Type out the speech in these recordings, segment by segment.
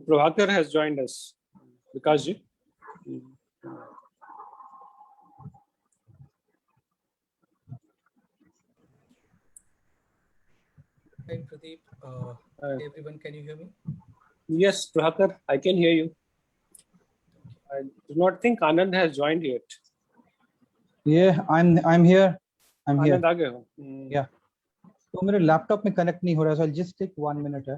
Prabhakar has joined us. Vikas ji. Hi Pradeep. Everyone, can you hear me? Yes, Prabhakar, I can hear you. I do not think Anand has joined yet. Yeah, I'm here. I'm here. Anand आ गए हो? Yeah. तो मेरे laptop में connect नहीं हो रहा, so I'll just take 1 minute.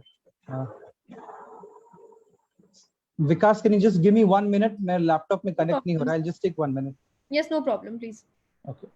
Vikas, can you just give me 1 minute? मेरे laptop में कनेक्ट नहीं हो रहा, I'll just take 1 minute. Yes, no problem, please. Okay.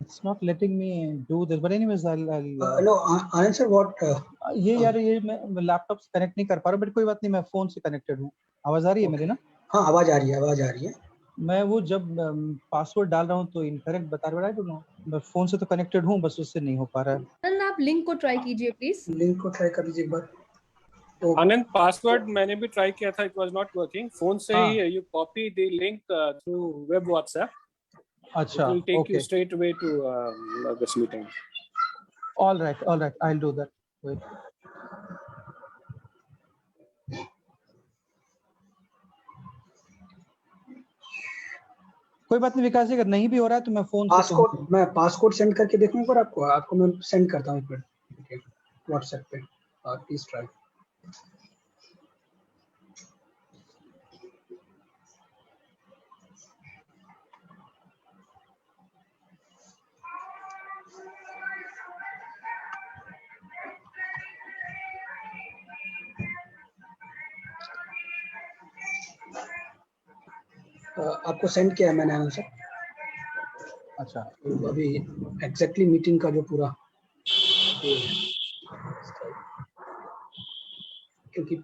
It's not letting me do this, but anyways, I'll no, answer what? ये यार ये मैं laptop से कनेक्ट नहीं कर पा रहा, बट कोई बात नहीं, मैं फोन से कनेक्टेड हूँ. आवाज आ रही है मेरी ना? हाँ, आवाज आ रही है, आवाज आ रही है. मैं वो जब पासवर्ड डाल रहा हूँ तो इनकरेक्ट बता रहा है. मैं फोन से तो कनेक्टेड हूँ, बस उससे नहीं हो पा रहा है. आनंद, आप लिंक को ट्राई कीजिए प्लीज. लिंक को ट्राई कर लीजिए एक बार. आनंद, पासवर्ड मैंने भी ट्राई किया था, it was not working. Phone से ही है. You copy the link through web WhatsApp. अच्छा, it will take okay. you straight away to this meeting. All right, I'll do that. Wait. कोई बात नहीं विकास जी, अगर नहीं भी हो रहा है तो मैं फोन पासकोड मैं पासकोड सेंड करके देखूं पर आपको मैं सेंड करता हूं एक मिनट व्हाट्सएप पे. Please try. आपको सेंड किया है मैंने आंसर. अच्छा, अभी एग्जैक्टली मीटिंग का जो पूरा क्योंकि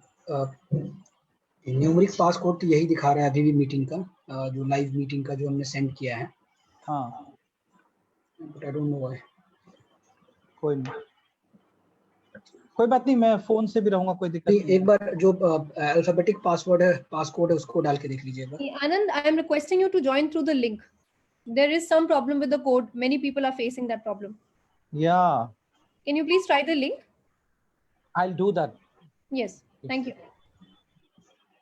न्यूमेरिक पासकोड तो यही दिखा रहा है अभी भी मीटिंग का, जो लाइव मीटिंग का जो हमने सेंड किया है. हाँ, but I don't know why. कोई बात नहीं, मैं फोन से भी रहूंगा, कोई दिक्कत नहीं. एक बार जो अल्फाबेटिक पासवर्ड है, पासकोड है, उसको डाल के देख लीजिएगा. Anand, I am requesting you to join through the link. There is some problem with the code. Many people are facing that problem. Yeah. Can you please try the link? I'll do that. Yes, thank you.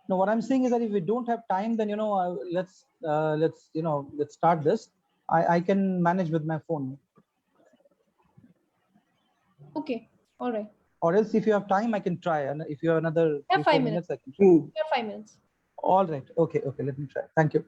No, what I'm saying is that if we don't have time, then let's start this. I can manage with my phone. Okay, all right. Or else, if you have time, I can try. And if you have another 3-4 minutes, I can try. You have 5 minutes. All right. Okay. Let me try. Thank you.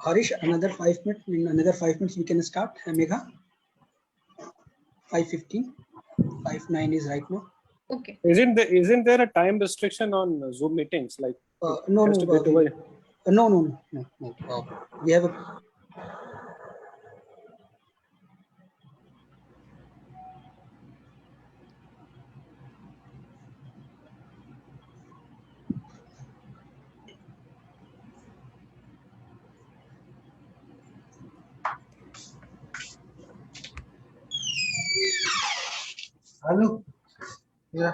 Harish, another 5 minutes. In another 5 minutes, we can start. Megha, 5:15. 5:09 is right now. Okay. Isn't there a time restriction on Zoom meetings? Like No, has no, to get over. no. We have a. Hello. Yeah.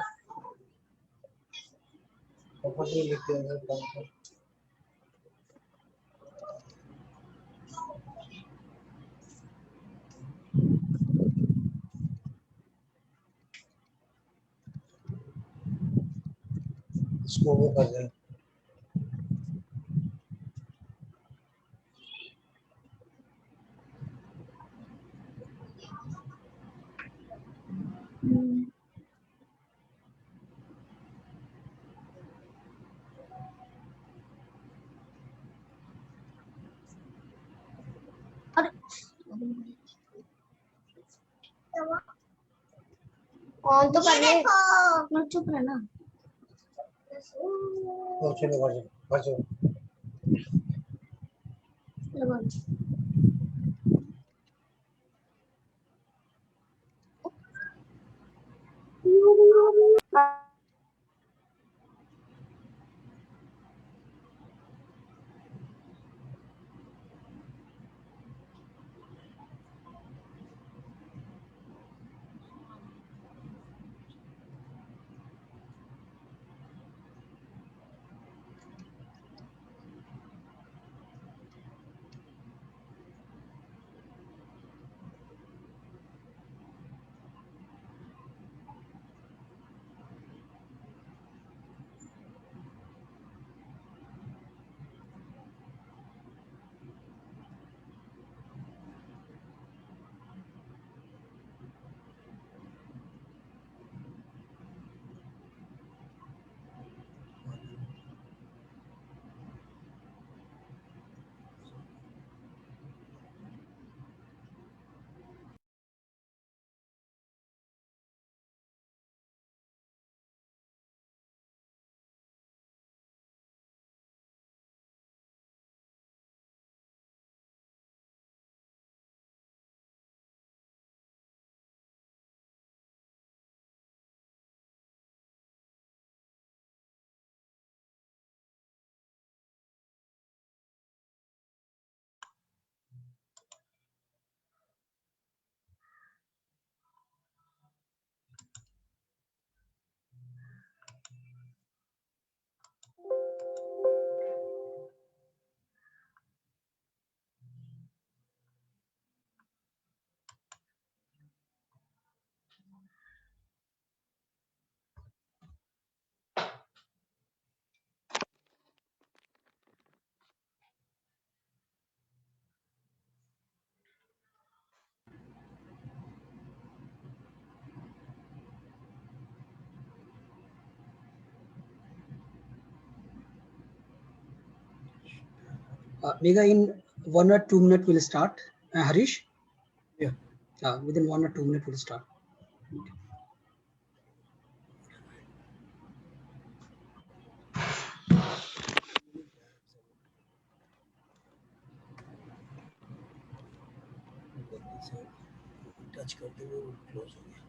On तो करने मत चुप रहना लगा Megha, in 1 or 2 minutes we'll start. Harish? Yeah. Within 1 or 2 minutes we'll start. Touch करते हुए close हो गया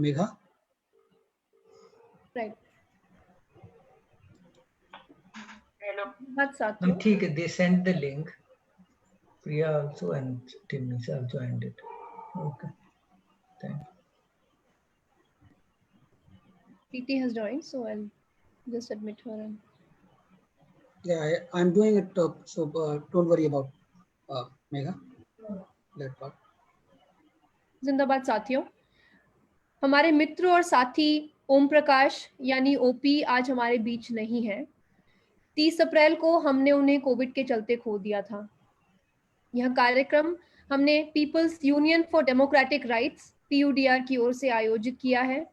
Megha? Right. But No, ठीक है. They sent the link. Priya also and Timnisa also ended. Okay. Thank you. PT has joined, so I'll just admit her. And Yeah, I'm doing it. So don't worry about Megha. That part. जिंदाबाद साथियों। हमारे मित्र और साथी ओम प्रकाश यानी OP आज हमारे बीच नहीं है। 30 अप्रैल को हमने उन्हें कोविड के चलते खो दिया था। यह कार्यक्रम हमने People's union for democratic Rights PUDR की ओर से आयोजित किया है।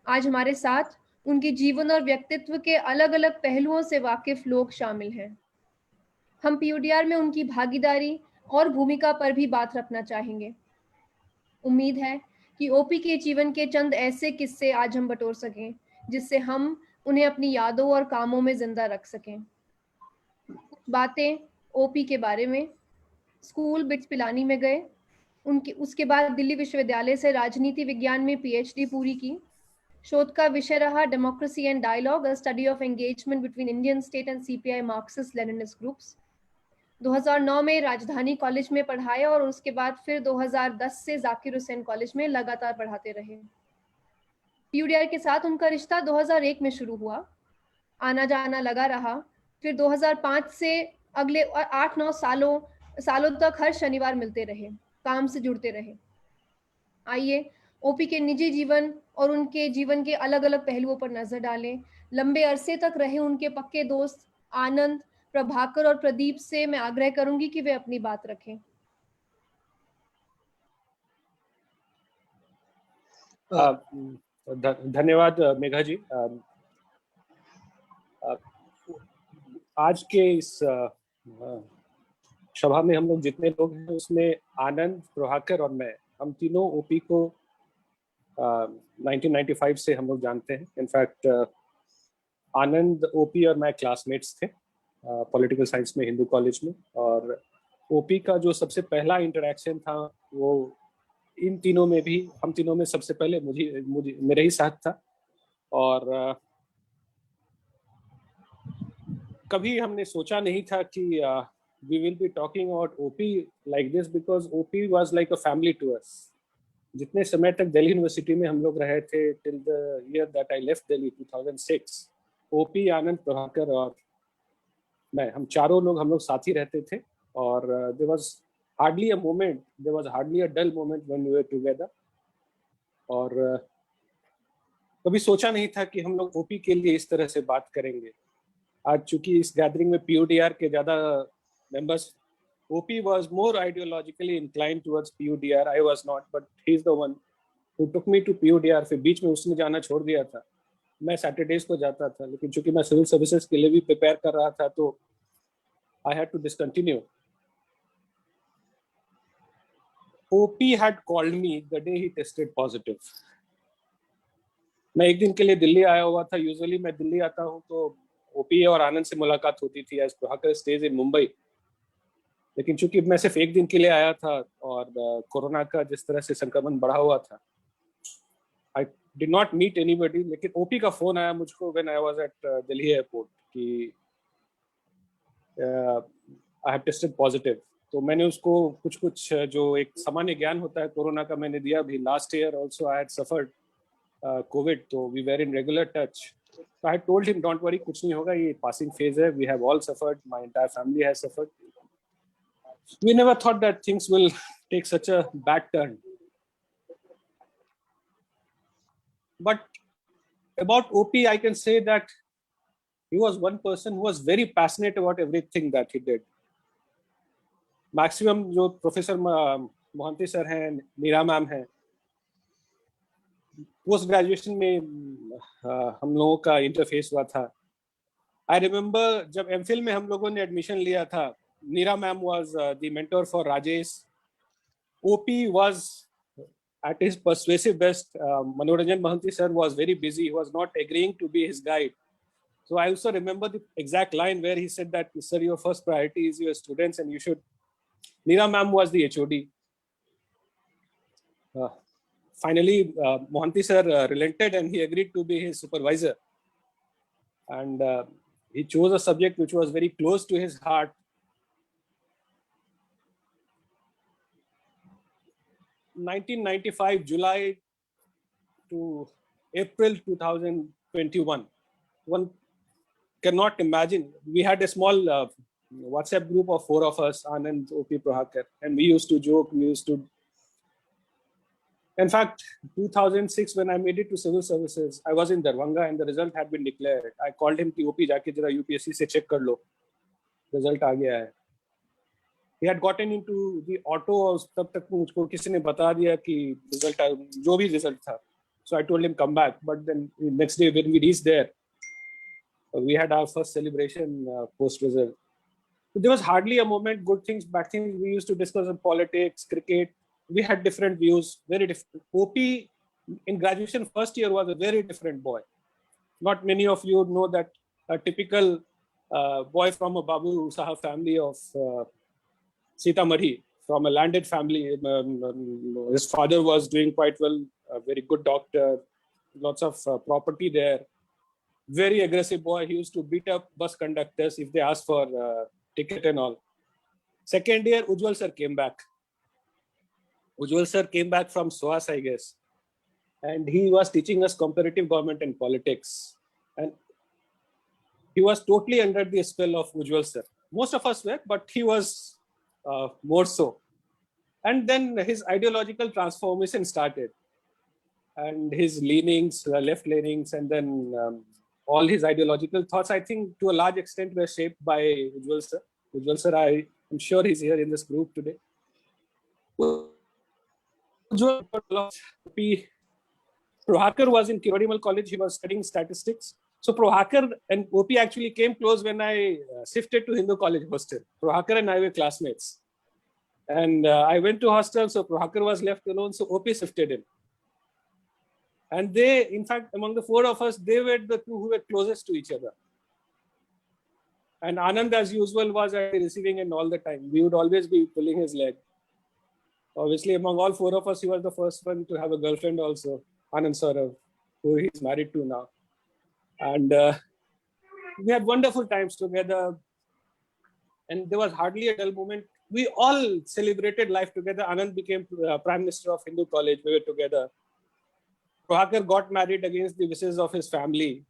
आज हमारे साथ उनके जीवन और व्यक्तित्व के अलग अलग पहलुओं से वाकिफ लोग शामिल हैं। हम PUDR में उनकी भागीदारी और भूमिका पर भी बात रखना चाहेंगे। उम्मीद है कि ओपी के जीवन के चंद ऐसे किस्से आज हम बटोर सकें जिससे हम उन्हें अपनी यादों और कामों में जिंदा रख सकें। कुछ बातें ओपी के बारे में। स्कूल बिट्स पिलानी में गए, उसके बाद दिल्ली विश्वविद्यालय से राजनीति विज्ञान में PhD पूरी की। शोध का विषय रहा democracy and dialogue, a study of engagement between Indian state and CPI Marxist Leninist groups. 2009 में राजधानी कॉलेज में पढ़ाया और उसके बाद फिर 2010 से जाकिर हुसैन कॉलेज में लगातार पढ़ाते रहे। PUDR के साथ उनका रिश्ता 2001 में शुरू हुआ, आना जाना लगा रहा। फिर 2005 से अगले 8-9 सालों तक हर शनिवार मिलते रहे, काम से जुड़ते रहे। आइए ओपी के निजी जीवन और उनके जीवन के अलग अलग पहलुओं पर नजर डालें। लंबे अरसे तक रहे उनके पक्के दोस्त आनंद, प्रभाकर और प्रदीप से मैं आग्रह करूंगी कि वे अपनी बात रखें। धन्यवाद मेघा जी। आज के इस सभा में हम लोग जितने लोग हैं उसमें आनंद, प्रभाकर और मैं, हम तीनों ओपी को 1995 से हम लोग जानते हैं। इनफैक्ट आनंद, ओपी और मैं क्लासमेट्स थे पॉलिटिकल साइंस में हिंदू कॉलेज में, और ओपी का जो सबसे पहला इंटरेक्शन था वो इन तीनों में भी, हम तीनों में सबसे पहले मुझे मेरे ही साथ था। और कभी हमने सोचा नहीं था कि we will be talking about OP like this because OP was like a family to us. जितने समय तक दिल्ली यूनिवर्सिटी में हम लोग रहे थे till the year that I left Delhi 2006, OP, आनंद, प्रभाकर और मैं, हम चारों लोग हम लोग साथ ही रहते थे। और there was hardly a dull moment when we were together. और कभी सोचा नहीं था कि हम लोग OP के लिए इस तरह से बात करेंगे। आज चूंकि इस गैदरिंग में PUDR के ज्यादा members, OP was more ideologically inclined towards PUDR. I was not, but he's the one who took me to PUDR. फिर बीच में उसने जाना छोड़ दिया था। मैं सैटरडेज को जाता था, लेकिन चूंकि मैं सिविल सर्विसेज के लिए भी प्रिपेयर कर रहा था तो I had to discontinue. OP had called me the day he tested positive. मैं एक दिन के लिए दिल्ली आया हुआ था। यूजुअली मैं दिल्ली आता हूँ तो OP और आनंद से मुलाकात होती थी as Prabhakar stays in Mumbai. लेकिन चूंकि मैं सिर्फ एक दिन के लिए आया था और कोरोना का जिस तरह से संक्रमण बढ़ा हुआ था, I did not meet anybody। लेकिन OP का फोन आया मुझको when I was at Delhi airport कि I have tested positive। तो मैंने उसको कुछ जो एक सामान्य ज्ञान होता है कोरोना का मैंने दिया भी। Last year also I had suffered COVID, तो we were in regular touch। So I told him, don't worry, कुछ नहीं होगा, ये passing phase है, we have all suffered, my entire family has suffered। We never thought that things will take such a bad turn। But about OP, I can say that he was one person who was very passionate about everything that he did। Maximum जो professor Mohanty sir हैं, नीरा ma'am हैं, post graduation में हम लोगों का interface हुआ था। I remember जब MPhil में हम लोगों ने एडमिशन लिया था, नीरा ma'am was the mentor for Rajesh। OP was at his persuasive best। Manoranjan Mohanty sir was very busy, he was not agreeing to be his guide। So I also remember the exact line where he said that, sir, your first priority is your students and you should। Neera ma'am was the HOD। Finally, Mohanty sir relented and he agreed to be his supervisor। And he chose a subject which was very close to his heart। 1995 July to April 2021, one cannot imagine। We had a small WhatsApp group of 4 of us, Anand, OP, Prabhakar, and we used to joke, we used to In fact, 2006 when I made it to civil services, I was in Darbhanga and the result had been declared. I called him कि OP जाके जरा UPSC से check कर लो, result आ गया है. He had gotten into the auto और तब तक मुझको किसी ने बता दिया कि result जो भी result था. So I told him come back. But then next day when we reached there, we had our first celebration post result. So there was hardly a moment, good things, bad things. We used to discuss on politics, cricket. We had different views, very different. OP in graduation first year was a very different boy. Not many of you know that a typical boy from a Babu Sahab family of Sitamarhi, from a landed family. His father was doing quite well, a very good doctor, lots of property there. Very aggressive boy. He used to beat up bus conductors if they asked for ticket and all. Second year, Ujjwal sir came back. Ujjwal sir came back from SOAS, I guess. And he was teaching us comparative government and politics. And he was totally under the spell of Ujjwal sir. Most of us were, but he was more so. And then his ideological transformation started. And his leanings, left leanings, and then all his ideological thoughts, I think to a large extent were shaped by Ujjwal sir. Ujjwal sir, I am sure he's here in this group today. Prabhakar was in Kirodimal College. He was studying statistics. So Prabhakar and OP actually came close when I shifted to Hindu College hostel. Prabhakar and I were classmates. And I went to hostel, so Prabhakar was left alone, so OP shifted in. And they, in fact, among the four of us, they were the two who were closest to each other. And Anand, as usual, was at the receiving end all the time. We would always be pulling his leg. Obviously, among all four of us, he was the first one to have a girlfriend also, Anand Saurav, who he's married to now. And we had wonderful times together. And there was hardly a dull moment. We all celebrated life together. Anand became Prime Minister of Hindu College. We were together. Prabhakar got married against the wishes of his family.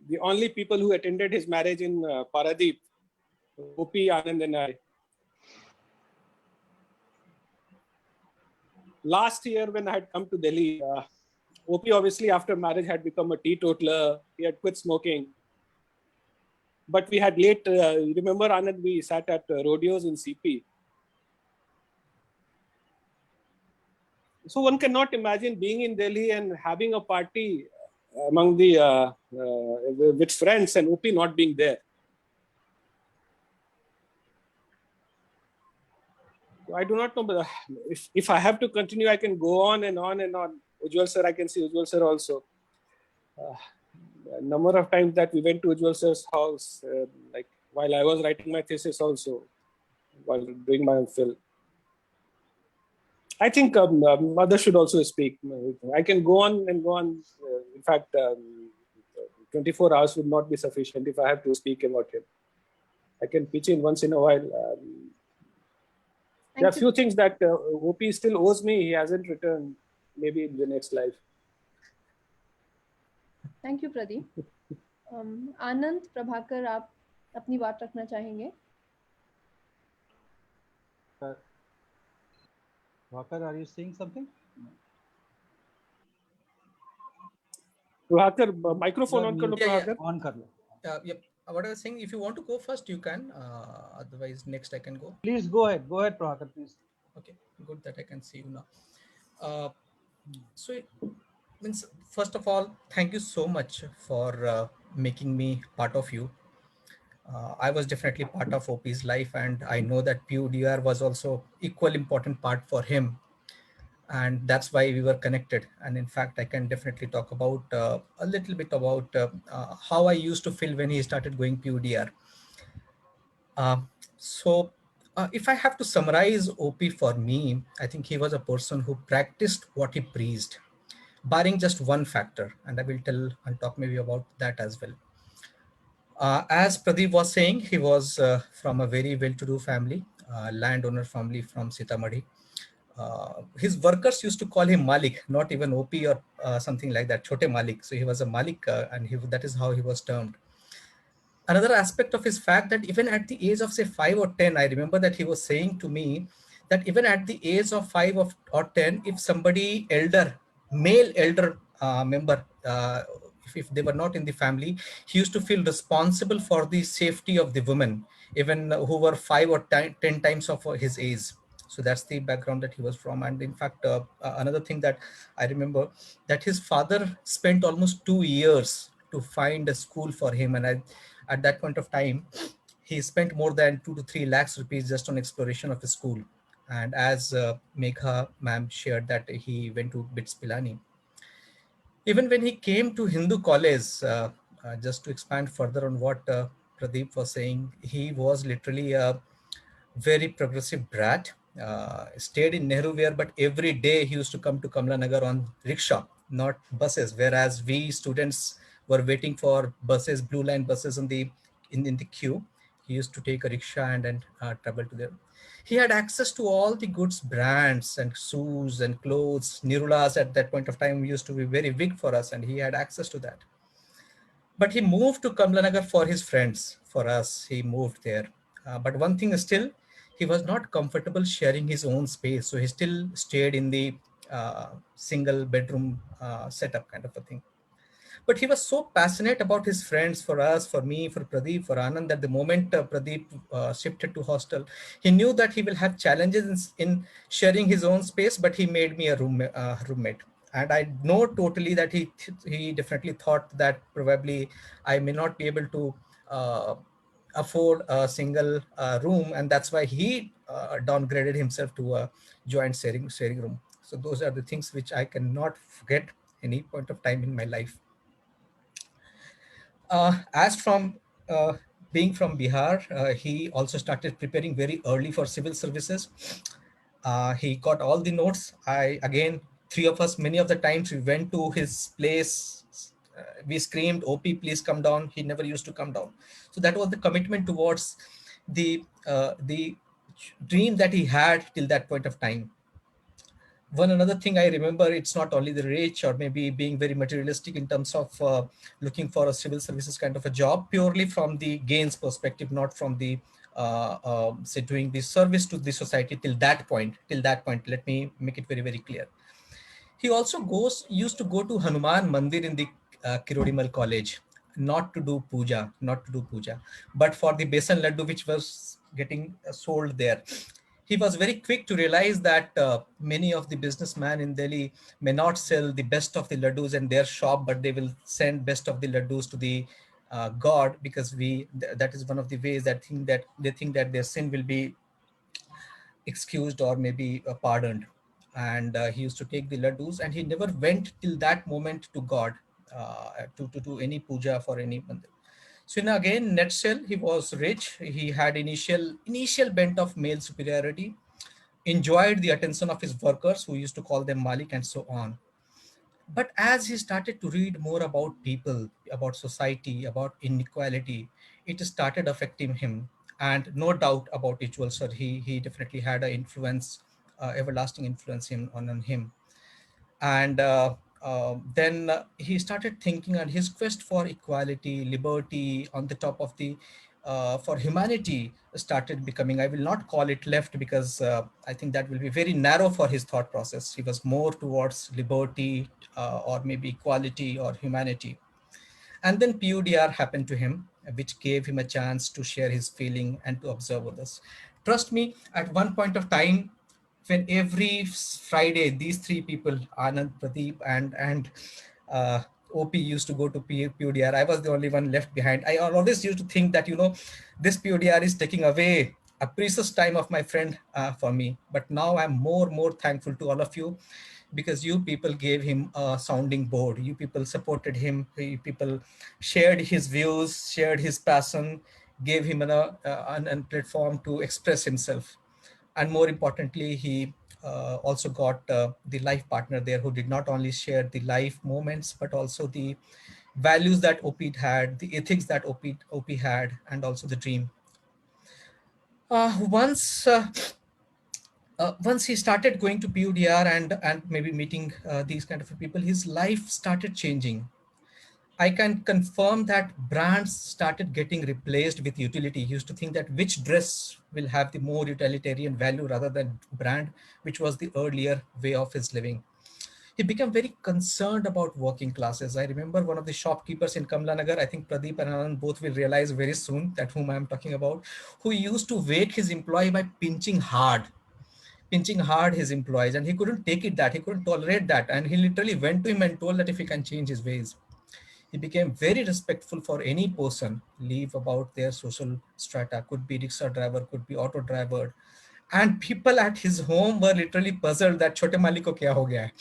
The only people who attended his marriage in Paradeep, OP, Anand and I. Last year when I had come to Delhi, OP obviously after marriage had become a teetotaler. He had quit smoking. But we had late, remember Anand, we sat at rodeos in CP. So one cannot imagine being in Delhi and having a party among the with friends and OP not being there. I do not know, but if I have to continue, I can go on and on and on. Ujjwal sir, I can see Ujjwal sir also. A number of times that we went to Ujjwal sir's house, like while I was writing my thesis also, while doing my film. I think mother should also speak. I can go on and go on. In fact, 24 hours would not be sufficient if I have to speak about him. I can pitch in once in a while. There are a few things that OP still owes me. He hasn't returned. Maybe in the next life. Thank you, Pradeep. आनंद, प्रभाकर, आप अपनी बात रखना चाहेंगे? Prabhakar, are you saying something? Prabhakar, microphone on कर लो, Prabhakar. On कर लो. Yep. What I was saying, if you want to go first, you can. Otherwise, next I can go. Please go ahead. Go ahead, Prabhakar, please. Okay, good that I can see you now. So it means, first of all, thank you so much for making me part of you. I was definitely part of OP's life, and I know that PUDR was also equal important part for him, and that's why we were connected. And in fact, I can definitely talk about a little bit about how I used to feel when he started going PUDR. So if I have to summarize OP for me, I think he was a person who practiced what he preached, barring just one factor, and I will tell and talk maybe about that as well. As Pradeep was saying, he was from a very well-to-do family, landowner family from Sitamarhi. His workers used to call him Malik, not even OP or something like that, Chote Malik. So he was a Malik, and that is how he was termed. Another aspect of his fact that even at the age of say 5 or 10, I remember that he was saying to me that even at the age of 5 or 10, if somebody male elder member, if they were not in the family, he used to feel responsible for the safety of the women, even who were 5 or 10 times of his age. So that's the background that he was from. And in fact, another thing that I remember, that his father spent almost 2 years to find a school for him. And at that point of time, he spent more than 2 to 3 lakhs rupees just on exploration of the school. And as Megha ma'am shared, that he went to BITS Pilani. Even when he came to Hindu college, just to expand further on what Pradeep was saying, he was literally a very progressive brat. Stayed in Nehru Vihaar, but every day he used to come to Kamla Nagar on rickshaw, not buses. Whereas we students were waiting for buses, blue line buses in the queue. He used to take a rickshaw and then travel to there. He had access to all the goods brands and shoes and clothes. Nirulas at that point of time used to be very big for us, and he had access to that. But he moved to Kamla Nagar for his friends. For us, he moved there. But one thing is still, he was not comfortable sharing his own space. So he still stayed in the single bedroom setup kind of a thing. But he was so passionate about his friends, for us, for me, for Pradeep, for Anand, that the moment Pradeep shifted to hostel, he knew that he will have challenges in sharing his own space, but he made me a roommate. And I know totally that he definitely thought that probably I may not be able to afford a single room, and that's why he downgraded himself to a joint sharing room. So those are the things which I cannot forget any point of time in my life. As from being from Bihar, he also started preparing very early for civil services. He got all the notes. Three of us, many of the times we went to his place. We screamed, "OP, please come down." He never used to come down. So that was the commitment towards the dream that he had till that point of time. One another thing I remember, it's not only the rich or maybe being very materialistic in terms of looking for a civil services kind of a job, purely from the gains perspective, not from the say doing the service to the society till that point. Let me make it very, very clear. He also used to go to Hanuman Mandir in the Kirodimal college, not to do puja, but for the besan laddu which was getting sold there. He was very quick to realize that many of the businessmen in Delhi may not sell the best of the laddus in their shop, but they will send best of the laddus to the God, because that is one of the ways that they think that their sin will be excused or maybe pardoned. And he used to take the laddus, and he never went till that moment to God to do any puja for any mandir. So in again nutshell, he was rich. He had initial bent of male superiority, enjoyed the attention of his workers, who used to call them Malik, and so on. But as he started to read more about people, about society, about inequality, it started affecting him. And no doubt about it, sir, he definitely had an influence, everlasting influence on him. And then he started thinking, and his quest for equality, liberty, on the top of the for humanity started becoming, I will not call it left, because I think that will be very narrow for his thought process. He was more towards liberty, or maybe equality or humanity. And then PUDR happened to him, which gave him a chance to share his feeling and to observe others. Trust me, at one point of time, when every Friday, these three people, Anand, Pradeep, and OP, used to go to PUDR, I was the only one left behind. I always used to think that, this PUDR is taking away a precious time of my friend for me. But now I'm more thankful to all of you, because you people gave him a sounding board. You people supported him. You people shared his views, shared his passion, gave him a platform to express himself. And more importantly, he also got the life partner there, who did not only share the life moments, but also the values that OP had, the ethics that OP had, and also the dream. Once he started going to PUDR and maybe meeting these kind of people, his life started changing. I can confirm that brands started getting replaced with utility. He used to think that which dress will have the more utilitarian value rather than brand, which was the earlier way of his living. He became very concerned about working classes. I remember one of the shopkeepers in Kamlanagar, I think Pradeep and Anand both will realize very soon that whom I am talking about, who used to wake his employee by pinching hard his employees, and he couldn't take it that, he couldn't tolerate that. And he literally went to him and told that if he can change his ways. He became very respectful for any person, leave about their social strata, could be rickshaw driver, could be auto driver. And people at his home were literally puzzled that छोटे मालिक को क्या हो गया है.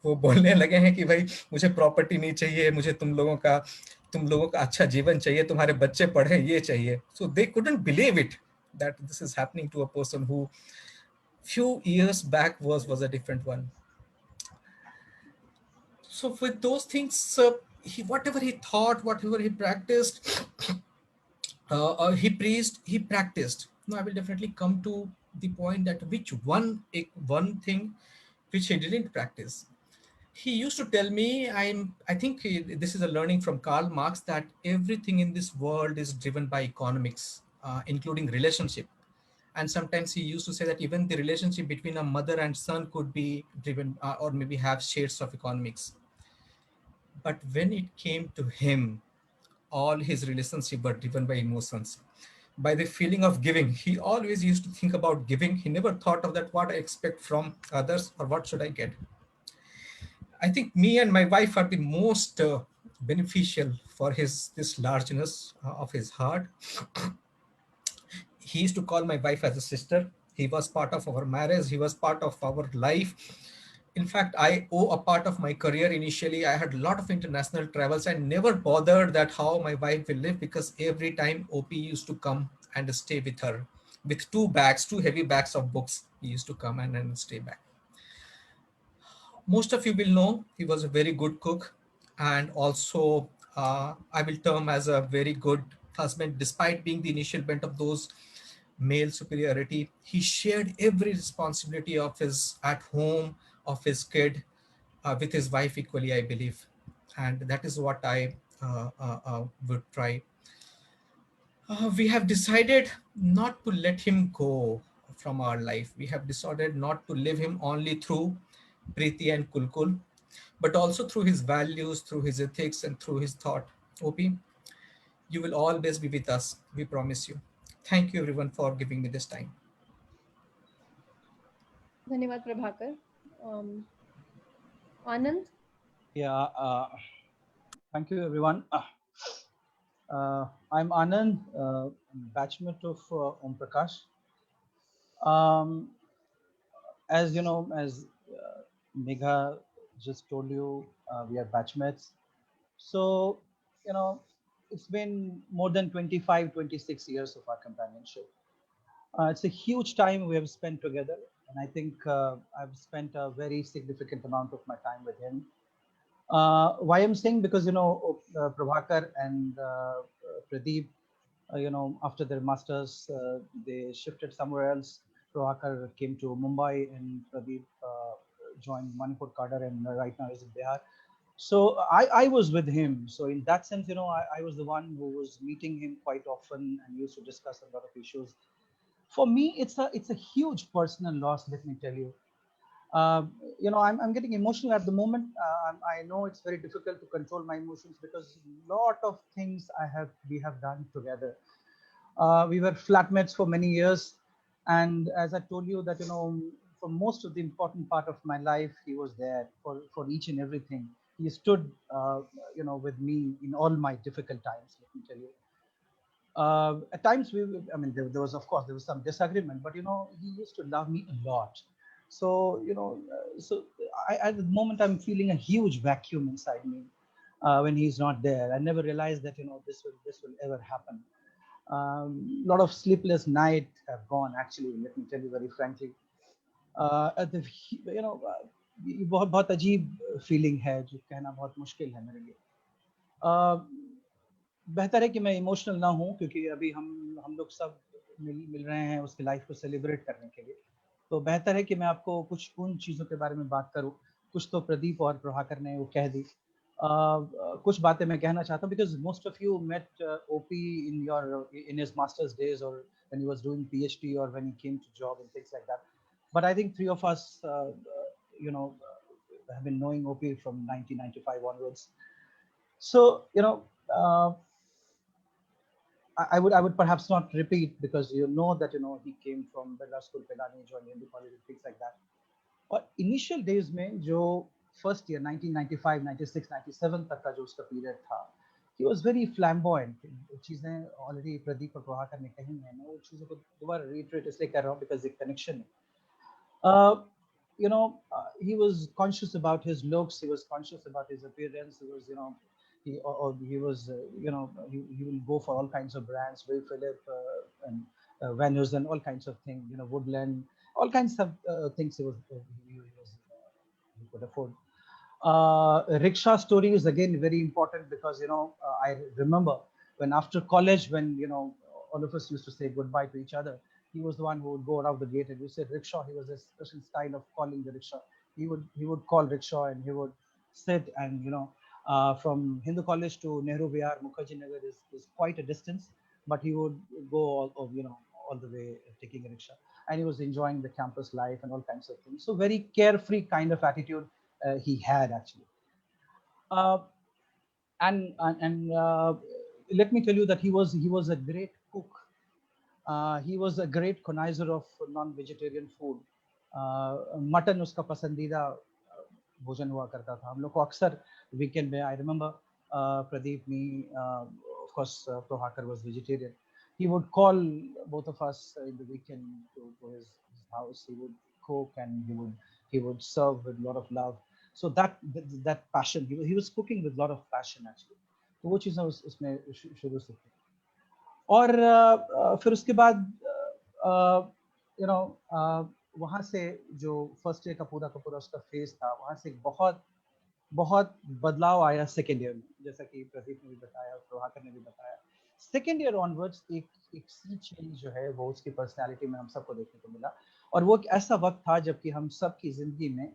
वो बोलने लगे हैं कि भाई मुझे प्रॉपर्टी नहीं चाहिए, मुझे तुम लोगों का अच्छा जीवन चाहिए, तुम्हारे बच्चे पढ़े, ये चाहिए. So they couldn't believe it that this is happening to a person who few years back was a different one. So with those things, whatever he thought, whatever he practiced, he preached, he practiced. No, I will definitely come to the point that which one thing which he didn't practice. He used to tell me, I think this is a learning from Karl Marx, that everything in this world is driven by economics, including relationship. And sometimes he used to say that even the relationship between a mother and son could be driven or maybe have shades of economics. But when it came to him, all his relationships were driven by emotions, by the feeling of giving. He always used to think about giving. He never thought of that, what I expect from others or what should I get. I think me and my wife are the most beneficial for this largeness of his heart. He used to call my wife as a sister. He was part of our marriage. He was part of our life. In fact, I owe a part of my career. Initially, I had a lot of international travels. I never bothered that how my wife will live, because every time OP used to come and stay with her with two heavy bags of books. He used to come and stay back. Most of you will know he was a very good cook, and also I will term as a very good husband. Despite being the initial bent of those male superiority, he shared every responsibility of his at home, of his kid, with his wife equally, I believe. And that is what I would try. We have decided not to let him go from our life. We have decided not to live him only through Preeti and Kulkul, but also through his values, through his ethics, and through his thought. OP, you will always be with us. We promise you. Thank you everyone for giving me this time. धन्यवाद Prabhakar. Anand? Yeah, thank you everyone. I'm Anand, batchmate of Om Prakash. As you know, as Megha just told you, we are batchmates. So, you know, it's been more than 25, 26 years of our companionship. It's a huge time we have spent together. And I think I've spent a very significant amount of my time with him. Why I'm saying, because, you know, Prabhakar and Pradeep, you know, after their masters, they shifted somewhere else. Prabhakar came to Mumbai, and Pradeep joined Manipur cadre, and right now is in Bihar. So I was with him. So in that sense, you know, I was the one who was meeting him quite often and used to discuss a lot of issues. For me, it's a huge personal loss. Let me tell you. You know, I'm getting emotional at the moment. I know it's very difficult to control my emotions, because a lot of things we have done together. We were flatmates for many years, and as I told you that, you know, for most of the important part of my life, he was there for each and everything. He stood, you know, with me in all my difficult times. Let me tell you. At times I mean, there was, of course, there was some disagreement, but, you know, he used to love me a lot. So, you know, at the moment I'm feeling a huge vacuum inside me when he's not there. I never realized that, you know, this will ever happen. Lot of sleepless nights have gone, actually, let me tell you very frankly. You know, बहुत अजीब feeling है, जो कहना बहुत मुश्किल है मेरे लिए. बेहतर है कि मैं इमोशनल ना हूँ, क्योंकि अभी हम लोग सब मिल रहे हैं उसकी लाइफ को सेलिब्रेट करने के लिए. तो बेहतर है कि मैं आपको कुछ उन चीज़ों के बारे में बात करूँ. कुछ तो प्रदीप और प्रभाकर ने वो कह दी. कुछ बातें मैं कहना चाहता हूँ because most of you met OP in his master's days or when he was doing PhD or when he came to job and things like that. But I think three of us, you know, have been knowing OP from 1995 onwards. So, you know, I would perhaps not repeat because you know that, you know, he came from Birla School, Pelani, joined Hindu College and things like that. और initial days में जो first year 1995, 96, 97 तक का जो उसका period था, he was very flamboyant. चीजें already Pradeep और प्रभाकर ने कही हैं, मैं वो चीजों को दोबारा reiterate इसलिए कर रहा हूँ because एक connection है. You know, he was conscious about his looks, he was conscious about his appearance, he was, you know, he was, you know, he will go for all kinds of brands, Will Philip and Vanners and all kinds of things, you know, Woodland, all kinds of things he could afford. Rickshaw story is again very important because, you know, I remember when after college, when, you know, all of us used to say goodbye to each other, he was the one who would go around the gate and you said rickshaw. He was a special style of calling the rickshaw. He would call rickshaw and he would sit and, you know, from Hindu College to Nehru Vihar, Mukherjee Nagar is quite a distance, but he would go all, you know, all the way taking a rickshaw, and he was enjoying the campus life and all kinds of things. So very carefree kind of attitude he had actually. And let me tell you that he was a great cook. He was a great connoisseur of non-vegetarian food. Mutton उसका पसंदीदा भोजन हुआ करता था. हम लोग को अक्सर वीकेंड में, I remember Pradeep, me, of course Prabhakar was vegetarian. He would call both of us in the weekend to his house. He would cook and he would serve with a lot of love. So that passion, he was cooking with a lot of passion actually. तो वो चीज़ें उसमें शुरू से थी. और फिर उसके बाद you know, वहाँ से जो फर्स्ट ईयर का पूरा उसका फेज था, वहाँ से बहुत बदलाव आया सेकेंड ईयर में, जैसा कि प्रदीप ने भी बताया और प्रभाकर ने भी बताया. सेकेंड ईयर ऑनवर्ड्स एक सी चेंज जो है वो उसकी पर्सनालिटी में हम सबको देखने को मिला. और वो एक ऐसा वक्त था जबकि हम सबकी जिंदगी में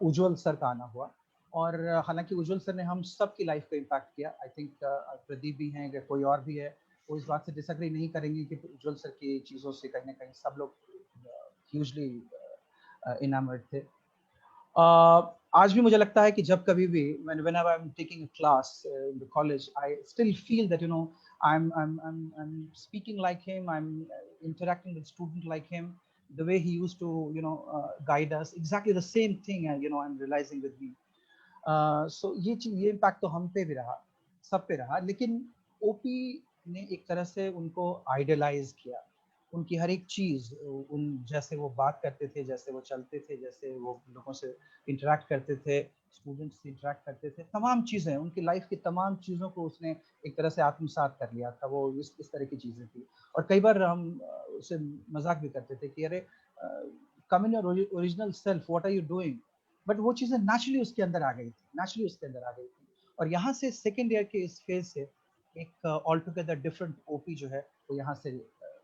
उज्जवल सर का आना हुआ. और हालांकि उज्जवल सर ने हम सबकी लाइफ को इम्पैक्ट किया. आई थिंक प्रदीप भी हैं, अगर कोई और भी है वो इस बात से डिसएग्री नहीं करेंगे कि उज्जवल सर की चीज़ों से कहीं ना कहीं सब लोग ह्यूजली इनामर्ड थे. आज भी मुझे लगता है कि जब कभी भी whenever I'm taking a class in the college, I still feel that, you know, I'm speaking like him, I'm interacting with students like him, the way he used to, you know, guide us, exactly the same thing, and you know, I'm realizing with me. So ये impact तो हम पे भी रहा, सब पे रहा. लेकिन ओपी ने एक तरह से उनको आइडियलाइज किया. उनकी हर एक चीज़, उन जैसे वो बात करते थे, जैसे वो चलते थे, जैसे वो लोगों से इंटरेक्ट करते थे, स्टूडेंट्स से इंटरेक्ट करते थे, तमाम चीज़ें, उनकी लाइफ की तमाम चीज़ों को उसने एक तरह से आत्मसात कर लिया था. वो इस तरह की चीज़ें थी. और कई बार हम उससे मजाक भी करते थे कि अरे come in your original self, what are you doing. But वो चीज़ें नेचुरली उसके अंदर आ गई थी, और यहाँ से सेकेंड ईयर के इस फेज से एक ऑल टुगेदर डिफरेंट ओपी जो है वो यहाँ से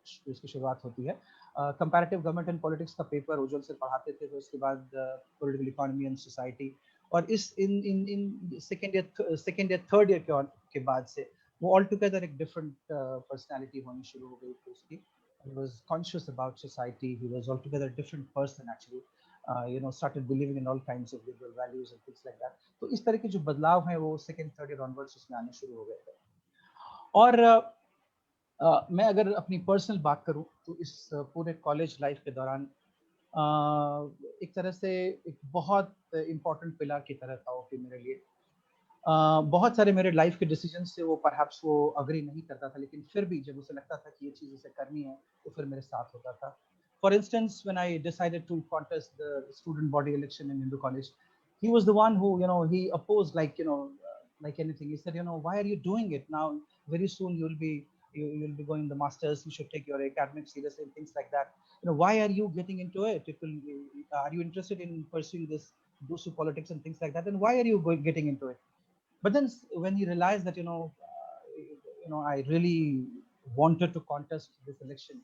इसकी शुरुआत होती है. कंपैरेटिव गवर्नमेंट एंड पॉलिटिक्स का पेपर उज्जवल से पढ़ाते थे, तो उसके बाद पॉलिटिकल इकोनॉमी एंड सोसाइटी. और इस in second year third year के बाद से वो ऑल टुगेदर एक डिफरेंट पर्सनालिटी होनी शुरू हो गई थी उसकी. He was conscious about society. He was altogether a different person actually. You know, started believing in all kinds of liberal values and things like that. तो इस तरह के जो बदलाव हैं वो सेकेंड थर्ड ईयर ऑनवर्ड्स उसमें आने शुरू हो गए थे. और मैं अगर अपनी पर्सनल बात करूं तो इस पूरे कॉलेज लाइफ के दौरान एक तरह से एक बहुत इम्पोर्टेंट पिलर की तरह था वो मेरे लिए. बहुत सारे मेरे लाइफ के डिसीजन से वो परहैप्स वो अग्री नहीं करता था, लेकिन फिर भी जब उसे लगता था कि ये चीज़ उसे करनी है तो फिर मेरे साथ होता था. For instance when I decided to contest the student body election in Hindu College, he was the one who, you know, he opposed like, you know, like anything. He said, you know, why are you doing it now? Very soon you'll be going the masters. You should take your academics seriously and things like that. You know, why are you getting into it? Are you interested in pursuing this DUSU politics and things like that? And why are you getting into it? But then when he realized that, you know, I really wanted to contest this election,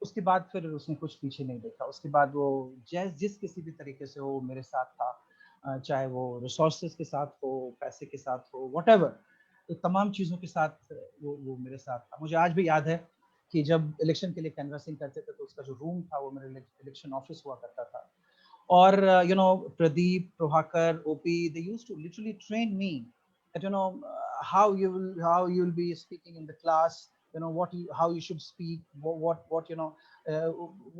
उसके बाद फिर उसने कुछ पीछे नहीं देखा. उसके बाद वो जिस किसी भी तरीके से वो मेरे साथ था, चाहे वो रिसोर्सेज के साथ हो, पैसे के साथ हो, व्हाटएवर, तो तमाम चीज़ों के साथ वो मेरे साथ था। मुझे आज भी याद है कि जब इलेक्शन के लिए कैनवसिंग करते थे तो उसका जो रूम था वो मेरा इलेक्शन ऑफिस हुआ करता था। और you know, Pradeep, Prabhakar, OP, they used to literally train me that, you know, how you'll be speaking in the class, you know, how you should speak, what you know,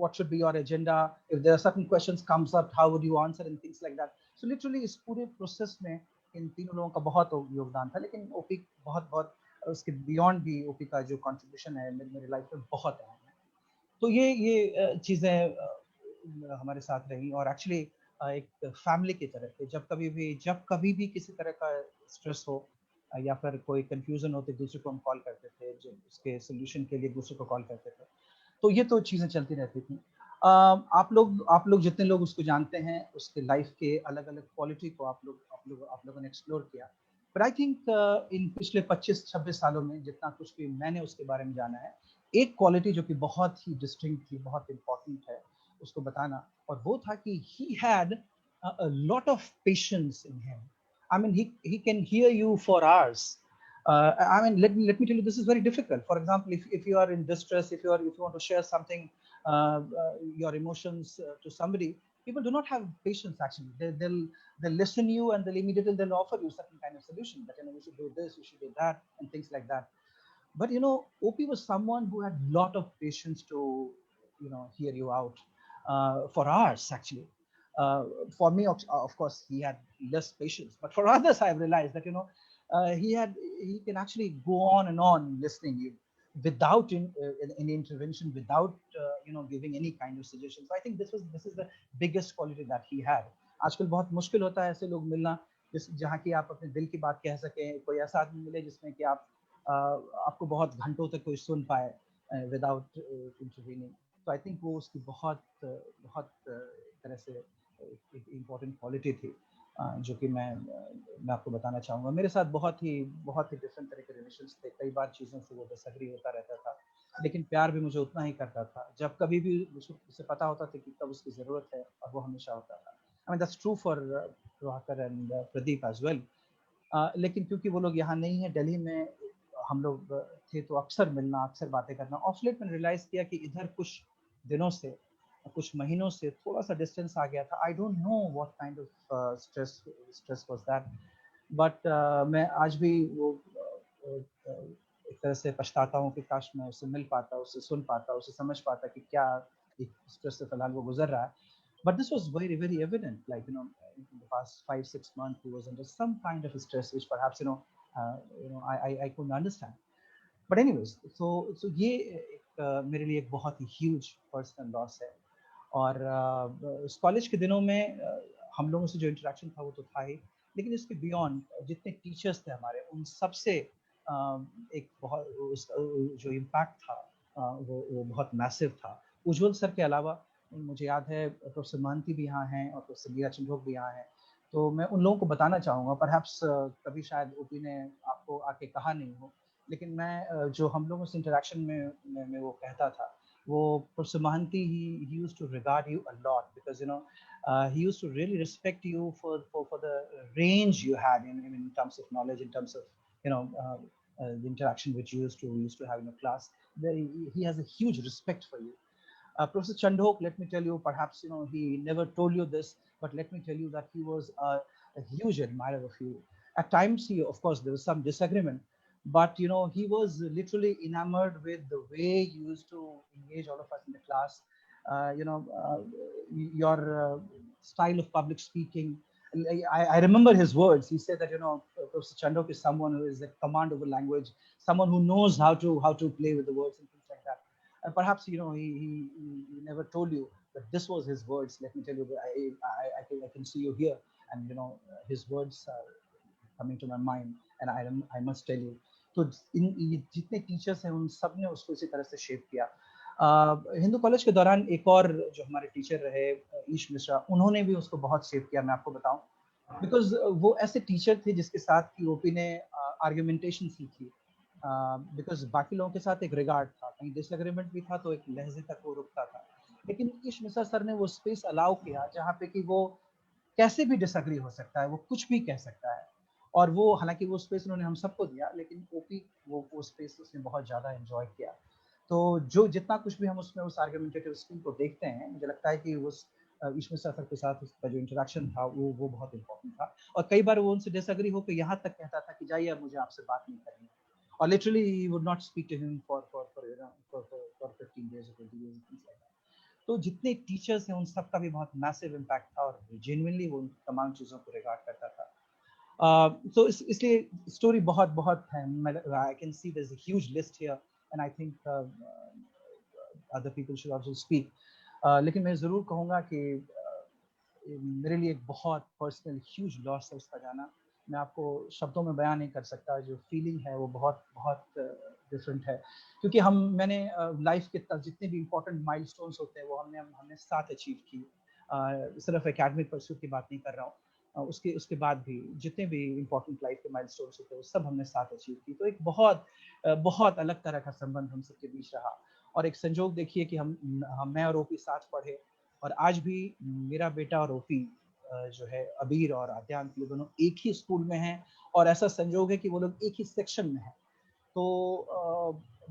what should be your agenda, if there are certain questions comes up, how would you answer, and things like that. So literally इस पूरे process में इन तीनों लोगों का बहुत योगदान था, लेकिन ओपी बहुत उसके बियॉन्ड भी ओपी का जो कंट्रीब्यूशन है मेरी लाइफ में बहुत अहम है। तो ये चीज़ें हमारे साथ रही, और एक्चुअली एक फैमिली की तरह थे। जब कभी भी किसी तरह का स्ट्रेस हो या फिर कोई कंफ्यूजन हो तो दूसरे को हम कॉल करते थे, जो उसके सोल्यूशन के लिए दूसरे को कॉल करते थे। तो ये तो चीज़ें चलती रहती थी। आप लोग जितने लोग उसको जानते हैं, उसके लाइफ के अलग अलग क्वालिटी को आप लोगों ने एक्सप्लोर किया। बट आई थिंक इन पिछले 25-26 सालों में जितना कुछ भी मैंने उसके बारे में जाना है, एक क्वालिटी जो कि बहुत ही डिस्टिंक्ट थी, बहुत इंपॉर्टेंट है उसको बताना, और वो था कि he had a lot of patience in him. I mean, he can hear you for hours. I mean, let me tell you, this is very difficult. For example, if you are in distress, if you want to share something, your emotions to somebody, people do not have patience. Actually, they'll listen you, and they'll offer you certain kind of solution that, you know, you should do this, you should do that, and things like that. But you know, OP was someone who had a lot of patience to, you know, hear you out for hours actually. For me, of course, he had less patience, but for others, I've realized that, you know, he can actually go on and on listening you without any intervention, without you know, giving any kind of suggestions. So I think this is the biggest quality that he had. आजकल बहुत मुश्किल होता है ऐसे लोग मिलना जहाँ की आप अपने दिल की बात कह सकें, कोई ऐसा आदमी मिले जिसमें कि आपको बहुत घंटों तक कोई सुन पाए विदाउट इंटरवीनिंग। तो आई थिंक वो उसकी बहुत तरह से एक इम्पॉर्टेंट क्वालिटी थी जो कि मैं आपको बताना चाहूँगा। मेरे साथ बहुत ही डिफरेंट तरह के रिलेशंस थे। कई बार चीज़ों से वो डिसएग्री होता रहता था, लेकिन प्यार भी मुझे उतना ही करता था। जब कभी भी उसे पता होता था कि कब उसकी ज़रूरत है, और वो हमेशा होता था। I mean that's true for Prabhakar and Pradeep as well. लेकिन क्योंकि वो लोग यहाँ नहीं है, दिल्ली में हम लोग थे, तो अक्सर मिलना, अक्सर बातें करना। ऑफ लेट मैंने रियलाइज़ किया कि इधर कुछ दिनों से, कुछ महीनों से थोड़ा सा डिस्टेंस आ गया था। I don't know what kind of stress was that, but मैं आज भी वो एक तरह से पछताता हूँ कि काश मैं उससे मिल पाता, उससे सुन पाता, उसे समझ पाता कि क्या एक स्ट्रेस से फिलहाल वो गुजर रहा है। But this was very, very evident. Like, you know, in the past 5-6 months, he was under some kind of stress, which perhaps, you know, I couldn't understand. But anyways, so ये मेरे लिए एक बहुत ही huge personal loss है। और उस college के दिनों में हम लोगों से जो इंटरेक्शन था वो तो था ही, लेकिन इसके बियॉन्ड जितने टीचर्स थे हमारे, उन सबसे एक बहुत जो इम्पैक्ट था वो बहुत मैसिव था। उज्जवल सर के अलावा मुझे याद है प्रोफेसर महंती भी यहाँ हैं और प्रोफेसर मीरा चंद्रोक भी यहाँ हैं, तो मैं उन लोगों को बताना चाहूँगा। परहैप्स कभी शायद ओपी ने आपको आके कहा नहीं हो, लेकिन मैं जो हम लोगों से इंटरेक्शन में वो कहता था, वो professor Mahanti he used to regard you a lot because, you know, he used to really respect you for the range you had in terms of knowledge, in terms of, you know, the interaction which you used to have in a class. He has a huge respect for you. Professor Chandok, let me tell you, perhaps, you know, he never told you this, but let me tell you that he was a huge admirer of you. At times, of course, there was some disagreement, but, you know, he was literally enamored with the way you used to engage all of us in the class. You know, your style of public speaking. I remember his words. He said that, you know, Professor Chandok is someone who is a command over language, someone who knows how to play with the words and things like that. And perhaps, you know, he never told you, but this was his words. Let me tell you, I can see you here, and, you know, his words are coming to my mind, and I must tell you. तो इन जितने teachers हैं उन सब ने उसको इसी तरह से शेप किया। हिंदू कॉलेज के दौरान एक और जो हमारे टीचर रहे, ईश मिश्रा, उन्होंने भी उसको बहुत शेप किया, मैं आपको बताऊं, बिकॉज वो ऐसे टीचर थे जिसके साथ की ओपी ने आर्ग्यूमेंटेशन सीखी, बिकॉज बाकी लोगों के साथ एक रिगार्ड था, कहीं डिसएग्रीमेंट भी था तो एक लहजे तक वो रुकता था, लेकिन ईश मिश्रा सर ने वो स्पेस अलाउ किया जहाँ पे कि वो कैसे भी डिसएग्री हो सकता है, वो कुछ भी कह सकता है, और वो हालांकि वो स्पेस उन्होंने हम सबको दिया, लेकिन ओपी वो स्पेस उसने बहुत ज़्यादा एंजॉय किया। तो जो जितना कुछ भी हम उसमें उस आर्गुमेंटेटिव स्किल को देखते हैं, मुझे लगता है कि उस ईश्वर सर के साथ उसका जो इंटरेक्शन था वो बहुत इंपॉर्टेंट था। और कई बार वो उनसे डिसएग्री होकर यहाँ तक कहता था कि जाइए, अब मुझे आपसे बात नहीं करनी। और literally he would not speak to him for 15 days or 20 days, things like that. तो जितने टीचर्स हैं उन सबका भी बहुत मैसिव इम्पैक्ट था, और जेन्युइनली वो उन तमाम चीज़ों को रिगार्ड करता था। तो इसलिए स्टोरी बहुत बहुत है। I can see there is a huge list here, and I think other people should also speak. लेकिन मैं ज़रूर कहूँगा कि मेरे लिए एक बहुत पर्सनल ह्यूज लॉस है उसका जाना। मैं आपको शब्दों में बयान नहीं कर सकता, जो फीलिंग है वो बहुत बहुत डिफरेंट है। क्योंकि मैंने लाइफ के जितने भी इम्पोर्टेंट माइलस्टोन्स होते हैं वो हमने साथ अचीव की। सिर्फ एकेडमिक परस्यूट की बात नहीं कर रहा हूँ, उसके बाद भी जितने भी इम्पोर्टेंट लाइफ के माइलस्टोन्स होते हैं वो सब हमने साथ अचीव की। तो एक बहुत अलग तरह का संबंध हम सबके बीच रहा। और एक संजोग देखिए कि मैं और ओपी साथ पढ़े, और आज भी मेरा बेटा और ओपी जो है अबीर और आद्यांत, ये दोनों एक ही स्कूल में हैं, और ऐसा संजोग है कि वो लोग एक ही सेक्शन में हैं। तो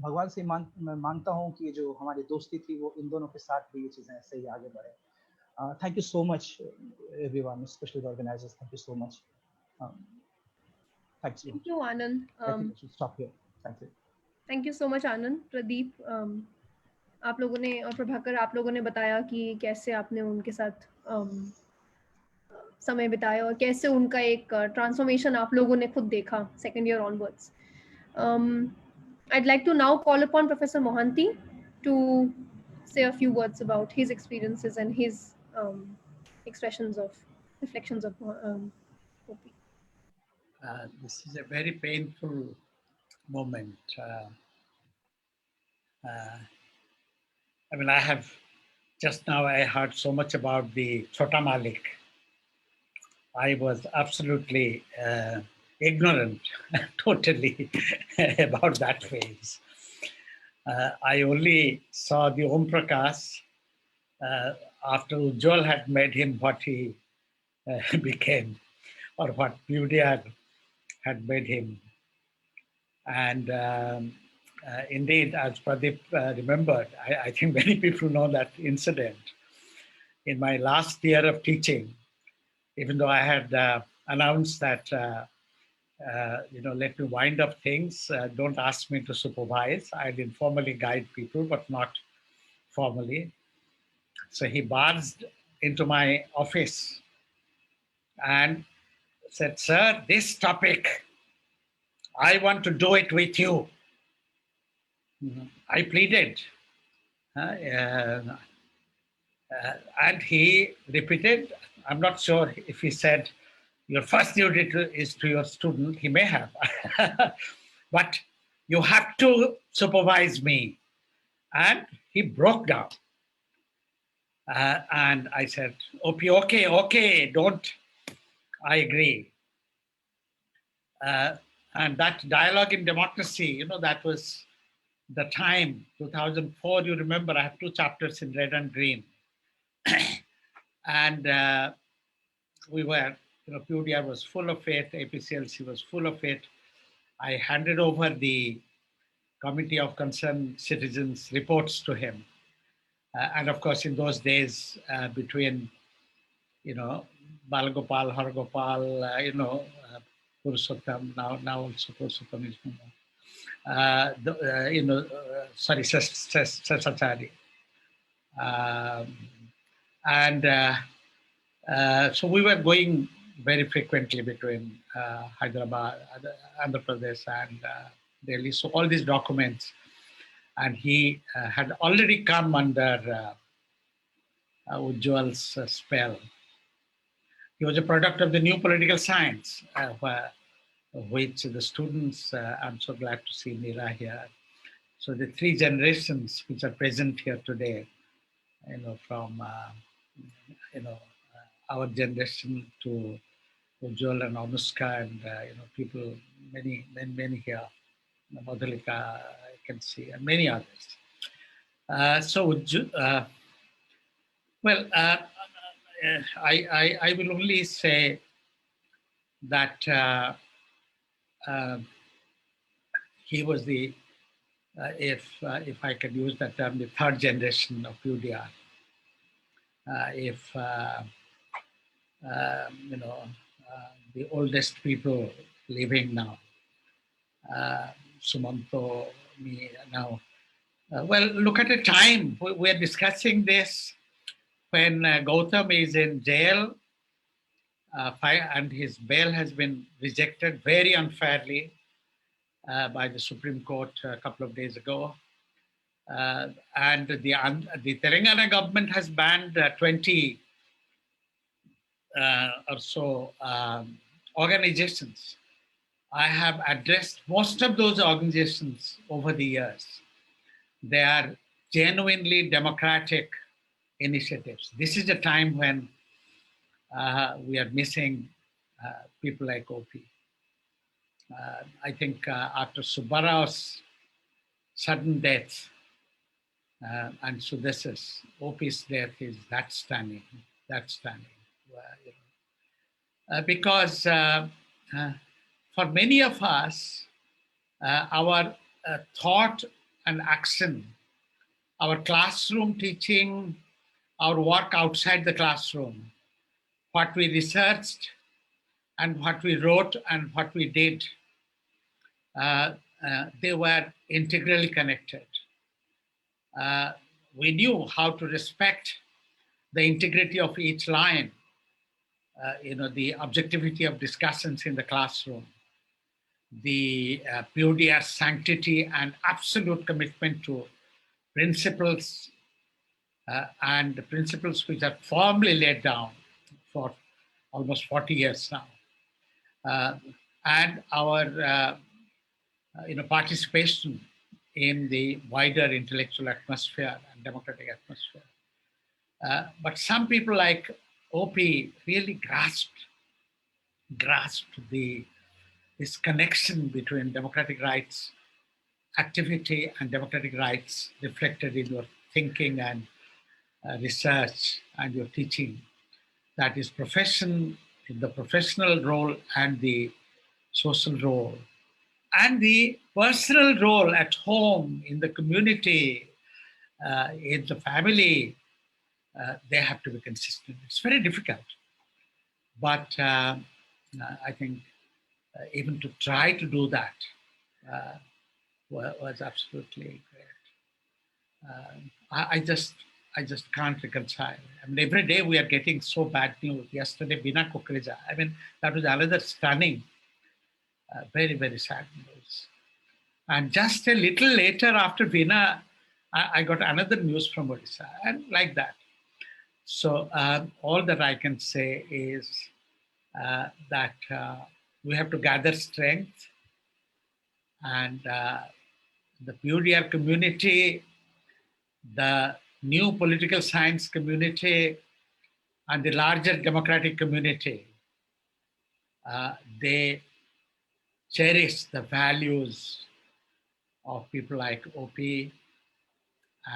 भगवान से मैं मांगता हूँ कि जो हमारी दोस्ती थी वो इन दोनों के साथ भी ये चीज़ें ऐसे ही आगे बढ़े। Thank you so much, everyone, especially the organizers. Thank you so much. Thanks. Thank you, Anand. I think I should stop here. Thank you. Thank you so much, Anand. Pradeep, आप लोगों ने और प्रभाकर, आप लोगों ने बताया कि कैसे आपने उनके साथ समय बिताया और कैसे उनका एक ट्रांसफॉर्मेशन आप लोगों ने खुद देखा second year onwards. I'd like to now call upon Professor Mohanty to say a few words about his experiences and his reflections of OP. This is a very painful moment. I mean, I have just now I heard so much about the Chota Malik. I was absolutely ignorant, totally, about that phase. I only saw the Om Prakash after Ujjwal had made him what he became, or what PUDR had made him. And indeed, as Pradeep remembered, I think many people know that incident. In my last year of teaching, even though I had announced that, let me wind up things, don't ask me to supervise. I'd informally guide people, but not formally. So he barged into my office and said, "Sir, this topic, I want to do it with you." I pleaded. And he repeated, I'm not sure if he said, "Your first duty is to your student." He may have. "But you have to supervise me." And he broke down. And I said, okay, don't. I agree. And that dialogue in democracy, that was the time, 2004, you remember, I have 2 chapters in red and green. And we were, PUDR was full of it, APCLC was full of it. I handed over the Committee of Concerned Citizens reports to him. And of course, in those days, between, Balagopal, Haragopal, Purushottam, now also Purushottam is Sesachari. So we were going very frequently between Hyderabad, Andhra Pradesh, and Delhi. So all these documents, and he had already come under Ujjwal's spell. He was a product of the new political science, which the students, I'm so glad to see Meera here. So the 3 generations which are present here today, from, our generation to Ujjwal and Anushka and, people, many here, Madhulika, I can see, and many others. I will only say that he was the, if I could use that term, the third generation of UDR. The oldest people living now, Sumanto, me now. Well, look at the time. We're discussing this when Gautam is in jail and his bail has been rejected very unfairly by the Supreme Court a couple of days ago. And the Telangana government has banned 20 or so organizations. I have addressed most of those organizations over the years. They are genuinely democratic initiatives. This is a time when we are missing people like OP. I think after Subbarao's sudden death and Sudesh's, OP's death is that stunning. Because for many of us, our thought and action, our classroom teaching, our work outside the classroom, what we researched and what we wrote and what we did, they were integrally connected. We knew how to respect the integrity of each line, the objectivity of discussions in the classroom, the PODR sanctity and absolute commitment to principles and the principles which are firmly laid down for almost 40 years now. And our participation in the wider intellectual atmosphere and democratic atmosphere. But some people like OP really grasped this connection between democratic rights activity and democratic rights reflected in your thinking and research and your teaching. That is the professional role and the social role and the personal role at home, in the community, in the family. They have to be consistent. It's very difficult. But I think even to try to do that was absolutely great. I just can't reconcile. I mean, every day we are getting so bad news. Yesterday, Bina Kukreja. I mean, that was another stunning, very, very sad news. And just a little later after Bina, I got another news from Odisha, and like that. So all that I can say is that we have to gather strength, and the PODR community, the new political science community, and the larger democratic community, they cherish the values of people like OP,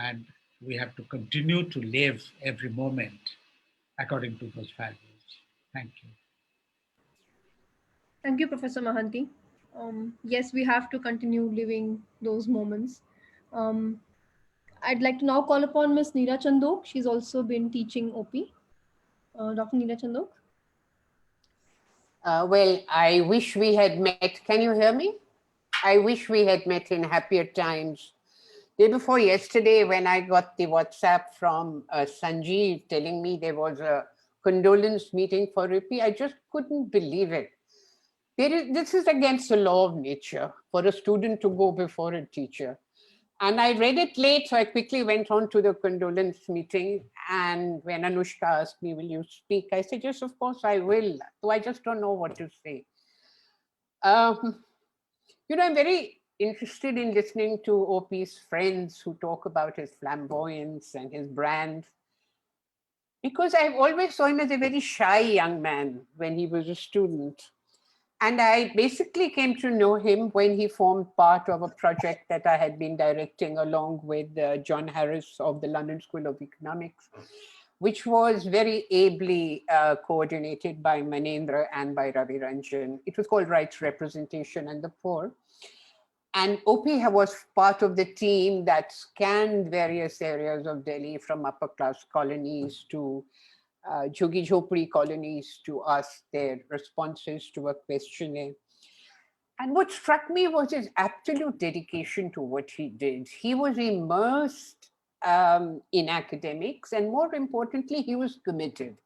and we have to continue to live every moment according to those values. Thank you. Thank you, Professor Mahanti. Yes, we have to continue living those moments. I'd like to now call upon Ms. Neera Chandok. She's also been teaching OP. Dr. Neera Chandok. Well, I wish we had met. Can you hear me? I wish we had met in happier times. Day before yesterday, when I got the WhatsApp from Sanjeev telling me there was a condolence meeting for Rippy, I just couldn't believe it. This is against the law of nature for a student to go before a teacher. And I read it late, so I quickly went on to the condolence meeting. And when Anushka asked me, will you speak? I said, yes, of course I will. So I just don't know what to say. I'm very interested in listening to OP's friends who talk about his flamboyance and his brand, because I've always saw him as a very shy young man when he was a student. And I basically came to know him when he formed part of a project that I had been directing along with John Harris of the London School of Economics, which was very ably coordinated by Manendra and by Ravi Ranjan. It was called Rights, Representation and the Poor. And OP was part of the team that scanned various areas of Delhi, from upper class colonies to Jhogi Jhopri colonies, to ask their responses to a questionnaire. And what struck me was his absolute dedication to what he did. He was immersed in academics, and more importantly, he was committed.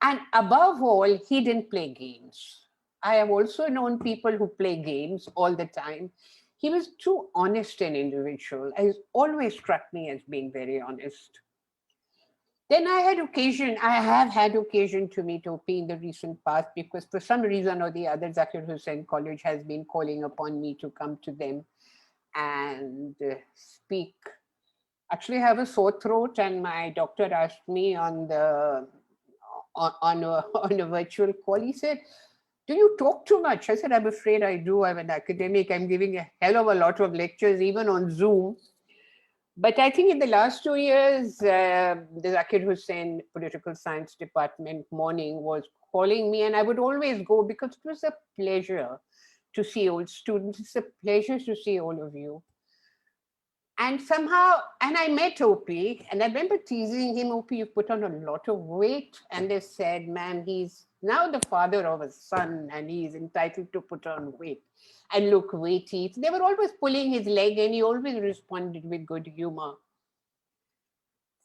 And above all, he didn't play games. I have also known people who play games all the time. He was too honest an individual. He's always struck me as being very honest. Then I have had occasion to meet OP in the recent past, because for some reason or the other, Zakir Hussain College has been calling upon me to come to them and speak. Actually, I have a sore throat, and my doctor asked me on a virtual call. He said, "Do you talk too much?" I said, "I'm afraid I do. I'm an academic. I'm giving a hell of a lot of lectures, even on Zoom." But I think in the last 2 years, the Zakir Hussain Political Science Department morning was calling me, and I would always go, because it was a pleasure to see old students. It's a pleasure to see all of you. And somehow, and I met OP, and I remember teasing him, "OP, you've put on a lot of weight." And they said, "Man, he's now the father of a son, and he's entitled to put on weight and look weighty." They were always pulling his leg, and he always responded with good humor.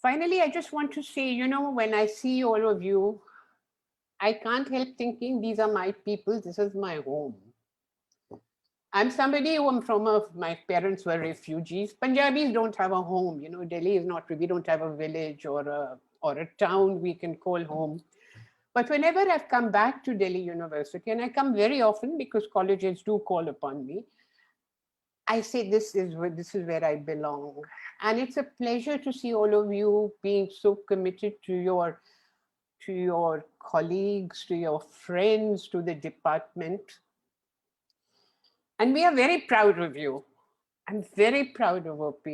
Finally, I just want to say, when I see all of you, I can't help thinking, these are my people, this is my home. I'm somebody who my parents were refugees. Punjabis don't have a home. Delhi is not, we don't have a village or a town we can call home. But whenever I've come back to Delhi University, and I come very often because colleges do call upon me, I say this is where I belong. And it's a pleasure to see all of you being so committed to your colleagues, to your friends, to the department. And we are very proud of you. I'm very proud of OP.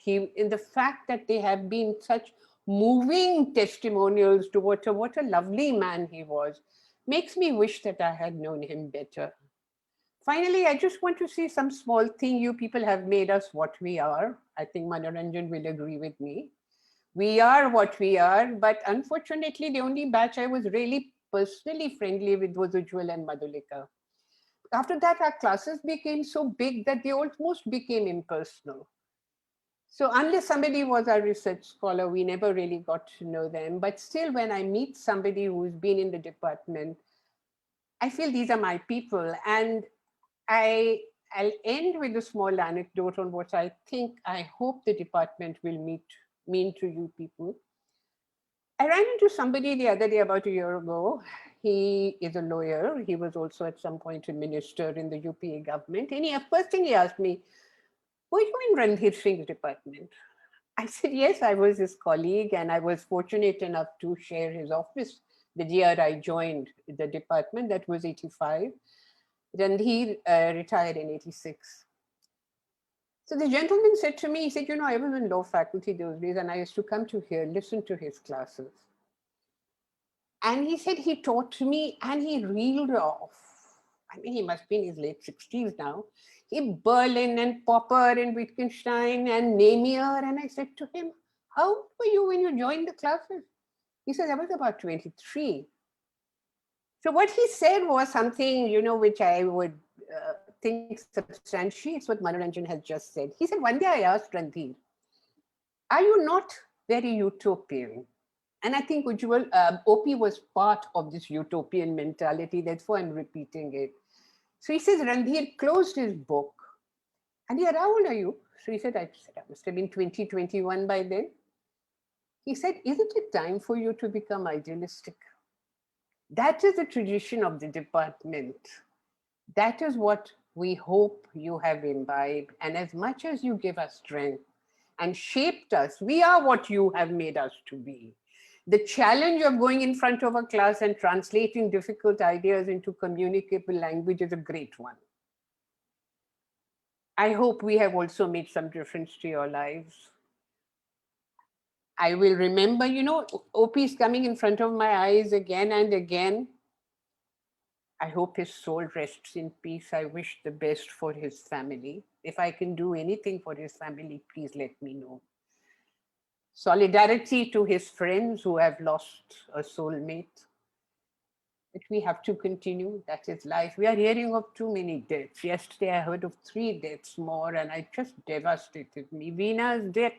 In the fact that they have been such moving testimonials to what a lovely man he was, makes me wish that I had known him better. Finally, I just want to say some small thing. You people have made us what we are. I think Manoranjan will agree with me. We are what we are, but unfortunately, the only batch I was really personally friendly with was Ujjwal and Madhulika. After that, our classes became so big that they almost became impersonal. So unless somebody was our research scholar, we never really got to know them. But still, when I meet somebody who's been in the department, I feel these are my people. And I'll end with a small anecdote on what I hope the department will mean to you people. I ran into somebody the other day, about a year ago. He is a lawyer. He was also at some point a minister in the UPA government. And first thing he asked me, "Were you in Randhir Singh's department?" I said, "Yes, I was his colleague, and I was fortunate enough to share his office the year I joined the department. That was 85. Randhir retired in 86. So the gentleman said to me, he said, "I was in law faculty those days, and I used to come to here, listen to his classes." And he said he taught to me, and he reeled off. I mean, he must be in his late 60s now. Berlin and Popper and Wittgenstein and Namier. And I said to him, "How old were you when you joined the classes?" He said, "I was about 23. So what he said was something, which I would think substantiates what Manoranjan has just said. He said, one day I asked Randhir, "Are you not very utopian?" And I think OP was part of this utopian mentality. That's why I'm repeating it. So he says, Randhir closed his book. And he said, "How old are you?" So he said, I must have been 20, 21 by then. He said, "Isn't it time for you to become idealistic?" That is the tradition of the department. That is what we hope you have imbibed. And as much as you give us strength and shaped us, we are what you have made us to be. The challenge of going in front of a class and translating difficult ideas into communicable language is a great one. I hope we have also made some difference to your lives. I will remember, OP is coming in front of my eyes again and again. I hope his soul rests in peace. I wish the best for his family. If I can do anything for his family, please let me know. Solidarity to his friends who have lost a soulmate. But we have to continue. That is life. We are hearing of too many deaths. Yesterday, I heard of 3 deaths more, and it just devastated me. Veera's death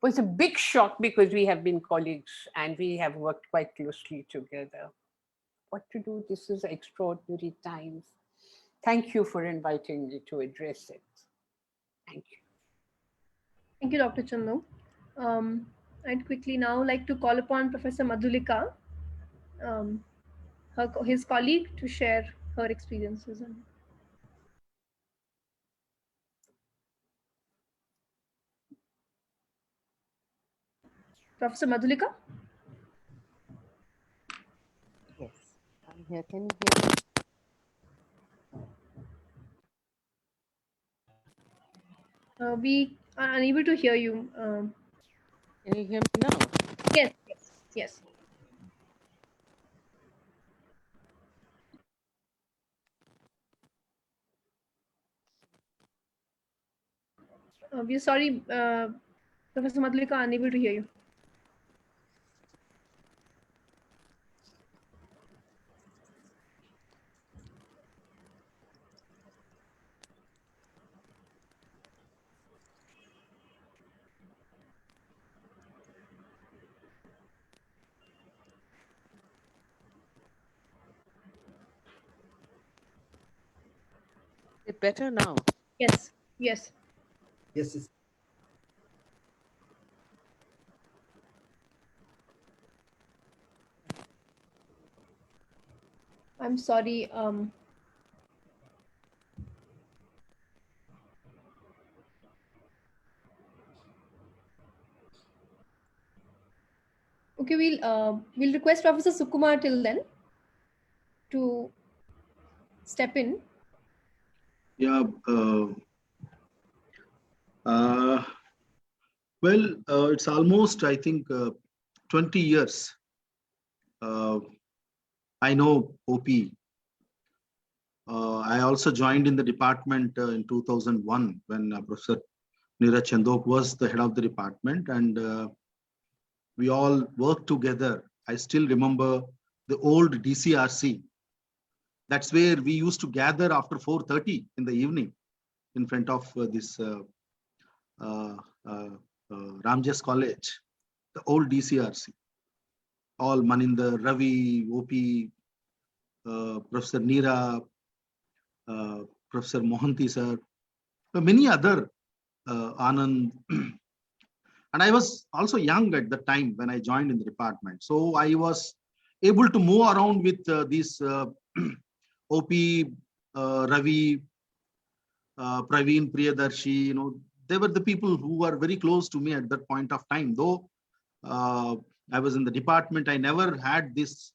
was a big shock because we have been colleagues and we have worked quite closely together. What to do? This is extraordinary times. Thank you for inviting me to address it. Thank you. Thank you, Dr. Chandu. I'd quickly now like to call upon Professor Madhulika, his colleague, to share her experiences. Professor Madhulika? Yes, I'm here. Can you hear me? We are unable to hear you. Can you hear me now? Yes, yes, yes. We're sorry, Professor Madhulika, unable to hear you. Is it better now? Yes, yes. Yes, yes. I'm sorry. Okay, we'll request Professor Sukumar till then to step in. Yeah. Well, it's almost, I think, 20 years. I know OP. I also joined in the department in 2001 when Professor Neeraj Chandok was the head of the department, and we all worked together. I still remember the old DCRC. That's where we used to gather after 4:30 in the evening in front of this Ramjas College, the old DCRC. All Maninder, Ravi, OP, Professor Neera, Professor Mohanty sir, many other, Anand. And I was also young at the time when I joined in the department. So I was able to move around with these OP, Ravi, Praveen, Priyadarshi. They were the people who were very close to me at that point of time. Though I was in the department, I never had this,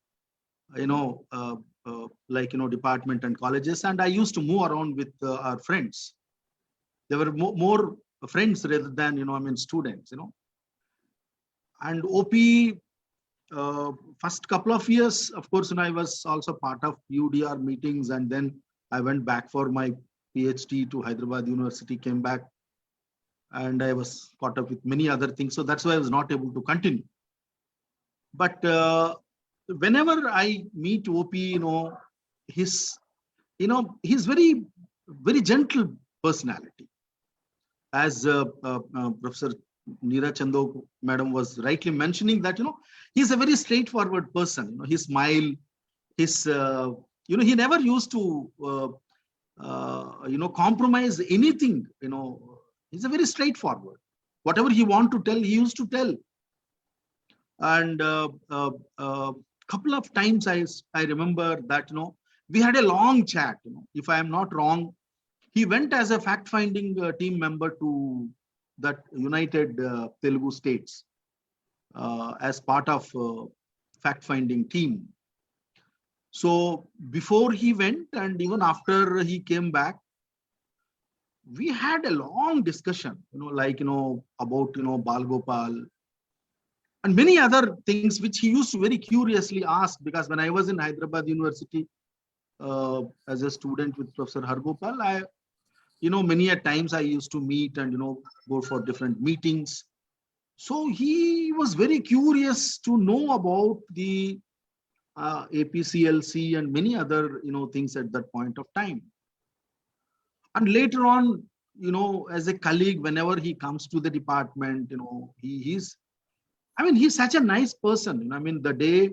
department and colleges. And I used to move around with our friends. They were more friends rather than, students, And OP, first couple of years, of course, I was also part of UDR meetings, and then I went back for my PhD to Hyderabad University, came back, and I was caught up with many other things. So that's why I was not able to continue. But whenever I meet OP, he's very, very gentle personality. As Professor Neeraj Chandok madam was rightly mentioning that, he's a very straightforward person. His smile, his, he never used to, compromise anything. He's a very straightforward. Whatever he want to tell, he used to tell. And couple of times I remember that, we had a long chat. If I am not wrong, he went as a fact-finding team member to that United Telugu States as part of fact-finding team. So before he went and even after he came back, we had a long discussion, about, Bal Gopal, and many other things which he used to very curiously ask, because when I was in Hyderabad University as a student with Professor Hargopal, many a times I used to meet and, go for different meetings. So he was very curious to know about the APCLC and many other, things at that point of time. And later on, as a colleague, whenever he comes to the department, he's such a nice person. The day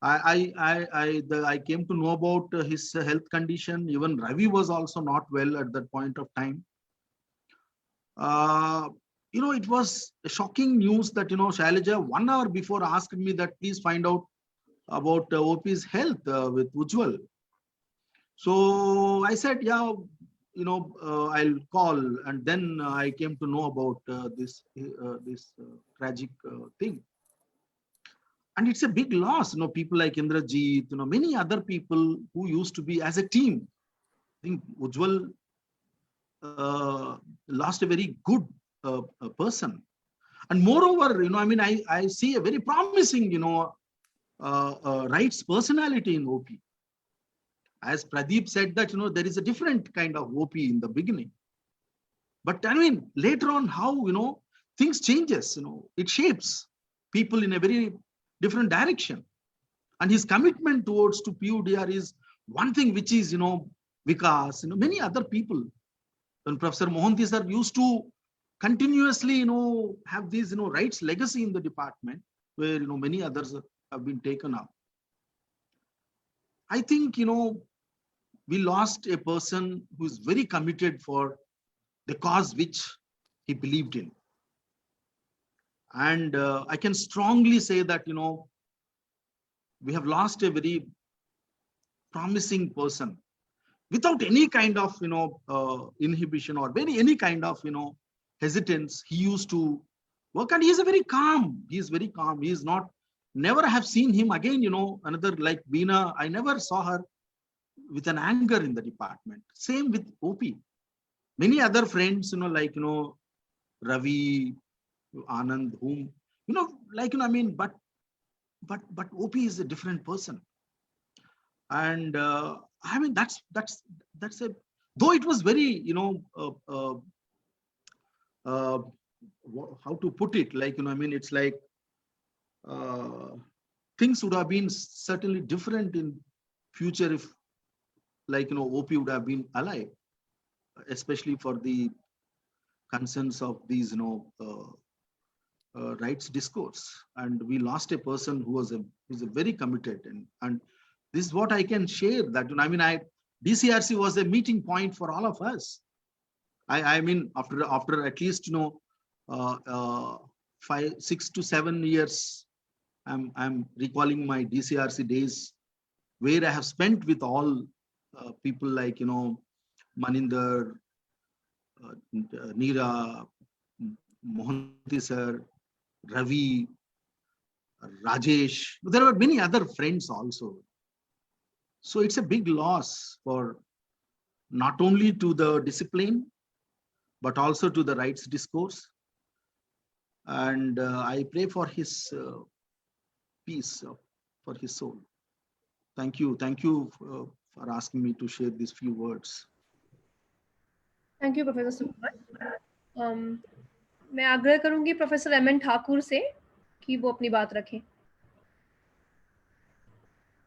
I came to know about his health condition, even Ravi was also not well at that point of time. It was a shocking news that, Shailaja 1 hour before asked me that please find out about OP's health with Ujjwal. So I said, yeah, I'll call. And then I came to know about this tragic thing. And it's a big loss, people like Indrajit, many other people who used to be as a team. I think Ujjwal lost a very good person. And moreover, I see a very promising, rights personality in OP. As Pradeep said that, there is a different kind of OP in the beginning. But later on how, things changes, it shapes people in a very different direction. And his commitment towards to PUDR is one thing which is, Vikas, many other people. When Professor Mohanty sir used to continuously, have these, rights legacy in the department where, many others have been taken up. I think, we lost a person who is very committed for the cause which he believed in. And I can strongly say that, we have lost a very promising person without any kind of, inhibition or any kind of, hesitance. He used to work, and he is very calm. He is very calm. He is not, never have seen him again, another like Veena. I never saw her with an anger in the department. Same with OP. Many other friends, like, Ravi, Anand, whom, but OP is a different person. And that's a, though it was very, how to put it, like, it's like things would have been certainly different in future if, like, OP would have been alive, especially for the concerns of these, rights discourse. And we lost a person who was who's a very committed, and this is what I can share, that DCRC was a meeting point for all of us. After at least 6 to 7 years, I'm recalling my DCRC days where I have spent with all people like Maninder, Neera, Mohanty sir, Ravi, Rajesh. There were many other friends also. So it's a big loss for not only to the discipline, but also to the rights discourse. And I pray for his peace, for his soul. Thank you. Thank you for asking me to share these few words. Thank you, Professor Suman. मैं आग्रह करूंगी professor MN Thakur से कि वो अपनी बात रखें.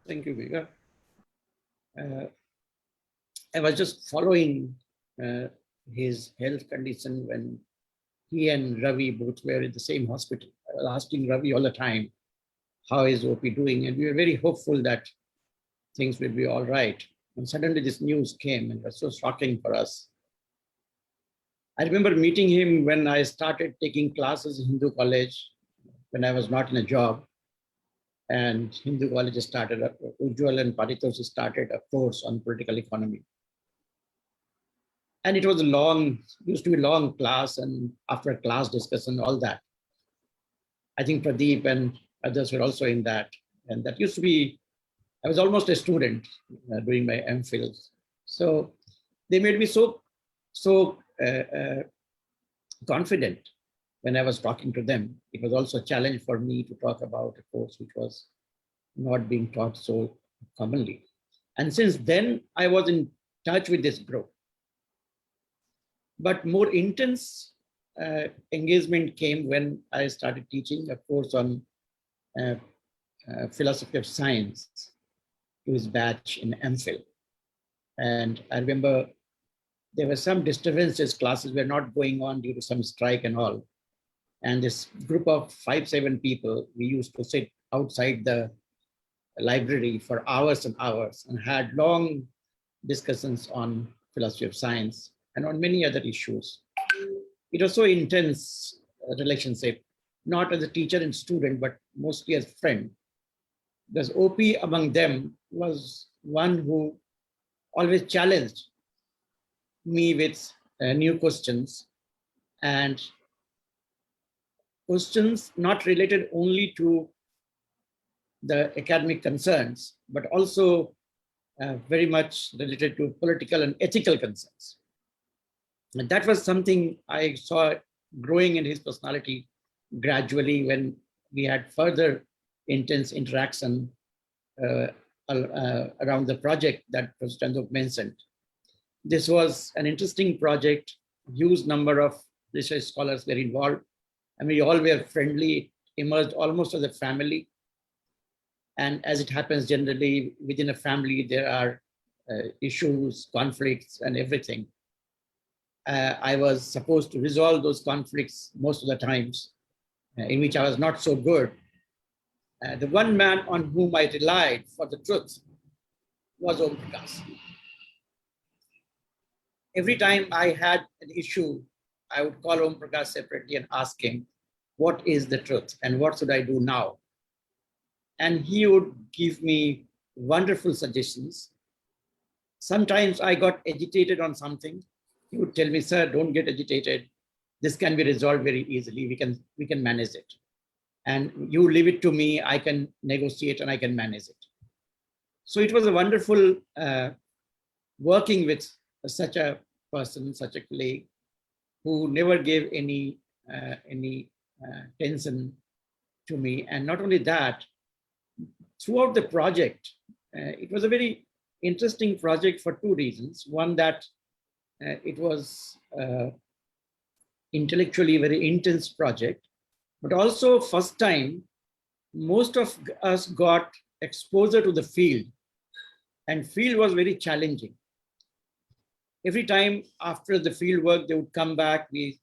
Thank you, Megha. I was just following his health condition when he and Ravi both were in the same hospital. I was asking Ravi all the time, how is OP doing? And we were very hopeful that things will be all right. And suddenly this news came, and it was so shocking for us. I remember meeting him when I started taking classes in Hindu College, when I was not in a job. And Hindu College started, Ujjwal and Paritosh started a course on political economy. And it was used to be long class, and after class discussion, all that. I think Pradeep and others were also in that. And that used to be, I was almost a student doing my MPhil. So they made me so confident when I was talking to them. It was also a challenge for me to talk about a course which was not being taught so commonly. And since then, I was in touch with this group. But more intense engagement came when I started teaching a course on philosophy of science to his batch in MPhil. And I remember there were some disturbances, classes were not going on due to some strike and all. And this group of 5-7 people, we used to sit outside the library for hours and hours and had long discussions on philosophy of science and on many other issues. It was so intense relationship, not as a teacher and student, but mostly as friend. Because OP among them was one who always challenged me with new questions, and questions not related only to the academic concerns, but also very much related to political and ethical concerns. And that was something I saw growing in his personality gradually when we had further intense interaction around the project that Professor Chandok mentioned. This was an interesting project. Huge number of research scholars were involved, and we all were friendly, emerged almost as a family. And as it happens generally within a family, there are issues, conflicts, and everything. I was supposed to resolve those conflicts most of the times, in which I was not so good. The one man on whom I relied for the truth was Om Prakash. Every time I had an issue, I would call Om Prakash separately and ask him, what is the truth and what should I do now? And he would give me wonderful suggestions. Sometimes I got agitated on something. He would tell me, sir, don't get agitated. This can be resolved very easily. We can manage it. And you leave it to me, I can negotiate and I can manage it. So it was a wonderful working with such a person, such a colleague, who never gave any tension to me. And not only that, throughout the project, it was a very interesting project for two reasons. One, that it was intellectually very intense project, but also first time, most of us got exposure to the field, and field was very challenging. Every time after the field work, they would come back. We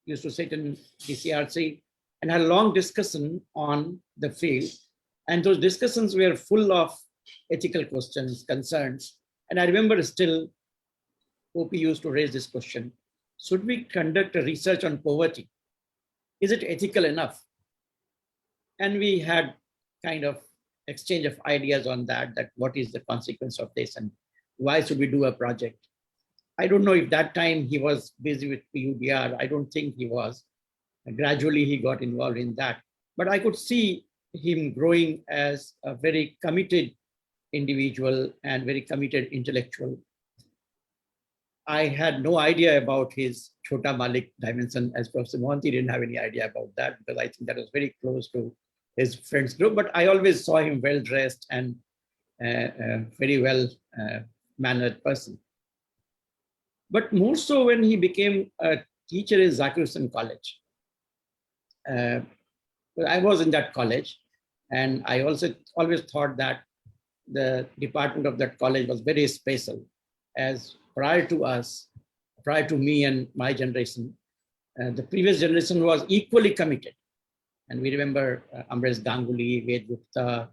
used to sit in DCRC and had a long discussion on the field. And those discussions were full of ethical questions, concerns. And I remember still, OP used to raise this question: should we conduct a research on poverty? Is it ethical enough? And we had kind of exchange of ideas on that what is the consequence of this and why should we do a project? I don't know if that time he was busy with PUDR. I don't think he was. And gradually he got involved in that. But I could see him growing as a very committed individual and very committed intellectual. I had no idea about his Chota Malik dimension, as Professor Mohanty didn't have any idea about that, because I think that was very close to his friends group. But I always saw him well dressed and very well mannered person. But more so when he became a teacher in Zakir Hussain College. I was in that college, and I also always thought that the department of that college was very special, as prior to us, prior to me and my generation, the previous generation was equally committed. And we remember Amresh Ganguly, Ved Gupta,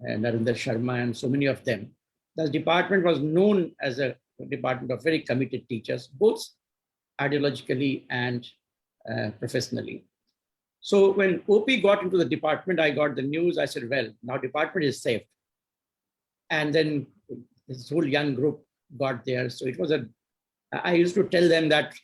Narendra Sharma, and so many of them. The department was known as a department of very committed teachers, both ideologically and professionally. So when OP got into the department, I got the news. I said, well, now department is saved. And then this whole young group got there. So it was I used to tell them that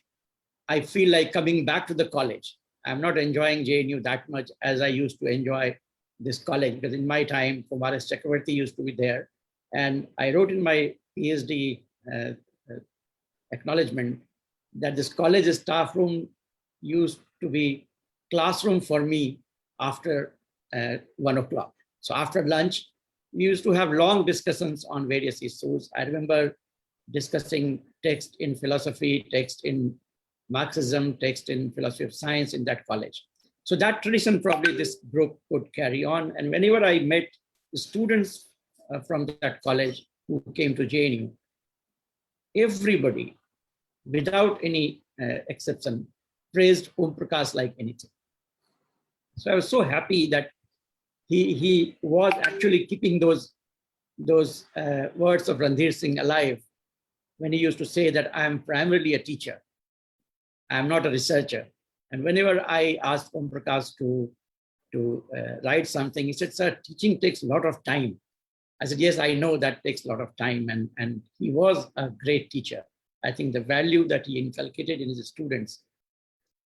I feel like coming back to the college. I'm not enjoying JNU that much as I used to enjoy this college, because in my time, Kumar S. Chakravarti used to be there. And I wrote in my PhD acknowledgement that this college staff room used to be classroom for me after 1 o'clock. So after lunch, we used to have long discussions on various issues. I remember discussing text in philosophy, text in Marxism, text in philosophy of science in that college. So that tradition probably this group could carry on. And whenever I met the students from that college who came to JNU, everybody, without any exception, praised Om Prakash like anything. So I was so happy that he was actually keeping those words of Randhir Singh alive when he used to say that I am primarily a teacher. I am not a researcher. And whenever I asked Om Prakash to write something, he said, sir, teaching takes a lot of time. I said, yes, I know that takes a lot of time. And he was a great teacher. I think the value that he inculcated in his students.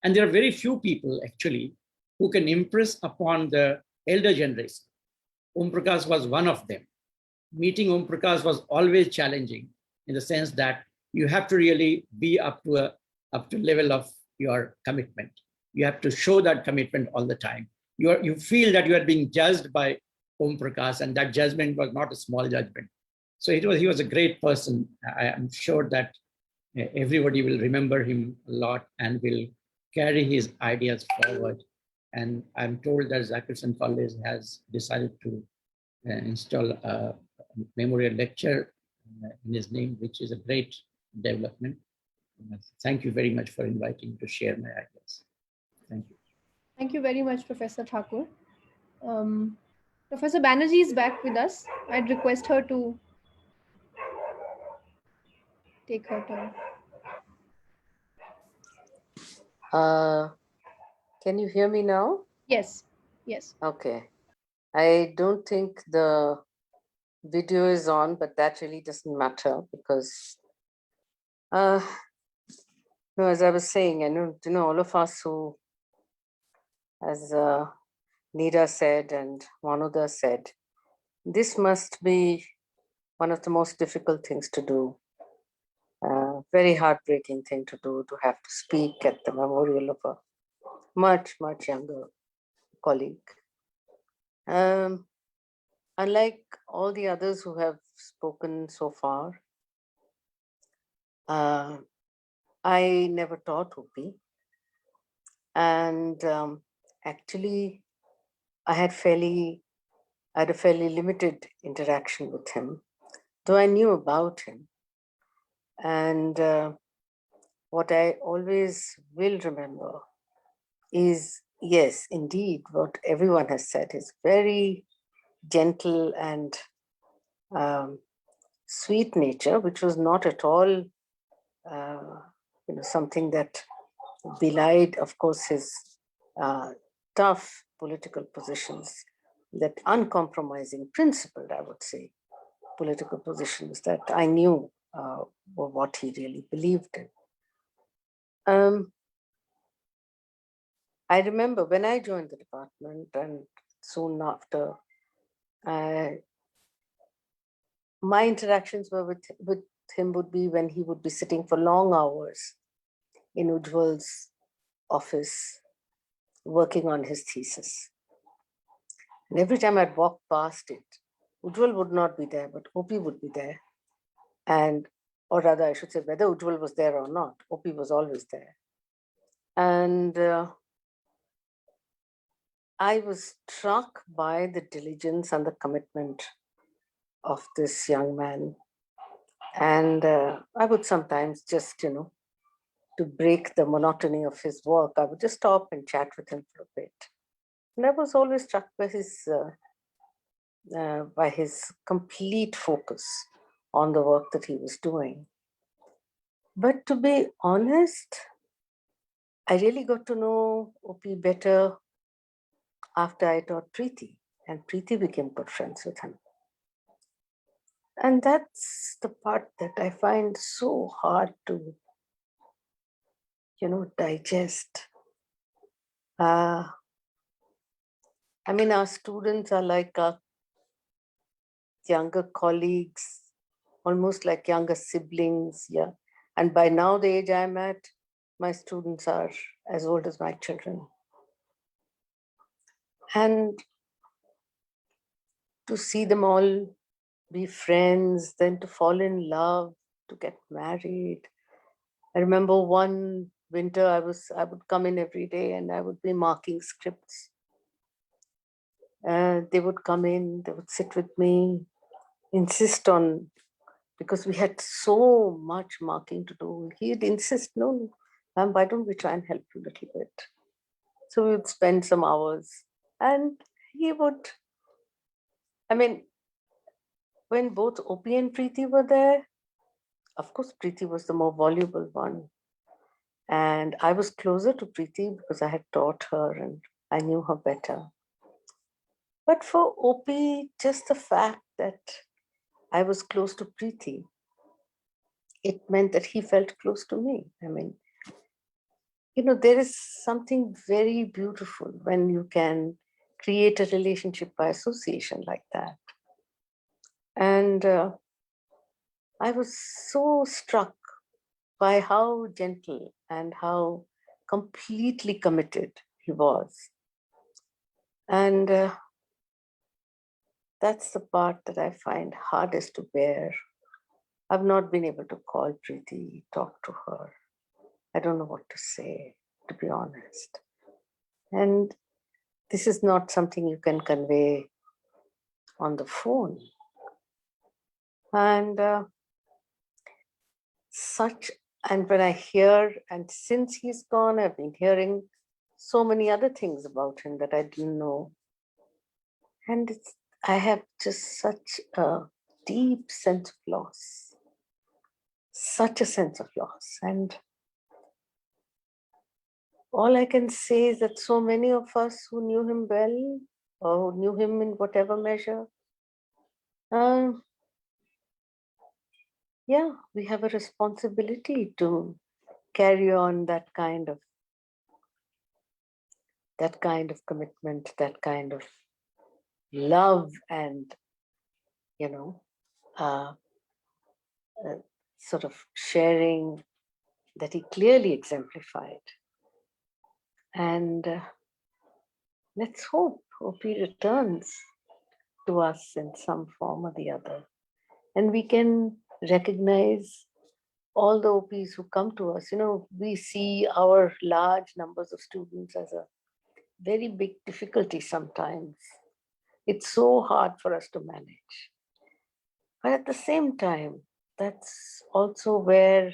And there are very few people actually who can impress upon the elder generation. Om Prakash was one of them. Meeting Om Prakash was always challenging in the sense that you have to really be up to level of your commitment. You have to show that commitment all the time. You feel that you are being judged by Om Prakash, and that judgment was not a small judgment. So he was a great person. I am sure that everybody will remember him a lot and will carry his ideas forward. And I'm told that Zakir College has decided to install a memorial lecture in his name, which is a great development. Thank you very much for inviting me to share my ideas. Thank you. Thank you very much, Professor Thakur. Professor Banerjee is back with us. I'd request her to take her turn. Can you hear me now? Yes, yes. Okay. I don't think the video is on, but that really doesn't matter because, no, as I was saying, I know all of us who, as Neera said and Manuda said, this must be one of the most difficult things to do. Very heartbreaking thing to do, to have to speak at the memorial of a much, much younger colleague. Unlike all the others who have spoken so far, I never taught OP. And actually, I had a fairly limited interaction with him, though I knew about him. And what I always will remember is, yes, indeed, what everyone has said is very gentle and sweet nature, which was not at all something that belied, of course, his tough political positions, that uncompromising, principled, I would say, political positions that I knew were what he really believed in. I remember when I joined the department, and soon after, my interactions were with him would be when he would be sitting for long hours in Ujjwal's office, working on his thesis. And every time I'd walk past it, Ujjwal would not be there, but OP would be there. And, or rather, I should say, whether Ujjwal was there or not, OP was always there. And I was struck by the diligence and the commitment of this young man. And I would sometimes just, to break the monotony of his work, I would just stop and chat with him for a bit. And I was always struck by his complete focus on the work that he was doing. But to be honest, I really got to know OP better after I taught Preeti, and Preeti became good friends with him. And that's the part that I find so hard to, digest. I mean, our students are like our younger colleagues, almost like younger siblings, yeah. And by now, the age I'm at, my students are as old as my children. And to see them all be friends, then to fall in love, to get married. I remember one winter I would come in every day and I would be marking scripts. They would come in, they would sit with me, insist on, because we had so much marking to do. He'd insist, no, ma'am, why don't we try and help you a little bit? So we would spend some hours and he would, I mean, when both OP and Preeti were there, of course, Preeti was the more voluble one. And I was closer to Preeti because I had taught her and I knew her better. But for OP, just the fact that I was close to Preeti, it meant that he felt close to me. I mean, you know, there is something very beautiful when you can create a relationship by association like that. And I was so struck by how gentle and how completely committed he was. And that's the part that I find hardest to bear. I've not been able to call Preeti, talk to her. I don't know what to say, to be honest. And this is not something you can convey on the phone. And and when I hear, and since he's gone, I've been hearing so many other things about him that I didn't know. And I have just such a deep sense of loss, such a sense of loss. And all I can say is that so many of us who knew him well, or who knew him in whatever measure, yeah, we have a responsibility to carry on that kind of commitment, that kind of love, and you know, sort of sharing that he clearly exemplified. And let's hope OP returns to us in some form or the other, and we can recognize all the OPs who come to us. You know, we see our large numbers of students as a very big difficulty sometimes. It's so hard for us to manage. But at the same time, that's also where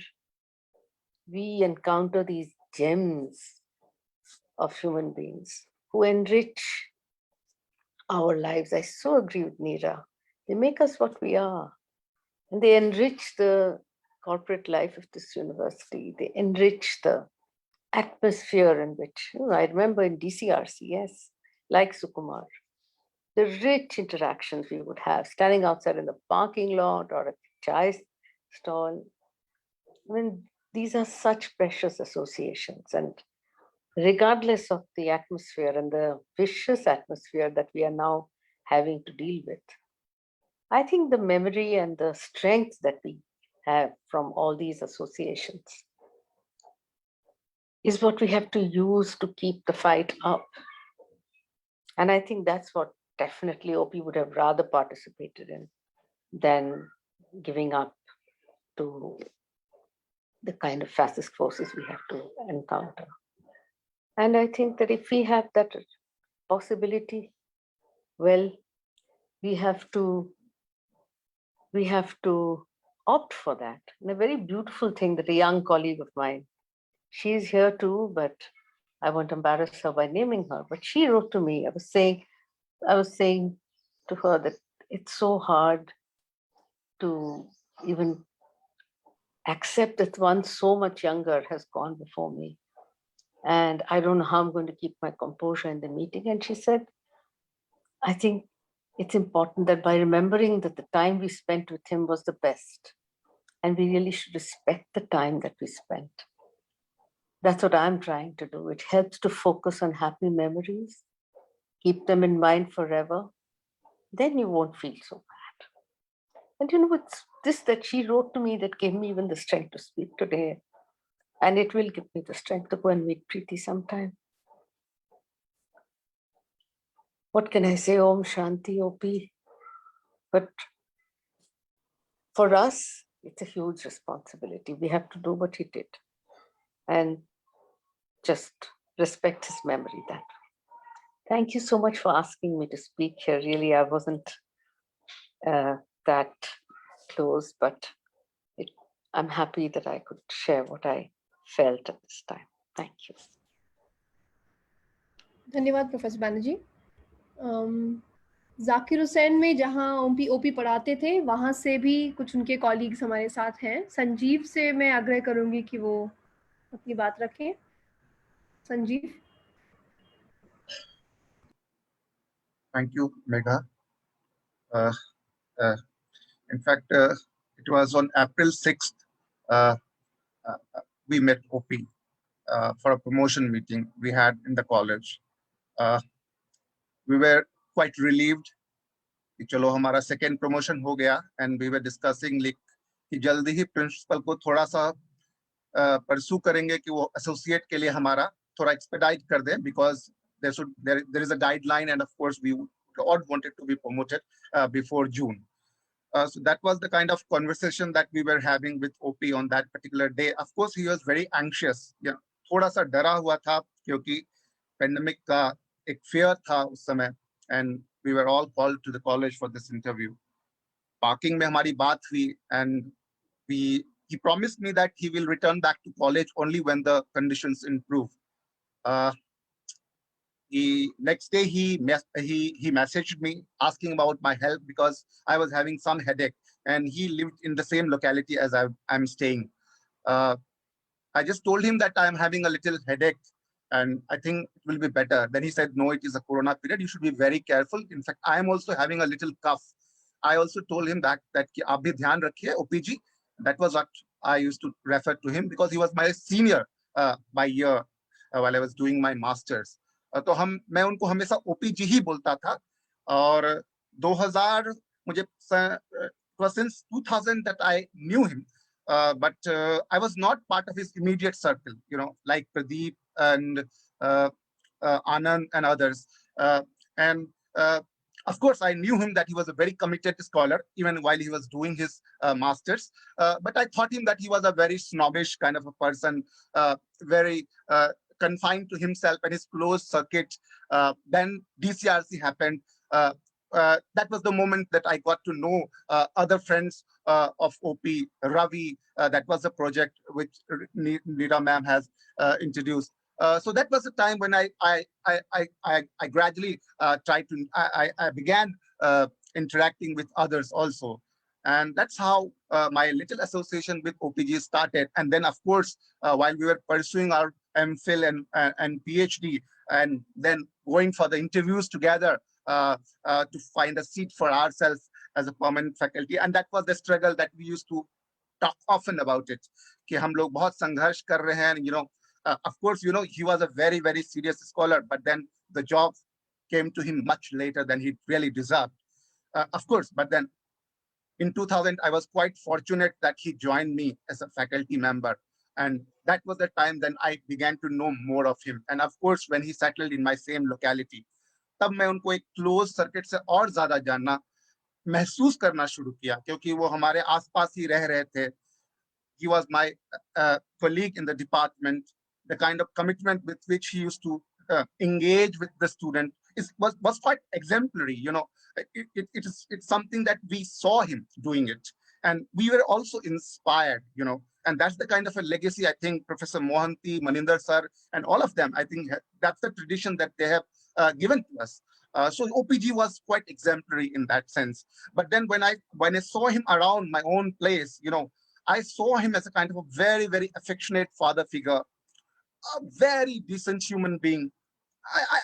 we encounter these gems of human beings who enrich our lives. I so agree with Neera. They make us what we are. And they enrich the corporate life of this university. They enrich the atmosphere in which, I remember in DCRC, yes, like Sukumar, the rich interactions we would have standing outside in the parking lot or at the chai stall. I mean, these are such precious associations. And regardless of the atmosphere and the vicious atmosphere that we are now having to deal with, I think the memory and the strength that we have from all these associations is what we have to use to keep the fight up. And I think that's what definitely OP would have rather participated in than giving up to the kind of fascist forces we have to encounter. And I think that if we have that possibility, well, we have to opt for that. And a very beautiful thing that a young colleague of mine, she's here too, but I won't embarrass her by naming her, but she wrote to me. I was saying to her that it's so hard to even accept that one so much younger has gone before me. And I don't know how I'm going to keep my composure in the meeting. And she said, I think it's important that by remembering that the time we spent with him was the best, and we really should respect the time that we spent. That's what I'm trying to do. It helps to focus on happy memories, keep them in mind forever. Then you won't feel so bad. And you know, it's this that she wrote to me that gave me even the strength to speak today. And it will give me the strength to go and meet Preeti sometime. what can I say? Om Shanti, OP. But for us, it's a huge responsibility. We have to do what he did and just respect his memory that way. Thank you so much for asking me to speak here. Really, I wasn't that close, but I'm happy that I could share what I felt at this time. Thank you. धन्यवाद professor Banerjee. Zakir Hussain में जहाँ OP पढ़ाते थे वहाँ से भी कुछ उनके कॉलीग्स हमारे साथ हैं। संजीव से मैं आग्रह करूंगी कि वो अपनी बात रखें। Sanjeev. Thank you, Megha. In fact, it was on April 6th, we met OP for a promotion meeting we had in the college. We were quite relieved कि चलो हमारा second promotion हो गया, and we were discussing like कि जल्दी ही principal को थोड़ा सा pursue करेंगे कि वो associate के लिए हमारा थोड़ा expedite कर दें, because there is a guideline, and of course we all wanted to be promoted before June. So that was the kind of conversation that we were having with OP on that particular day. Of course, he was very anxious. Yeah, थोड़ा सा डरा हुआ था क्योंकि pandemic का एक fear था उस समय, and we were all called to the college for this interview. Parking में हमारी बात हुई, and he promised me that he will return back to college only when the conditions improve. Next day he messaged me asking about my health because I was having some headache, and he lived in the same locality as I'm staying. I just told him that I'm having a little headache and I think it will be better. Then he said, no, it is a corona period. You should be very careful. In fact, I am also having a little cough. I also told him that आप भी ध्यान रखिए, OPG. That was what I used to refer to him because he was my senior by year while I was doing my masters. तो मैं उनको हमेशा OPG ही बोलता था, और 2000 मुझे since 2000 that I knew him, but I was not part of his immediate circle, you know, like Pradeep and Anand and others. Of course, I knew him that he was a very committed scholar, even while he was doing his masters. But I thought him that he was a very snobbish kind of a person, very confined to himself and his closed circuit. Then DCRC happened. That was the moment that I got to know other friends of OP, Ravi. That was the project which Neera ma'am has introduced. So that was the time when I gradually I began interacting with others also. And that's how my little association with OPG started. And then, of course, while we were pursuing our MPhil and PhD, and then going for the interviews together to find a seat for ourselves as a permanent faculty. And that was the struggle that we used to talk often about it. कि हम लोग बहुत संघर्ष कर रहे हैं, you know. Of course, you know, he was a very, very serious scholar, but then the job came to him much later than he really deserved. Of course, but then in 2000, I was quite fortunate that he joined me as a faculty member. And that was the time then I began to know more of him. And of course, when he settled in my same locality, तब मैं उनको एक close circuit से और ज़्यादा जानना, महसूस करना शुरू किया, क्योंकि वो हमारे आसपास ही रह रहे थे. He was my colleague in the department. The kind of commitment with which he used to engage with the student was quite exemplary. You know, it's something that we saw him doing it, and we were also inspired. You know, and that's the kind of a legacy I think Professor Mohanty, Maninder sir, and all of them, I think that's the tradition that they have given to us. So OPG was quite exemplary in that sense. But then when I saw him around my own place, you know, I saw him as a kind of a very, very affectionate father figure, a very decent human being.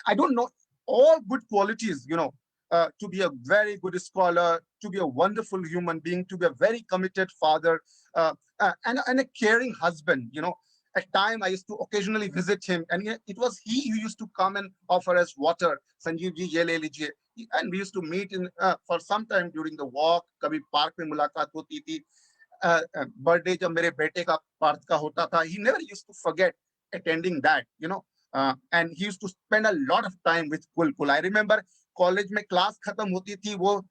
I don't know, all good qualities, you know, to be a very good scholar, to be a wonderful human being, to be a very committed father, and a caring husband, you know. At time, I used to occasionally visit him, and it was he who used to come and offer us water. Sanjeev ji, ye le lijiye. And we used to meet in for some time during the walk. Kabhi park mein mulaqat hoti thi. Birthday jab mere bete ka Parth ka hota tha, he never used to forget attending that, you know. And he used to spend a lot of time with Kulkul. I remember college में class खत्म होती थी, वो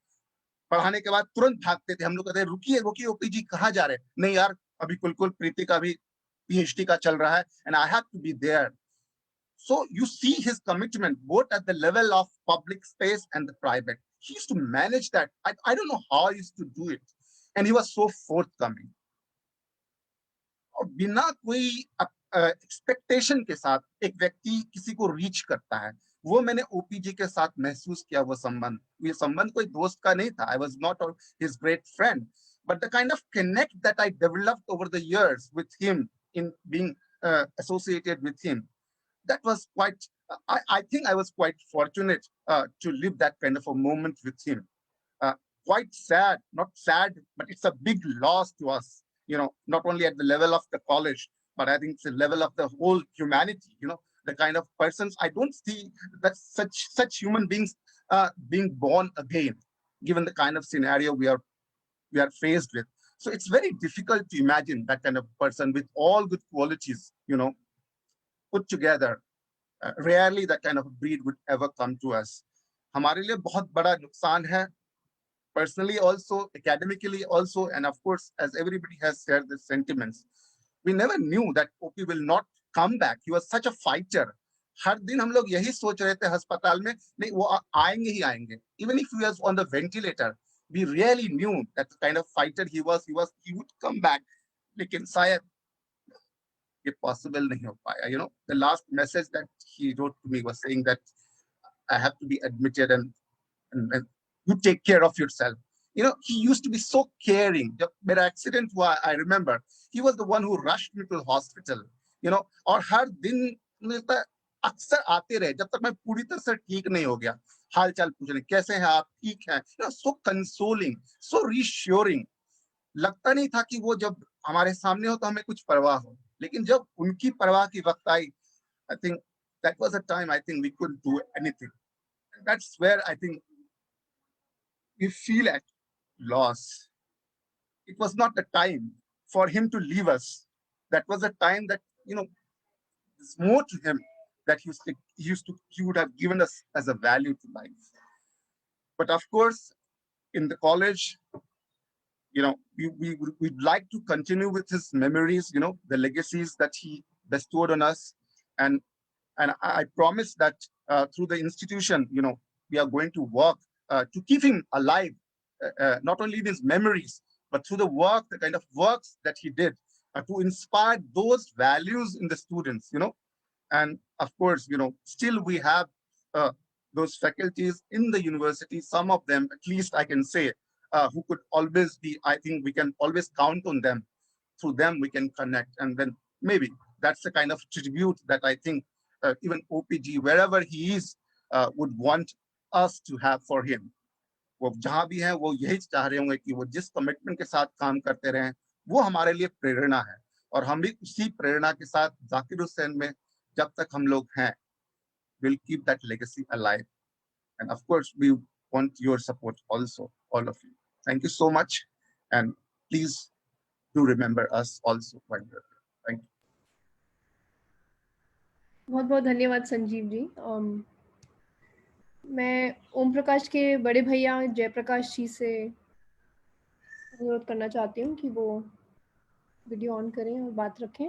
पढ़ाने के बाद तुरंत भागते थे। हम लोग कहते रुकिए रुकिए ओपी जी कहाँ जा रहे हैं? नहीं यार, अभी कुलकुल प्रीति का भी PhD का चल रहा है, and I have to be there. So you see his commitment both at the level of public space and the private. He used to manage that. I don't know how he used to do it. And he was so forthcoming. और बिना कोई expectation के साथ एक व्यक्ति किसी को reach करता है, वो मैंने OPG के साथ महसूस किया। वो संबंध कोई दोस्त का नहीं था. I was not his great friend, but the kind of connect that I developed over the years with him in being associated with him, that was quite, I think I was quite fortunate to live that kind of a moment with him. Quite sad, not sad, but it's a big loss to us, not only at the level of the college, but I think it's the level of the whole humanity, the kind of persons. I don't see that such human beings being born again, given the kind of scenario we are faced with. So it's very difficult to imagine that kind of person with all good qualities, put together. Rarely that kind of a breed would ever come to us. हमारे लिए बहुत बड़ा नुकसान है, personally also, academically also, and of course, as everybody has shared the sentiments. We never knew that OP will not come back. He was such a fighter. हर दिन हम लोग यही सोच रहे थे अस्पताल में, नहीं वो आएंगे ही आएंगे. Even if he was on the ventilator, we really knew that the kind of fighter he would come back. लेकिन शायद ये possible नहीं हो पाया. The last message that he wrote to me was saying that I have to be admitted and you take care of yourself. He used to be so caring. जब मेरा accident हुआ, I remember he was the one who rushed me to the hospital. और हर दिन मिलता अक्सर आते रहे जब तक मैं पूरी तरह से ठीक नहीं हो गया. हाल चाल पूछने, कैसे हैं आप, ठीक हैं? So consoling, so reassuring. लगता नहीं था कि वो जब हमारे सामने हो तो हमें कुछ परवाह हो, लेकिन जब उनकी परवाह की वक्त आई, I think that was a time I think we couldn't do anything. And that's where I think we feel at loss. It was not the time for him to leave us. That was a time that, there's more to him that he would have given us as a value to life. But of course, in the college, we'd like to continue with his memories, the legacies that he bestowed on us. And I promise that through the institution, we are going to work to keep him alive, not only in his memories, but through the kind of works that he did to inspire those values in the students, And of course, still we have those faculties in the university, some of them, at least I can say, who could always be, I think we can always count on them. Through them, we can connect. And then maybe that's the kind of tribute that I think even OPG, wherever he is, would want us to have for him. वो जहाँ भी हैं वो यही चाह रहे होंगे कि वो जिस कमिटमेंट के साथ काम करते रहें वो हमारे लिए प्रेरणा है, और हम भी उसी प्रेरणा के साथ जाकिर हुसैन में जब तक हम लोग हैं, we'll keep that legacy alive. And of course, we want your support also, all of you. Thank you so much, and please do remember us also when you're here. Thank you. बहुत बहुत धन्यवाद संजीव जी. मैं ओम प्रकाश के बड़े भैया जयप्रकाश जी से अनुरोध करना चाहती हूँ कि वो वीडियो ऑन करें और बात रखें.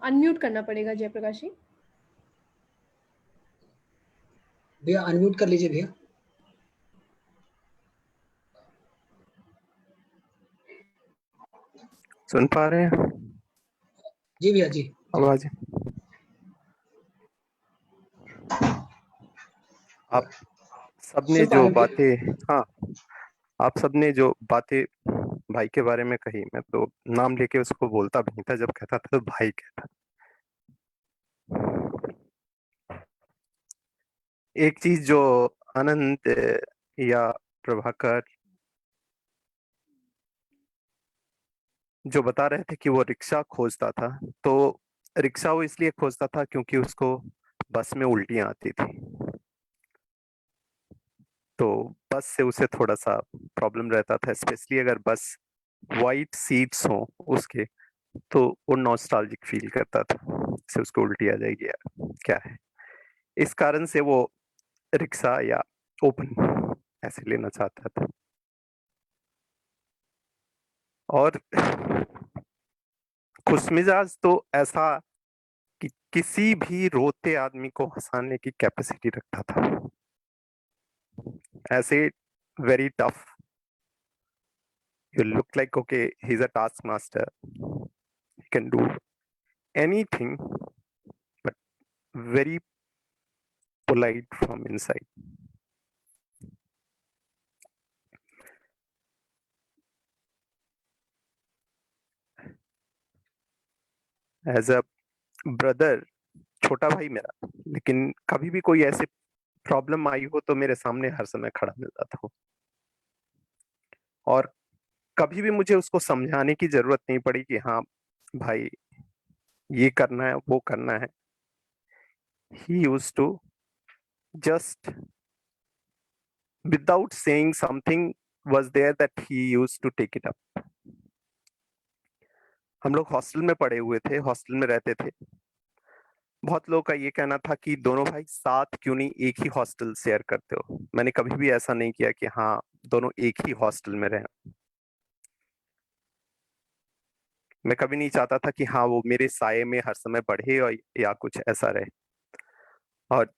अनम्यूट करना पड़ेगा जयप्रकाश जी. भैया अनम्यूट कर लीजिए भैया. सुन पा रहे हैं? जी भैया जी. आवाज आप सबने जो बातें, हाँ, आप सबने जो बातें भाई के बारे में कही, मैं तो नाम लेके उसको बोलता भी नहीं था, जब कहता था तो भाई कहता. एक चीज जो अनंत या प्रभाकर जो बता रहे थे कि वो रिक्शा खोजता था, तो रिक्शा वो इसलिए खोजता था क्योंकि उसको बस में उल्टियां आती थी, तो बस से उसे थोड़ा सा प्रॉब्लम रहता था, स्पेशली अगर बस वाइट सीट्स हो उसके, तो वो नॉस्टैल्जिक फील करता था, से उसको उल्टी आ जाएगी यार क्या है। इस कारण से वो रिक्शा या ओपन ऐसे लेना चाहता था। और खुशमिजाज तो ऐसा कि किसी भी रोते आदमी को हंसाने की कैपेसिटी रखता था, ऐसे very tough, you look like okay he's a taskmaster, he can do anything, but very polite from inside. As a brother, छोटा भाई मेरा, लेकिन कभी भी कोई ऐसे प्रॉब्लम आई हो तो मेरे सामने हर समय खड़ा मिलता था वो। और कभी भी मुझे उसको समझाने की जरूरत नहीं पड़ी कि हाँ भाई ये करना है वो करना है। He used to just without saying something was there that he used to take it up. हम लोग हॉस्टल में पढ़े हुए थे, हॉस्टल में रहते थे। बहुत लोगों का ये कहना था कि दोनों भाई साथ क्यों नहीं एक ही हॉस्टल शेयर करते हो। मैंने कभी भी ऐसा नहीं किया कि हाँ दोनों एक ही हॉस्टल में रहें। मैं कभी नहीं चाहता था कि हाँ वो मेरे साये में हर समय बढ़े और या कुछ ऐसा रहे। और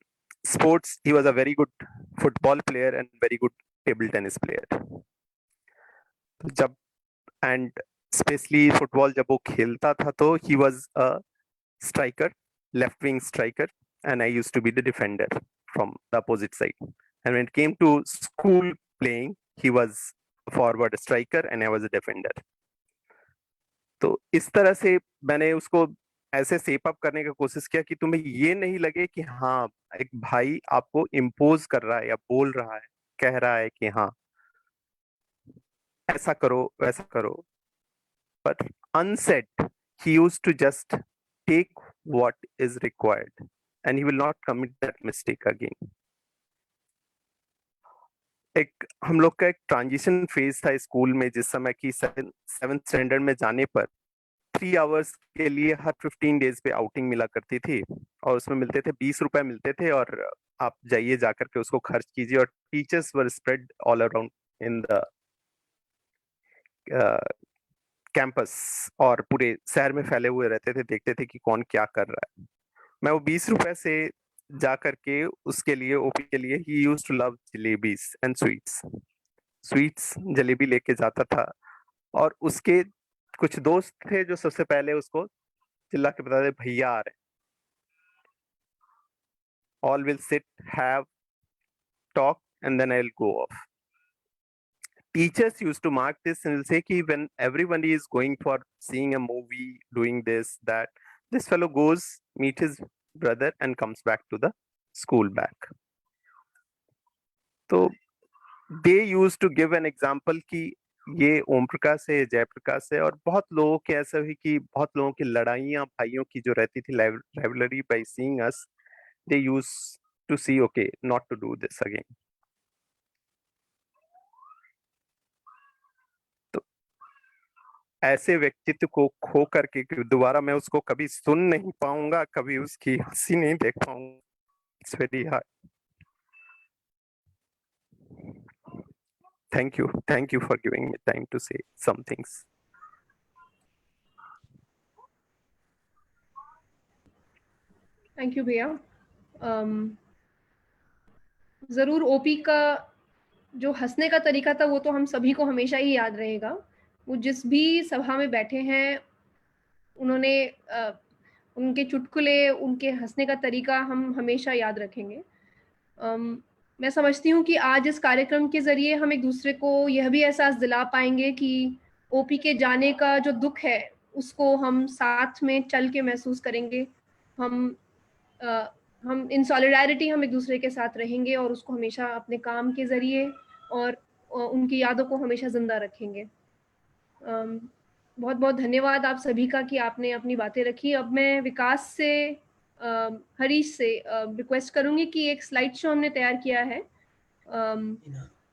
sports, he was a very good football player and very good table tennis player. तो जब एंड स्पेशली फुटबॉल जब वो खेलता था तो he was a striker, left wing striker, and I used to be the defender from the opposite side. And when it came to school playing, he was a forward striker and I was a defender. तो इस तरह से मैंने उसको ऐसे सेप up करने की कोशिश किया कि तुम्हें ये नहीं लगे कि हाँ एक भाई आपको इम्पोज कर रहा है या बोल रहा है, कह रहा है कि हाँ ऐसा करो वैसा करो। But unsaid, he used to just take what is required and he will not commit that mistake again. एक हम लोग का एक ट्रांजिशन फेज था स्कूल में, जिस समय की 7th स्टैंडर्ड में जाने पर 3 आवर्स के लिए हर 15 डेज पे आउटिंग मिला करती थी और उसमें मिलते थे 20 रुपए मिलते थे और आप जाइए जाकर के उसको खर्च कीजिए। और teachers were spread all around in the campus और पूरे शहर में फैले हुए रहते थे, देखते थे कि कौन क्या कर रहा है। मैं वो 20 रुपए से जा करके उसके लिए ओपी के लिए ही used to love jalebis and sweets jalebi लेके जाता था। और उसके कुछ दोस्त थे जो सबसे पहले उसको चिल्ला के बताते भैया आ रहे, all will sit have talk and then I will go off. Teachers used to mark this and will say कि when everyone is going for seeing a movie, doing this, that, this fellow goes meet his brother and comes back to the school back. तो they used to give an example कि ये ओम प्रकाश है, जयप्रकाश है। और बहुत लोगों के ऐसा हुई कि बहुत लोगों की लड़ाइयाँ भाइयों की जो रहती थी rivalry by seeing us, they used to see okay not to do this again. ऐसे व्यक्तित्व को खो करके दोबारा मैं उसको कभी सुन नहीं पाऊंगा, कभी उसकी हंसी नहीं देख पाऊंगा। It's very hard. Thank you for giving me time to say some things. Thank you भैया। जरूर ओपी का जो हंसने का तरीका था वो तो हम सभी को हमेशा ही याद रहेगा। वो जिस भी सभा में बैठे हैं उन्होंने उनके चुटकुले, उनके हंसने का तरीका हम हमेशा याद रखेंगे। मैं समझती हूँ कि आज इस कार्यक्रम के जरिए हम एक दूसरे को यह भी एहसास दिला पाएंगे कि ओपी के जाने का जो दुख है उसको हम साथ में चल के महसूस करेंगे। हम इन सॉलिडारिटी हम एक दूसरे के साथ रहेंगे और उसको हमेशा अपने काम के जरिए और उनकी यादों को हमेशा जिंदा रखेंगे। बहुत बहुत धन्यवाद आप सभी का कि आपने अपनी बातें रखी। अब मैं विकास से हरीश से रिक्वेस्ट करूंगी कि एक स्लाइड शो हमने तैयार किया है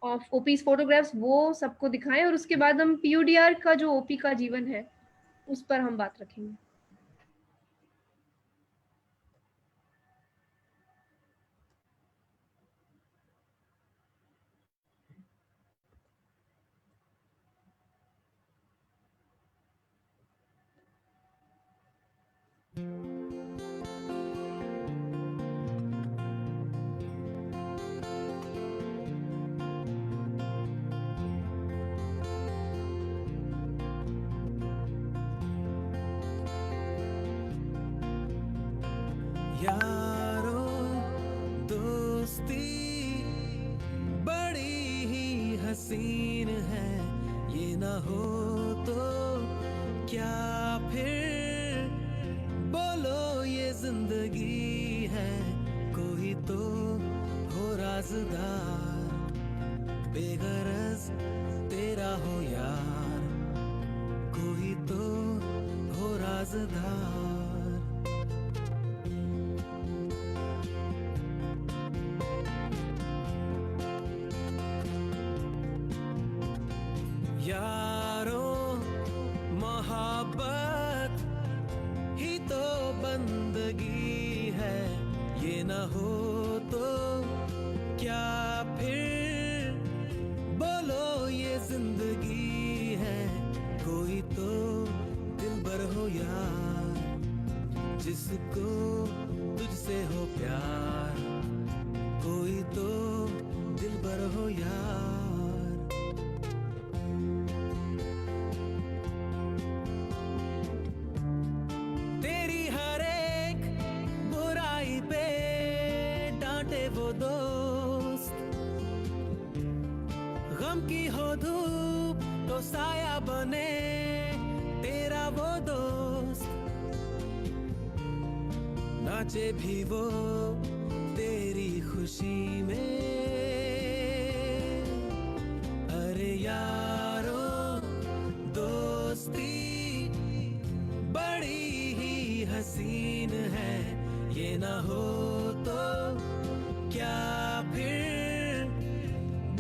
ऑफ ओपीज फोटोग्राफ्स, वो सबको दिखाएं और उसके बाद हम पीयूडीआर का जो ओपी का जीवन है उस पर हम बात रखेंगे। यारो दोस्ती बड़ी ही हसीन है, ये ना हो तो क्या फिर बोलो ये जिंदगी है। कोई तो हो राज़दार, बेगरज तेरा हो यार, कोई तो हो राज़दार। यारों मोहब्बत ही तो बंदगी है, ये न हो तो क्या फिर बोलो ये जिंदगी है। कोई तो दिलबर हो यार, जिसको तुझसे हो प्यार, कोई तो दिलबर हो यार। वो दोस्त गम की हो धूप तो साया बने, तेरा वो दोस्त नाचे भी वो तेरी खुशी में। अरे यारो दोस्ती बड़ी ही हसीन है, ये ना हो तो क्या फिर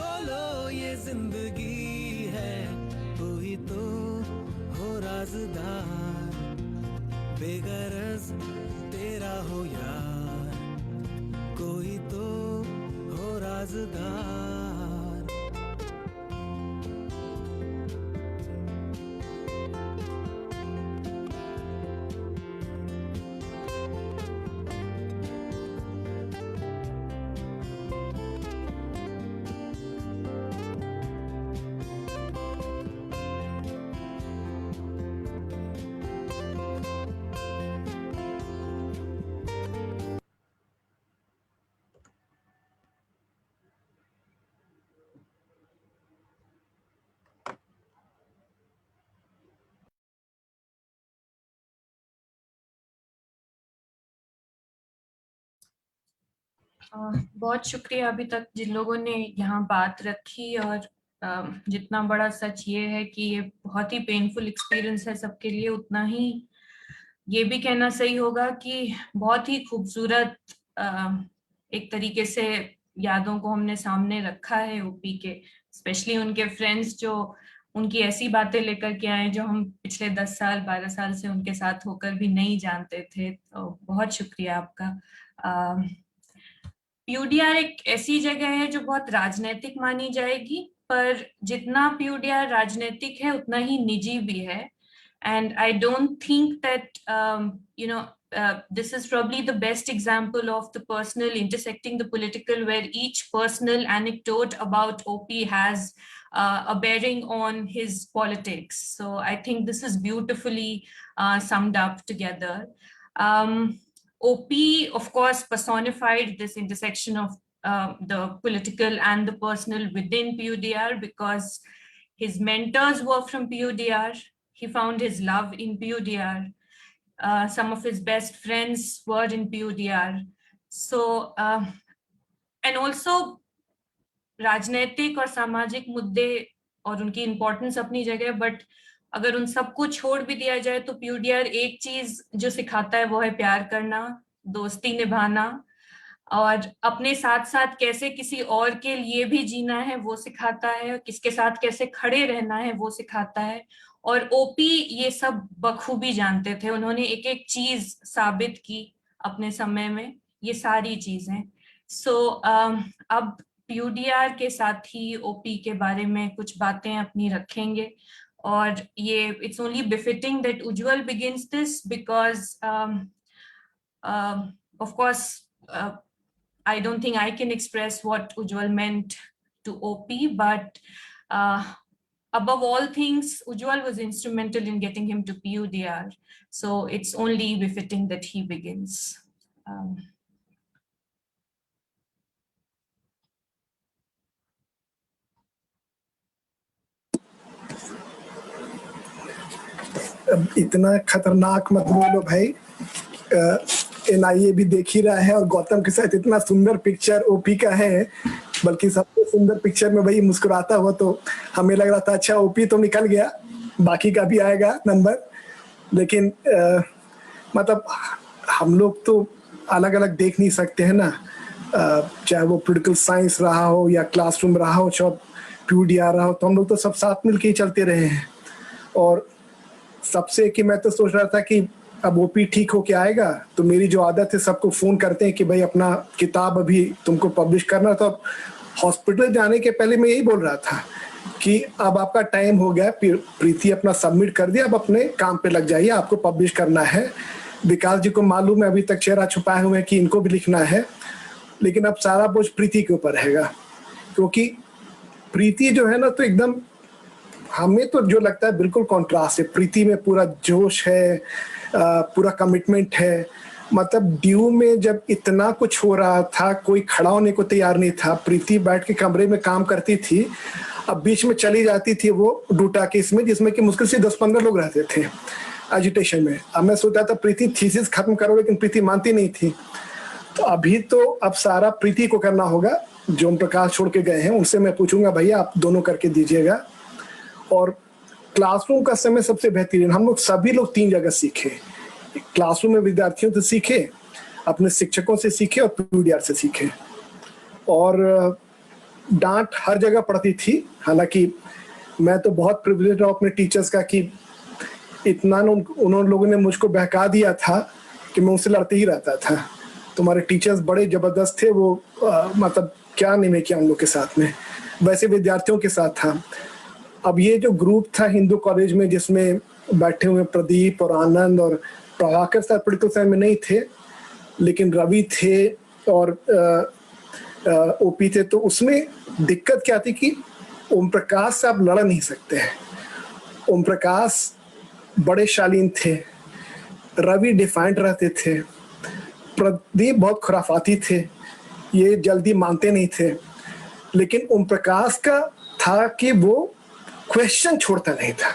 बोलो ये जिंदगी है। कोई तो हो राज़दार, बेगरज तेरा हो यार, कोई तो हो राज़दार। बहुत शुक्रिया अभी तक जिन लोगों ने यहाँ बात रखी। और जितना बड़ा सच ये है कि ये बहुत ही पेनफुल एक्सपीरियंस है सबके लिए, उतना ही ये भी कहना सही होगा कि बहुत ही खूबसूरत एक तरीके से यादों को हमने सामने रखा है ओपी के, स्पेशली उनके फ्रेंड्स जो उनकी ऐसी बातें लेकर के आए जो हम पिछले 10 साल 12 साल से उनके साथ होकर भी नहीं जानते थे। तो बहुत शुक्रिया आपका। पीयूडीआर एक ऐसी जगह है जो बहुत राजनीतिक मानी जाएगी, पर जितना पीयूडीआर राजनीतिक है उतना ही निजी भी है। And I don't think that, this is probably the best example of the personal intersecting the political, where each personal anecdote about OP has a bearing on his politics. So I think this is beautifully summed up together. OP, of course, personified this intersection of the political and the personal within PUDR, because his mentors were from PUDR. He found his love in PUDR. Some of his best friends were in PUDR. So, and also राजनीतिक और सामाजिक मुद्दे और उनकी importance अपनी जगह, but अगर उन सबको छोड़ भी दिया जाए तो PUDR एक चीज जो सिखाता है वो है प्यार करना, दोस्ती निभाना, और अपने साथ साथ कैसे किसी और के लिए भी जीना है वो सिखाता है, किसके साथ कैसे खड़े रहना है वो सिखाता है। और ओपी ये सब बखूबी जानते थे, उन्होंने एक एक चीज साबित की अपने समय में, ये सारी चीजें। सो अब PUDR के साथ ही ओपी के बारे में कुछ बातें अपनी रखेंगे, और ये it's only befitting that Ujjwal begins this because of course I don't think I can express what Ujjwal meant to OP, but above all things, Ujjwal was instrumental in getting him to PUDR. So it's only befitting that he begins. इतना खतरनाक मत बोलो भाई, NIA भी देख ही रहा है और गौतम के साथ इतना सुंदर पिक्चर ओपी का है, बल्कि सबसे सुंदर पिक्चर में भाई मुस्कुराता हुआ, तो हमें लग रहा था अच्छा ओपी तो निकल गया, बाकी का भी आएगा नंबर। लेकिन मतलब हम लोग तो अलग अलग देख नहीं सकते हैं ना, चाहे वो पॉलिटिकल साइंस रहा हो या क्लासरूम रहा हो, चाहे PUDR रहा हो, तो हम लोग तो सब साथ मिलके ही चलते रहे हैं। और सबसे कि मैं तो सोच रहा था कि अब ओपी ठीक होके आएगा तो मेरी जो आदत है, सबको फोन करते हैं कि भाई अपना किताब अभी तुमको पब्लिश करना, तो अब हॉस्पिटल जाने के पहले मैं यही बोल रहा था कि अब आपका टाइम हो गया, प्रीति अपना सबमिट कर दिया, अब अपने काम पे लग जाइए, आपको पब्लिश करना है। विकास जी को मालूम है अभी तक चेहरा छुपाए हुए हैं कि इनको भी लिखना है, लेकिन अब सारा बोझ प्रीति के ऊपर रहेगा, क्योंकि प्रीति जो है ना तो एकदम हमें तो जो लगता है बिल्कुल कॉन्ट्रास्ट है। प्रीति में पूरा जोश है, पूरा कमिटमेंट है। मतलब ड्यू में जब इतना कुछ हो रहा था, कोई खड़ा होने को तैयार नहीं था। प्रीति बैठ के कमरे में काम करती थी, अब बीच में चली जाती थी वो डूटा केस में, जिसमें कि मुश्किल से 10-15 लोग रहते थे एजिटेशन में। अब मैं सोचा था प्रीति थीसिस खत्म करो, लेकिन प्रीति मानती नहीं थी। तो अभी तो अब सारा प्रीति को करना होगा। जो ओम प्रकाश छोड़ के गए हैं उनसे मैं पूछूंगा भैया आप दोनों करके दीजिएगा। और क्लासरूम का समय सबसे बेहतरीन, हम लोग सभी लोग 3 जगह सीखे। क्लासरूम में विद्यार्थियों से सीखे, अपने शिक्षकों से सीखे और PUDR से सीखे। और डांट हर जगह पड़ती थी, हालांकि मैं तो बहुत प्रिविलेज हूँ अपने टीचर्स का कि इतना उन्होंने लोगों ने मुझको बहका दिया था कि मैं उनसे लड़ते ही रहता था। तुम्हारे टीचर्स बड़े जबरदस्त थे, वो मतलब क्या नहीं मैं किया उन लोग के साथ में, वैसे विद्यार्थियों के साथ था। अब ये जो ग्रुप था हिंदू कॉलेज में जिसमें बैठे हुए प्रदीप और आनंद और प्रभाकर सर पॉलिटिकल साइंस में नहीं थे, लेकिन रवि थे और ओपी थे, तो उसमें दिक्कत क्या थी कि ओम प्रकाश से आप लड़ नहीं सकते हैं। ओम प्रकाश बड़े शालीन थे, रवि डिफाइंड रहते थे, प्रदीप बहुत खुराफाती थे, ये जल्दी मानते नहीं थे। लेकिन ओम प्रकाश का था कि वो क्वेश्चन छोड़ता नहीं था,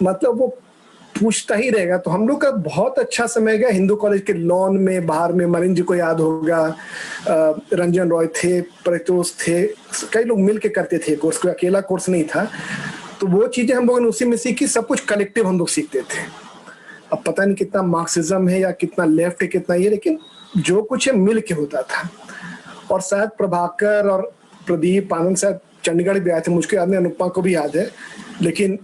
मतलब वो पूछता ही रहेगा। तो हम लोग का बहुत अच्छा समय गया हिंदू कॉलेज के लॉन में, बाहर में। मरीन जी को याद होगा, रंजन रॉय थे, प्रतोष थे, कई लोग मिल के करते थे कोर्स, कोई अकेला कोर्स नहीं था। तो वो चीजें हम लोगों ने उसी में सीखी, सब कुछ कलेक्टिव हम लोग सीखते थे। अब पता नहीं कितना मार्क्सिज्म है या कितना लेफ्ट है कितना ये, लेकिन जो कुछ है मिल के होता था। और शायद प्रभाकर और प्रदीप आनंद शायद चंडीगढ़ भी आए थे, मुझको याद नहीं, अनुपमा को भी याद है। लेकिन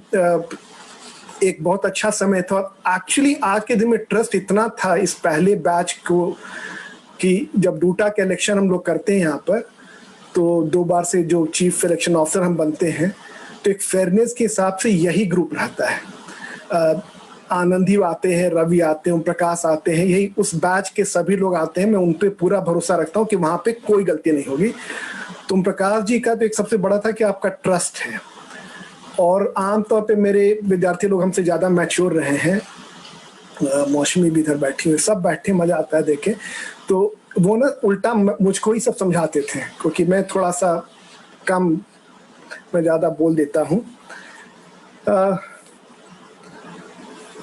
एक बहुत अच्छा समय था। एक्चुअली आज के दिन में ट्रस्ट इतना था इस पहले बैच को कि जब डूटा के इलेक्शन हम लोग करते हैं यहाँ पर, तो 2 बार से जो चीफ इलेक्शन ऑफिसर हम बनते हैं, तो एक फेयरनेस के हिसाब से यही ग्रुप रहता है। आनंद ही आते हैं, रवि आते हैं, ओम प्रकाश आते हैं, यही उस बैच के सभी लोग आते हैं। मैं उन पे पूरा भरोसा रखता हूँ कि वहाँ पे कोई गलती नहीं होगी। तो ओम प्रकाश जी का तो एक सबसे बड़ा था कि आपका ट्रस्ट है। और आमतौर पे मेरे विद्यार्थी लोग हमसे ज़्यादा मैच्योर रहे हैं, मौसमी भी इधर बैठी हुई, सब बैठे, मजा आता है देखे। तो वो ना उल्टा मुझको ही सब समझाते थे, क्योंकि मैं थोड़ा सा कम, मैं ज़्यादा बोल देता हूँ।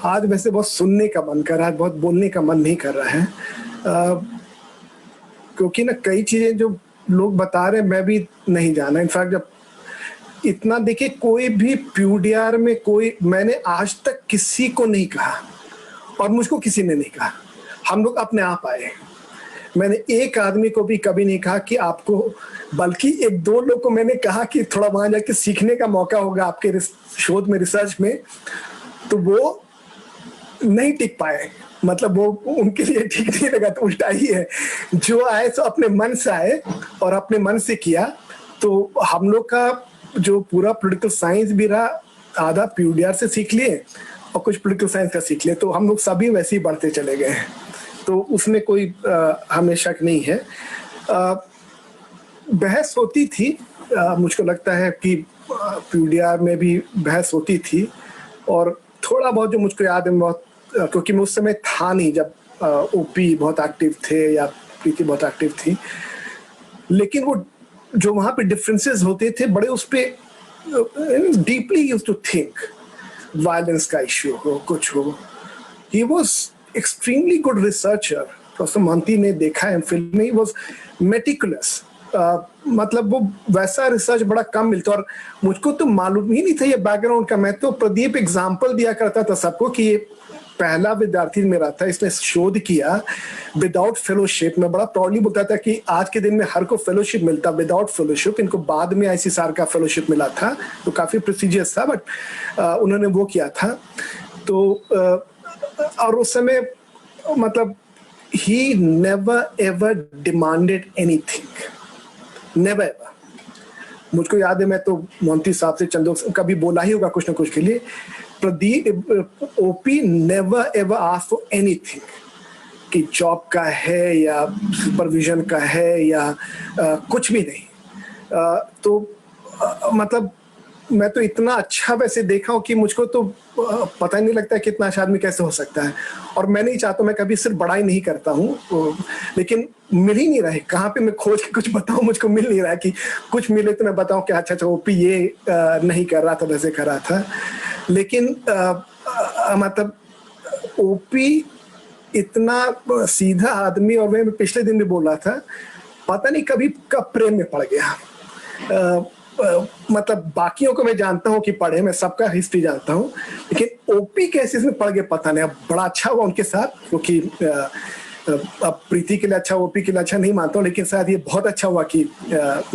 आज वैसे बहुत सुनने का मन कर रहा है, बहुत बोलने का मन नहीं कर रहा है, क्योंकि ना कई चीज़ें जो लोग बता रहे हैं मैं भी नहीं जाना। इनफैक्ट जब इतना देखिए, कोई भी PUDR में मैंने आज तक किसी को नहीं कहा और मुझको किसी ने नहीं कहा, हम लोग अपने आप आए। मैंने एक आदमी को भी कभी नहीं कहा कि आपको, बल्कि एक दो लोग को मैंने कहा कि थोड़ा वहां जाके सीखने का मौका होगा आपके शोध में, रिसर्च में, तो वो नहीं टिक पाए। मतलब वो उनके लिए ठीक नहीं लगा, तो उल्टा ही है। जो आए तो अपने मन से आए और अपने मन से किया। तो हम लोग का जो पूरा पॉलिटिकल साइंस भी रहा, आधा PUDR से सीख लिए और कुछ पॉलिटिकल साइंस का सीख लिए, तो हम लोग सभी वैसे ही बढ़ते चले गए हैं। तो उसमें कोई हमें शक नहीं है। बहस होती थी, मुझको लगता है कि PUDR में भी बहस होती थी, और थोड़ा बहुत जो मुझको याद है, बहुत, क्योंकि मैं उस समय था नहीं जब OP बहुत एक्टिव थे या प्रीति बहुत एक्टिव थी, लेकिन वो जो वहाँ पे डिफरेंसेस होते थे बड़े, उस पे deeply used to think. Violence का इश्यू हो, कुछ हो, he was extremely good researcher. Professor Mohanty ने देखा है फिल्म में, ही वाज मेटिकुलस। मतलब वो वैसा रिसर्च बड़ा कम मिलता, और मुझको तो मालूम ही नहीं था ये बैकग्राउंड का। मैं तो प्रदीप एग्जाम्पल दिया करता था सबको कि ये पहला विद्यार्थी मेरा था, इसने शोध किया विदाउट फेलोशिप। मैं बड़ा प्राउडली बोलता था कि आज के दिन में हर को फेलोशिप मिलता, विदाउट फेलोशिप। इनको बाद में ICSR का फेलोशिप मिला था, तो काफी प्रेस्टिजियस था, बट उन्होंने वो किया था। तो और उस समय मतलब he never ever demanded anything, never ever। मुझको याद है, मैं तो मोहंती साहब से चंदो कभी बोला ही होगा कुछ ना कुछ के लिए। Pradeep OP never ever asked for anything, कि जॉब का है या सुपरविजन का है या कुछ भी नहीं। तो मतलब मैं तो इतना अच्छा वैसे देखा हूँ कि मुझको तो पता ही नहीं लगता कि इतना अच्छा आदमी कैसे हो सकता है। और मैं नहीं चाहता, मैं कभी सिर्फ बड़ाई नहीं करता हूँ, लेकिन मिल ही नहीं रहे। कहाँ पे मैं खोज के कुछ बताऊँ, मुझको मिल नहीं रहा कि कुछ मिले तो मैं बताऊँ कि अच्छा OP ये नहीं कर रहा था, वैसे कर रहा था। लेकिन मतलब OP इतना सीधा आदमी, और मैं पिछले दिन भी बोल रहा था, पता नहीं कभी कब प्रेम में पड़ गया। मतलब बाकियों को मैं जानता हूँ कि पढ़े, मैं सबका हिस्ट्री जानता हूँ, लेकिन OP कैसे इसमें पड़ गए पता नहीं। अब बड़ा अच्छा हुआ उनके साथ, क्योंकि अब प्रीति के लिए अच्छा, OP के लिए अच्छा नहीं मानता हूँ, लेकिन शायद ये बहुत अच्छा हुआ कि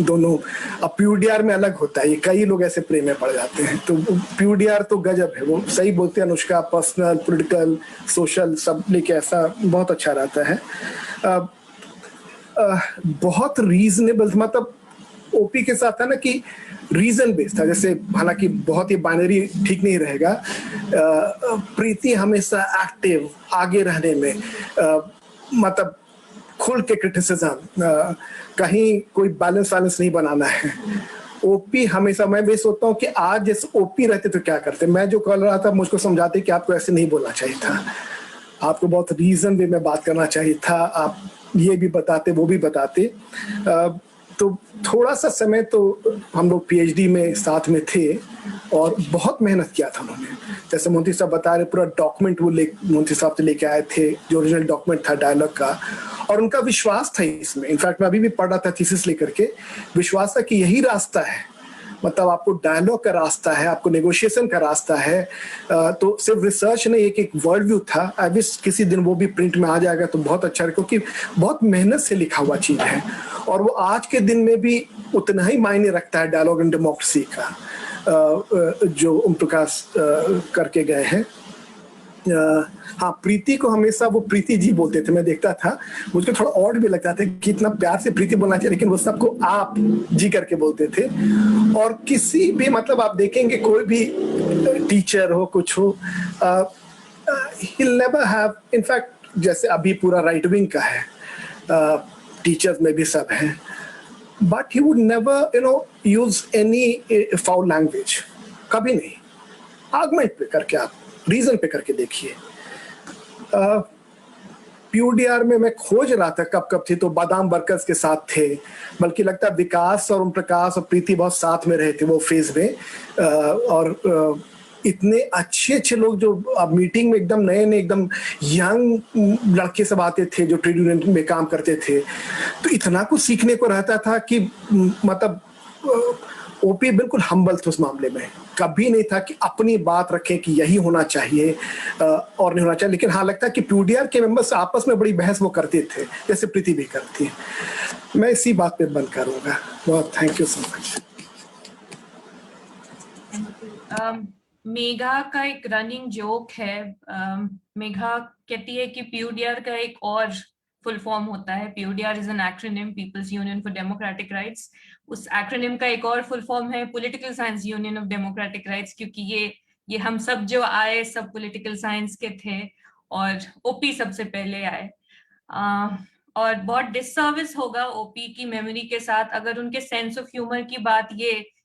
दोनों। अब PUDR में अलग होता है, ये कई लोग ऐसे प्रेम में पड़ जाते हैं। तो PUDR तो गजब है, वो सही बोलते हैं अनुष्का, पर्सनल, पॉलिटिकल, सोशल सब लेके ऐसा बहुत अच्छा रहता है। बहुत रीजनेबल, मतलब OP के साथ था ना कि रीजन बेस्ड था। जैसे हालांकि बहुत ही बाइनरी ठीक नहीं रहेगा, प्रीति हमेशा एक्टिव, आगे रहने में, मतलब खुल के क्रिटिसिज्म, कहीं कोई बैलेंस नहीं बनाना है। OP हमेशा, मैं भी सोचता हूँ कि आज जैसे OP रहते तो क्या करते। मैं जो कर रहा था, मुझको समझाते कि आपको ऐसे नहीं बोलना चाहिए था, आपको बहुत रीजन वे में बात करना चाहिए था, आप ये भी बताते, वो भी बताते। तो थोड़ा सा समय तो हम लोग PhD में साथ में थे और बहुत मेहनत किया था उन्होंने। जैसे मोहंती साहब बता रहे, पूरा डॉक्यूमेंट वो मोहंती साहब से लेके आए थे, जो ओरिजिनल डॉक्यूमेंट था डायलॉग का, और उनका विश्वास था इसमें। इनफैक्ट मैं अभी भी पढ़ रहा था थीसिस लेकर के, विश्वास था कि यही रास्ता है, मतलब आपको डायलॉग का रास्ता है, आपको नेगोशिएशन का रास्ता है। तो सिर्फ रिसर्च नहीं, एक वर्ल्ड व्यू था। आई विश किसी दिन वो भी प्रिंट में आ जाएगा तो बहुत अच्छा है, क्योंकि बहुत मेहनत से लिखा हुआ चीज है, और वो आज के दिन में भी उतना ही मायने रखता है, डायलॉग एंड डेमोक्रेसी का, जो ओम प्रकाश करके गए हैं। हाँ, प्रीति को हमेशा वो प्रीति जी बोलते थे, मैं देखता था, मुझको थोड़ा ऑड भी लगता था कि इतना प्यार से प्रीति बोलना चाहिए, लेकिन वो सबको आप जी करके बोलते थे। और किसी भी, मतलब आप देखेंगे कोई भी टीचर हो, कुछ हो, he'll never have, इनफैक्ट जैसे अभी पूरा राइट विंग का है, टीचर्स में भी सब है, but he would never use any foul language, कभी नहीं। आर्गुमेंट पे करके, आप रीजन पे करके देखिए। PUDR में मैं खोज रहा था कब थे, तो बादाम वर्कर्स के साथ थे, बल्कि लगता है विकास और ओम प्रकाश और प्रीति बहुत साथ में रहे थे वो फेज में। और इतने अच्छे लोग जो मीटिंग में एकदम नए एकदम यंग लड़के सब आते थे, जो ट्रेड यूनियन में काम करते थे, तो इतना कुछ सीखने को रहता था कि मतलब ओपी बिल्कुल हम्बल थे उस मामले में, कभी नहीं था कि अपनी बात रखें कि यही होना चाहिए और नहीं होना चाहिए। लेकिन हाँ लगता है कि पीयूडीआर के मेंबर्स आपस में बड़ी बहस वो करते थे, जैसे प्रीति भी करती है। मैं इसी बात पे बंद करूंगा। बहुत thank you so much. Megha का एक रनिंग जोक है। मेघा कहती है कि पीयूडीआर का एक और फुल फॉर्म होता है, PUDR is an acronym, people's union for democratic rights. उस एक्रोनिम का एक और फुल फॉर्म है political science union of democratic rights, क्योंकि ये हम सब जो आए सब पॉलिटिकल साइंस के थे और ओपी सबसे पहले आए। और बहुत डिससर्विस होगा ओपी की मेमोरी के साथ अगर उनके सेंस ऑफ ह्यूमर की बात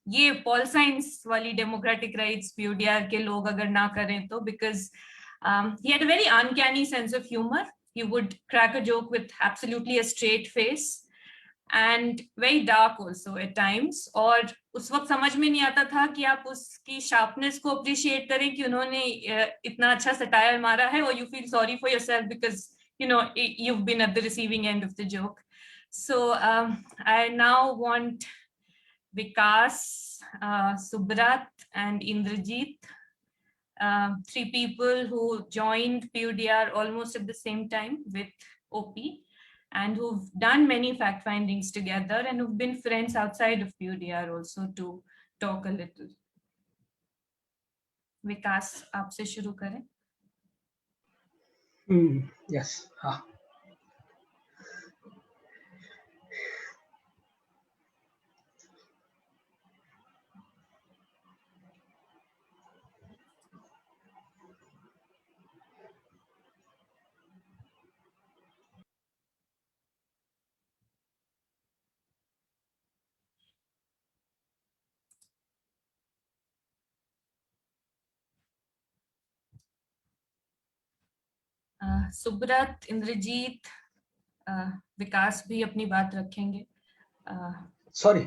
ये पॉल साइंस वाली डेमोक्रेटिक राइट्स पीयूडीआर के लोग अगर ना करें तो, because he had a very uncanny sense of humor. He would crack a joke with absolutely a straight face and very dark also at times. और उस वक्त समझ में नहीं आता था कि आप उसकी शार्पनेस को अप्रिशिएट करें कि उन्होंने इतना अच्छा सटायर मारा है, और you feel sorry for yourself because you know you've been at the receiving end of the joke. So I now want Vikas, Subrat and Indrajit, three people who joined PUDR almost at the same time with OP and who've done many fact findings together and who've been friends outside of PUDR also, to talk a little. Vikas, आपसे शुरू करें। Yes. Subrat, Indrajit, विकास भी अपनी बात रखेंगे। Sorry.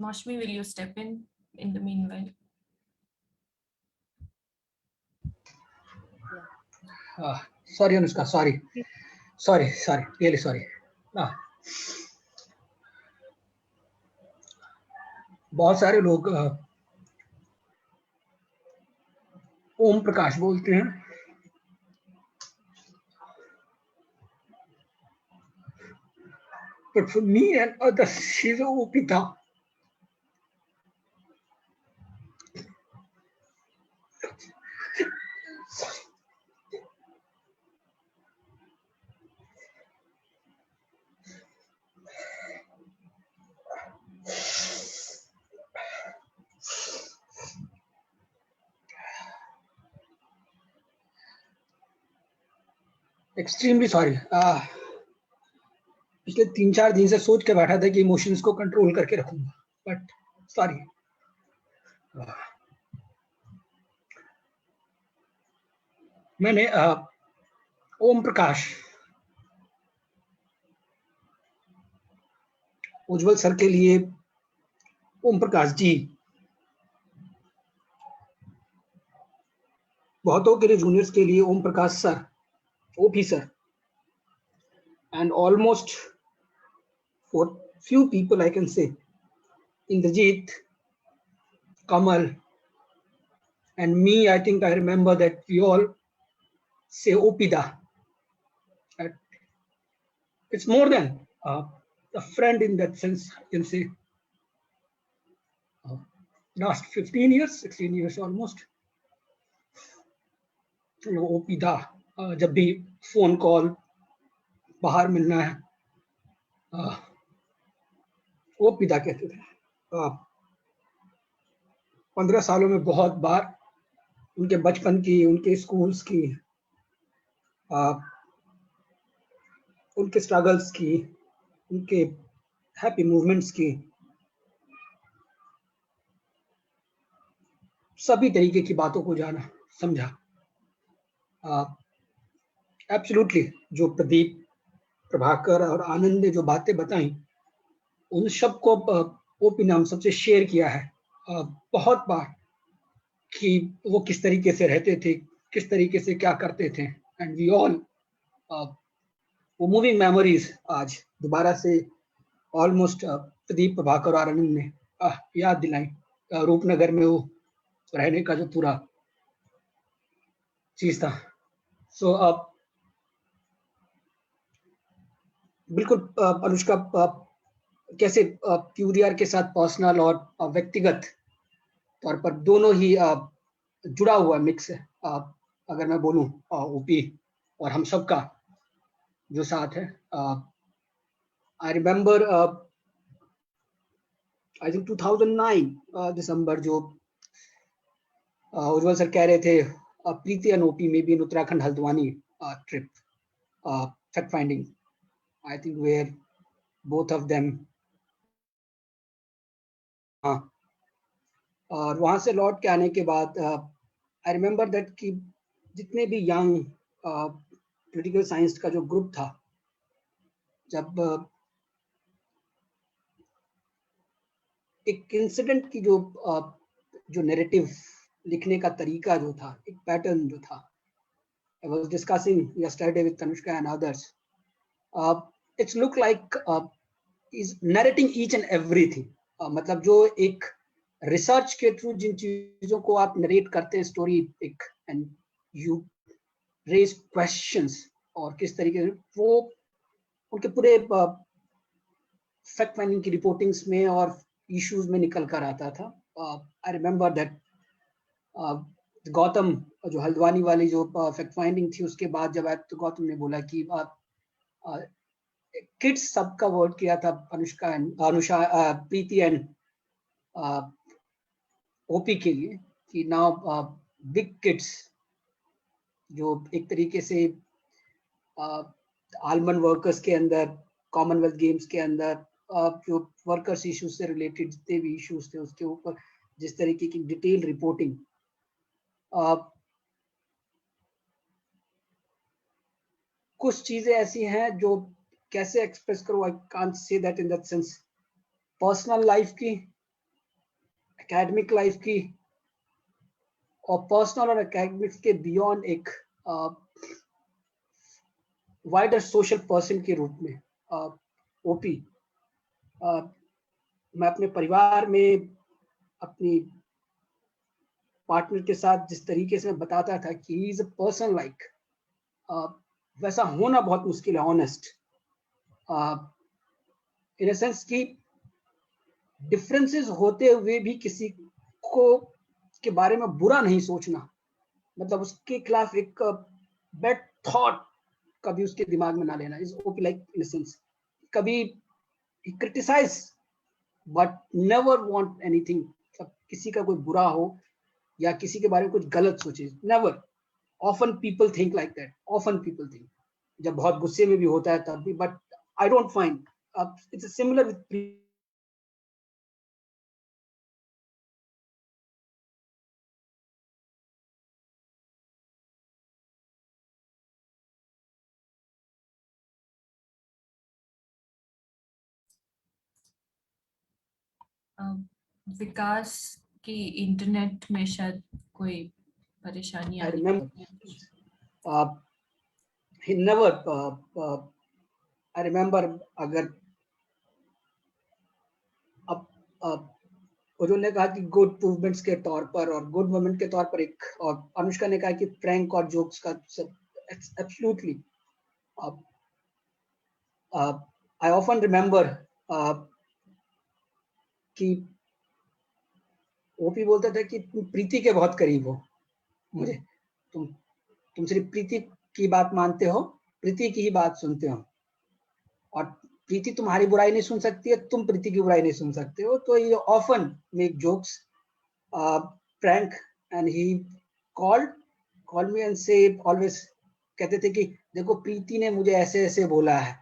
Mashmi, will you step in the meanwhile? Sorry Anushka, sorry, really sorry. बहुत सारे लोग ओम प्रकाश बोलते हैं, but for me and others she's Opita. Extremely sorry. पिछले 3-4 दिन से सोच के बैठा था कि इमोशंस को कंट्रोल करके रखूंगा, बट सॉरी। मैंने ओम प्रकाश, उज्जवल सर के लिए ओम प्रकाश जी, बहुतों के लिए जूनियर्स के लिए Om Prakash sir, OP sir, and almost for few people I can say Indrajit, Kamal and me, I think I remember that we all say Opida. It's more than a friend in that sense, I can say. Last 15 years, 16 years almost. Opida, जब भी phone call, बाहर मिलना है, वो पिता कहते थे। 15 सालों में बहुत बार उनके बचपन की, उनके स्कूल्स की, उनके स्ट्रगल्स की, उनके हैप्पी मूवमेंट्स की, सभी तरीके की बातों को जाना, समझा। एब्सोल्युटली जो प्रदीप, प्रभाकर और आनंद ने जो बातें बताई, उन सब को ओपी ने हम सबसे शेयर किया है बहुत बार कि वो किस तरीके से रहते थे, किस तरीके से क्या करते थे, एंड वी ऑल वो मूविंग मेमोरीज आज दोबारा से ऑलमोस्ट प्रदीप प्रभाकर और आनंद ने याद दिलाई। रूपनगर में वो रहने का जो पूरा चीज था। सो बिल्कुल अनुष्का कैसे प्यूरियर के साथ पर्सनल और व्यक्तिगत तौर पर दोनों ही जुड़ा हुआ मिक्स है। अगर मैं बोलूं ओपी और हम सब का जो साथ है, आई रिमेम्बर आई थिंक 2009 दिसंबर जो उज्जवल सर कह रहे थे प्रीति एंड ओपी में भी in Uttarakhand Haldwani trip fact finding, I think where both of them, और वहां से लौट के आने के बाद आई रिमेम्बर दैट कि जितने भी यंग पॉलिटिकल साइंस का जो ग्रुप था, जब एक इंसिडेंट की जो नैरेटिव लिखने का तरीका जो था, एक पैटर्न जो था, I was discussing yesterday with Tanushka and others, it's look like is narrating each and everything. मतलब जो एक रिसर्च के थ्रू जिन चीजों को आप नरेट करते हैं स्टोरी एक, एंड यू रेज क्वेश्चंस, और किस तरीके से वो उनके पूरे फैक्ट फाइंडिंग की रिपोर्टिंग्स में और इश्यूज में निकल कर आता था। आई रिमेम्बर दैट गौतम जो हल्द्वानी वाली जो फैक्ट फाइंडिंग थी, उसके बाद जब तो गौतम ने बोला कि किड्स सबका वर्ड किया था अनुष्का अनुषा प्रीति एंड ओपी के लिए कि नाउ बिग किड्स जो एक तरीके से आलमंड वर्कर्स के अंदर, कॉमनवेल्थ गेम्स के अंदर जो वर्कर्स इश्यूज से रिलेटेड जितने भी इश्यूज थे उसके ऊपर जिस तरीके की डिटेल रिपोर्टिंग, कुछ चीजें ऐसी हैं जो कैसे एक्सप्रेस करूं, I can't say that in that sense, personal life की, एकेडमिक लाइफ की, और पर्सनल और एकेडमिक्स के बियॉन्ड एक वाइडर सोशल पर्सन के रूप में ओपी, मैं अपने परिवार में अपनी पार्टनर के साथ जिस तरीके से मैं बताता था कि he is a person like, वैसा होना बहुत मुश्किल है, ऑनेस्ट, इन अ सेंस कि डिफरेंसेस होते हुए भी किसी को के बारे में बुरा नहीं सोचना, मतलब उसके खिलाफ एक बैड थॉट कभी उसके दिमाग में ना लेना, is OP like in a sense, कभी criticize but never want anything, किसी का कोई बुरा हो या किसी के बारे में कुछ गलत सोचे, never. Often people think like that, often people think, जब बहुत गुस्से में भी होता है तब भी, but I don't find it's similar with Vikas की इंटरनेट में शायद कोई परेशानी आ रही है। he never I remember अगर अब उन्होंने ने कहा कि गुड मूवमेंट्स के तौर पर और गुड मोमेंट के तौर पर एक, और अनुष्का ने कहा कि प्रैंक और जोक्स का सब एब्सोल्युटली, आई ऑफन रिमेम्बर कि ओपी बोलता था कि तुम प्रीति के बहुत करीब हो मुझे, तुम सिर्फ प्रीति की बात मानते हो, प्रीति की ही बात सुनते हो, और प्रीति तुम्हारी बुराई नहीं सुन सकती है, तुम प्रीति की बुराई नहीं सुन सकते हो। तो ये often make jokes, prank, and he called me and से ऑलवेज कहते थे कि देखो प्रीति ने मुझे ऐसे ऐसे बोला है,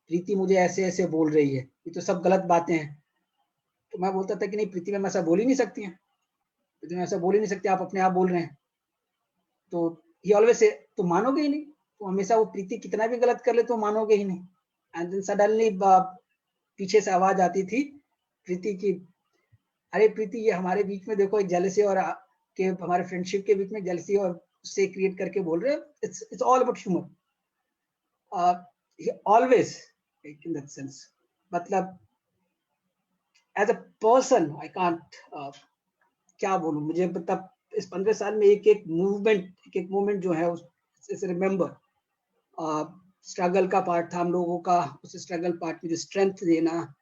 प्रीति मुझे ऐसे ऐसे बोल रही है, ये तो सब गलत बातें हैं। तो मैं बोलता था कि नहीं, प्रीति मैम ऐसा बोल ही नहीं सकती है, प्रीति मैम ऐसा बोल ही नहीं सकती, आप अपने आप बोल रहे हैं। तो ही ऑलवेज से तुम मानोगे ही नहीं, तो हमेशा वो प्रीति कितना भी गलत कर ले तो मानोगे ही नहीं। एंड देन सडनली पीछे से आवाज आती थी प्रीति की, अरे प्रीति ये हमारे बीच में देखो एक जेलसी और के हमारे फ्रेंडशिप के बीच में जेलसी और उससे क्रिएट करके बोल रहे हैं. It's all about humor. He always in that sense. मतलब as a person I can't क्या बोलूं, मुझे मतलब इस 15 साल में एक मूवमेंट जो है उस रिमेम्बर स्ट्रगल का पार्ट था हम लोगों का. उस स्ट्रगल पार्ट में जो स्ट्रेंथ देना,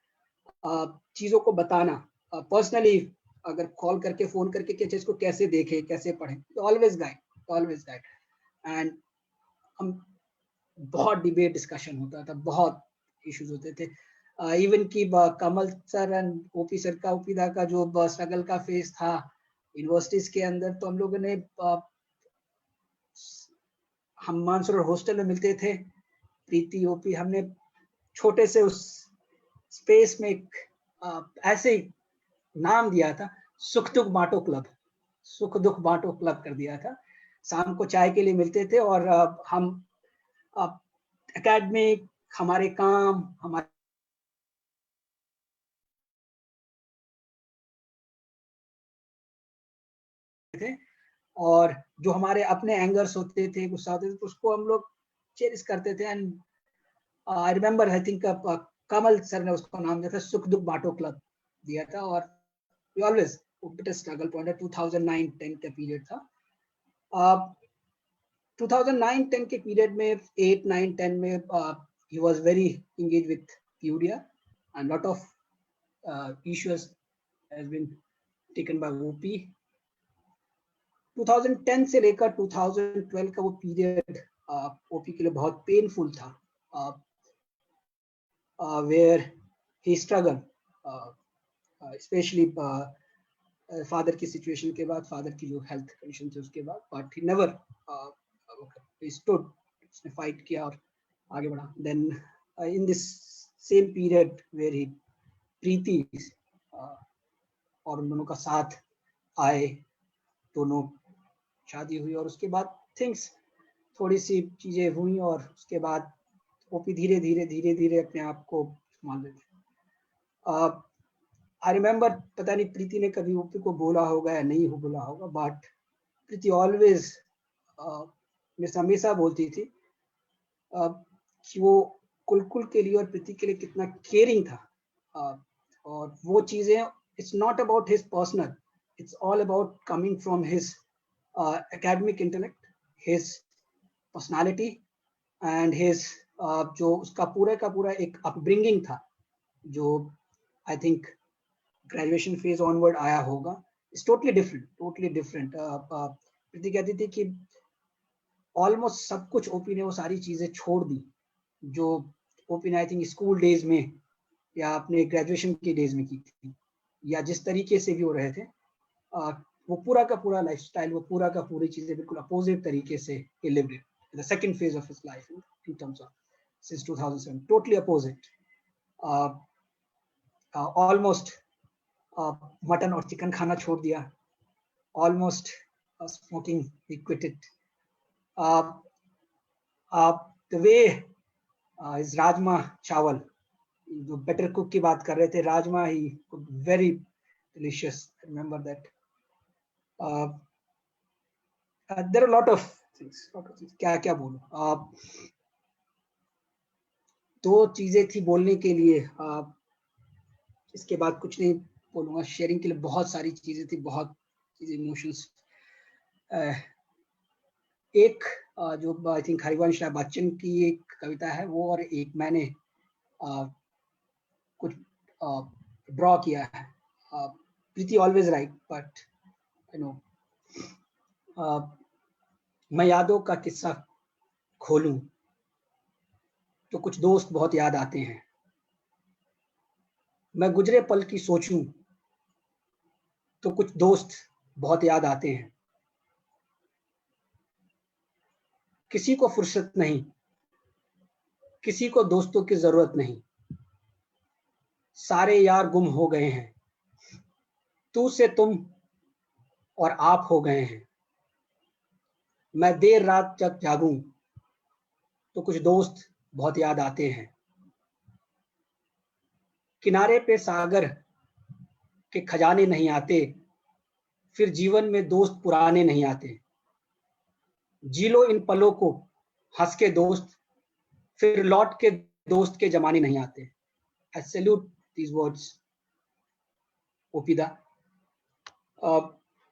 चीजों को बताना, पर्सनली अगर कॉल करके फोन करके कि इसको कैसे देखे कैसे पढ़े, ऑलवेज गाइड. एंड हम बहुत डिबेट डिस्कशन होता था, बहुत इश्यूज होते थे. इवन की कमल सर एंड ओपी सर का, ओपी दा का जो स्ट्रगल का फेज था यूनिवर्सिटीज के अंदर, तो हम लोगों ने हम मानसरोवर हॉस्टल में मिलते थे. प्रीति ओपी हमने छोटे से उस स्पेस में एक ऐसे नाम दिया था, सुख दुख बांटो क्लब कर दिया था. शाम को चाय के लिए मिलते थे और हम एकेडमिक हमारे काम हमारे थे, और जो हमारे अपने एंगर्स होते थे, गुस्सा होते थे, तो उसको हम लोग चेरिश करते थे. And I remember I think Kamal sir ने उसको नाम दिया था सुख दुख बांटो क्लब दिया था. और वी ऑलवेज स्ट्रगल पॉइंट है. 2009-10 का पीरियड था. 2009-10 के पीरियड में 8, 9, 10 में he was very engaged with PUDR and lot of issues has been taken by OP. 2010 से लेकर 2012 का वो पीरियड OP के लिए बहुत पेनफुल था, where he struggled, especially father की सिचुएशन के बाद, फादर की जो हेल्थ कंडीशन थी उसके बाद, बट ही नेवर स्टूड, उसने फाइट किया और आगे बढ़ा. Then in this same period where he Preeti और उन दोनों का साथ आए, दोनों शादी हुई और उसके बाद थिंग्स थोड़ी सी चीजें हुई और उसके बाद ओपी धीरे धीरे अपने आप को संभाल लेते. आई रिमेम्बर, पता नहीं प्रीति ने कभी ओपी को बोला होगा या नहीं बोला होगा, बट प्रीति ऑलवेज हमेशा बोलती थी कि वो कुलकुल के लिए और प्रीति के लिए कितना केयरिंग था. और वो चीजें, it's not about his personal, it's all about coming from his academic intellect, his personality and his जो उसका पूरा का पूरा एक अपब्रिंगिंग था, जो I think graduation phase onward आया होगा. It's totally different. प्रीति कहती थी कि ऑलमोस्ट सब कुछ ओपी ने वो सारी चीजें छोड़ दी जो ओपी ने आई थिंक स्कूल डेज में या अपने ग्रेजुएशन के डेज में की थी, या जिस तरीके से भी वो रहे थे. वो पूरा का पूरा लाइफस्टाइल, वो पूरा का पूरी चीजें बिल्कुल अपोजिट तरीके से he lived it in the second phase of his life in terms of since 2007, totally opposite. Almost mutton और चिकन खाना छोड़ दिया, almost smoking he quit it. The way his rajma chawal, जो better cook की बात कर रहे थे, rajma he cooked very delicious. I remember that. There are a lot of things. क्या बोलूं. दो चीजें थी बोलने के लिए, इसके बाद कुछ नहीं बोलूंगा. शेयरिंग के लिए बहुत सारी चीजें थी, बहुत चीजें, इमोशंस. एक जो आई थिंक हरिवंश राय बच्चन की एक कविता है वो, और एक मैंने कुछ ड्रॉ किया है. Preeti always right, but you know, मैं यादों का किस्सा खोलूं तो कुछ दोस्त बहुत याद आते हैं. मैं गुजरे पल की सोचूं तो कुछ दोस्त बहुत याद आते हैं. किसी को फुर्सत नहीं, किसी को दोस्तों की जरूरत नहीं, सारे यार गुम हो गए हैं, तू से तुम और आप हो गए हैं. मैं देर रात तक जागूं तो कुछ दोस्त बहुत याद आते हैं. किनारे पे सागर के खजाने नहीं आते, फिर जीवन में दोस्त पुराने नहीं आते। जी लो इन पलों को हंस के दोस्त, फिर लौट के दोस्त के जमाने नहीं आते। I salute these words, ओपीदा।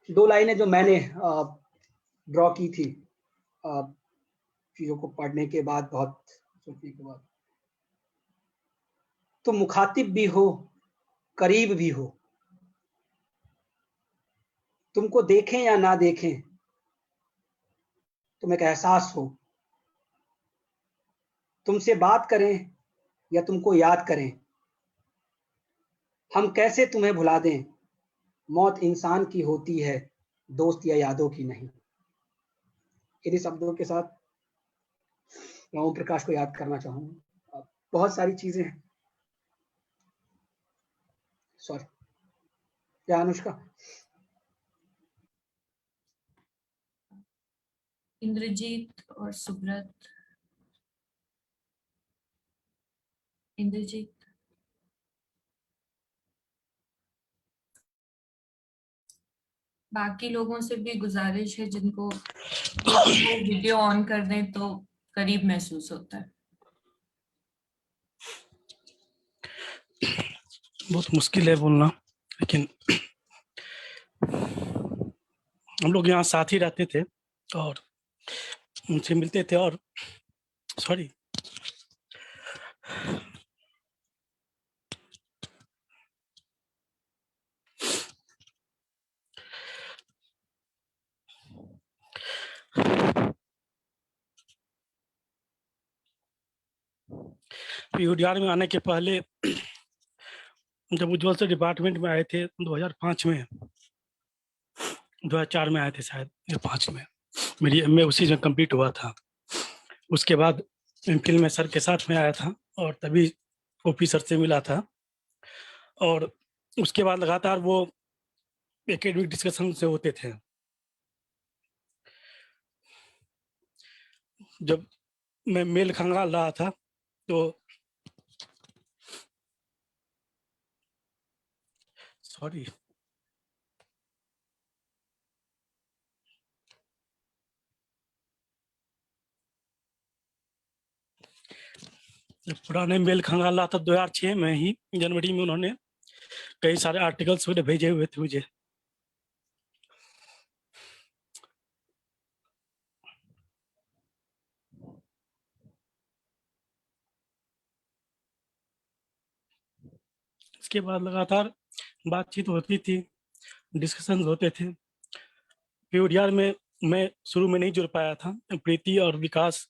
दो लाइनें जो मैंने ड्रॉ की थी चीजों को पढ़ने के बाद, बहुत सोचने के बाद। तुम मुखातिब भी हो, करीब भी हो, तुमको देखें या ना देखें, तुम एक एहसास हो। तुमसे बात करें या तुमको याद करें, हम कैसे तुम्हें भुला दें। मौत इंसान की होती है, दोस्त या यादों की नहीं। इन्हीं शब्दों के साथ मैं ओम प्रकाश को याद करना चाहूंगा। बहुत सारी चीजें हैं। सॉरी, क्या अनुष्का? इंद्रजीत और सुब्रत। इंद्रजीत। बाकी लोगों से भी गुजारिश है जिनको वीडियो ऑन कर दें तो करीब महसूस होता है। बहुत मुश्किल है बोलना, लेकिन हम लोग यहाँ साथ ही रहते थे और उनसे मिलते थे। और सॉरी, यूडीआर में आने के पहले जब उज्ज्वल से डिपार्टमेंट में आए थे 2005 में, 2004 में आए थे शायद, या 5 में, मेरी एमए उसी में कंप्लीट हुआ था। उसके बाद एमफिल में सर के साथ में आया था और तभी ओपी सर से मिला था। और उसके बाद लगातार वो एकेडमिक डिस्कशन से होते थे। जब मैं मेल खंगाल रहा था तो सॉरी, जब पुराने मेल खंगाल रहा था 2006 में ही जनवरी में, उन्होंने कई सारे आर्टिकल्स भेजे हुए थे मुझे। इसके बाद लगातार बातचीत होती थी, डिस्कशन होते थे। पीओडीआर में मैं शुरू में नहीं जुड़ पाया था। प्रीति और विकास,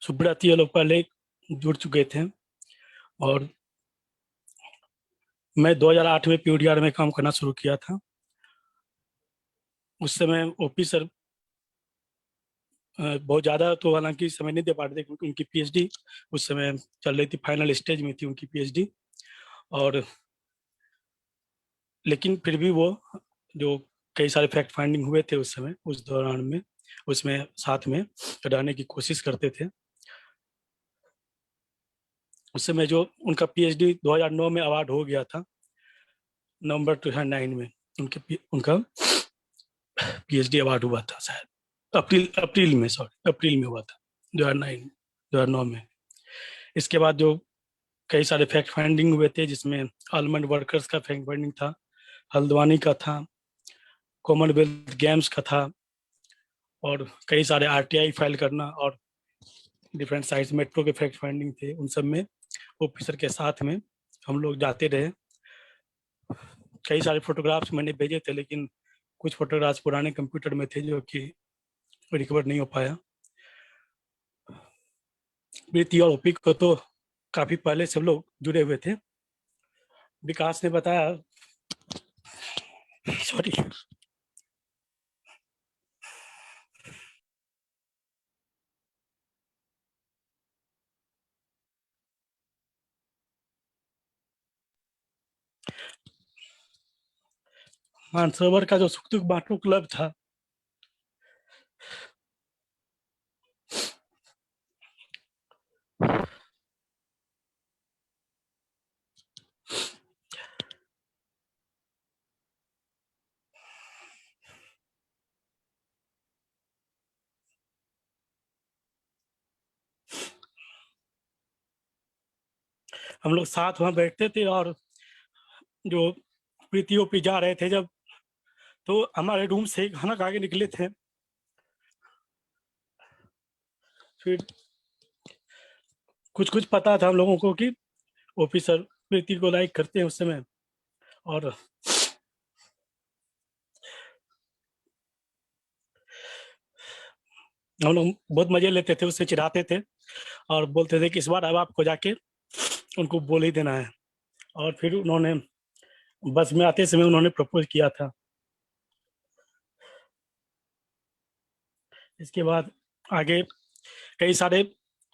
सुब्रत, ये लोग पहले जुड़ चुके थे। और मैं 2008 में पीओडीआर में काम करना शुरू किया था। उस समय ओपी सर बहुत ज़्यादा तो हालांकि समय नहीं दे पा रहे थे, क्योंकि उनकी पीएचडी उस समय चल रही थी, फाइनल स्टेज में थी उनकी पीएचडी। और लेकिन फिर भी वो जो कई सारे फैक्ट फाइंडिंग हुए थे उस समय, उस दौरान में उसमें साथ में रहने की कोशिश करते थे। उस समय जो उनका पीएचडी 2009 में अवार्ड हो गया था, नवंबर 2009 में उनका पीएचडी अवार्ड हुआ था शायद अप्रैल में हुआ था 2009 में। इसके बाद जो कई सारे फैक्ट फाइंडिंग हुए थे, जिसमें आलमंड वर्कर्स का फैक्ट फाइंडिंग था, हल्द्वानी का था, कॉमनवेल्थ गेम्स का था, और कई सारे आरटीआई फाइल करना और डिफरेंट साइट्स मेट्रो के फैक्ट फाइंडिंग थे। उन सब में ऑफिसर के साथ में हम लोग जाते रहे। कई सारे फोटोग्राफ्स मैंने भेजे थे, लेकिन कुछ फोटोग्राफ्स पुराने कंप्यूटर में थे जो कि रिकवर नहीं हो पाया। प्रीति और ओपी को तो काफी पहले सब लोग जुड़े हुए थे। विकास ने बताया, सॉरी, मानसरोवर का जो सुख दुख बांटो क्लब था, हम लोग साथ वहाँ बैठते थे, और जो प्रीति ओपी जा रहे थे जब, तो हमारे रूम से एक हनक आगे निकले थे। फिर कुछ पता था हम लोगों को कि ओपी सर प्रीति को लाइक करते हैं उस समय, और हम लोग बहुत मजे लेते थे, उससे चिढ़ाते थे और बोलते थे कि इस बार अब आपको जाके उनको बोल ही देना है। और फिर उन्होंने बस में आते समय उन्होंने प्रपोज किया था। इसके बाद आगे कई सारे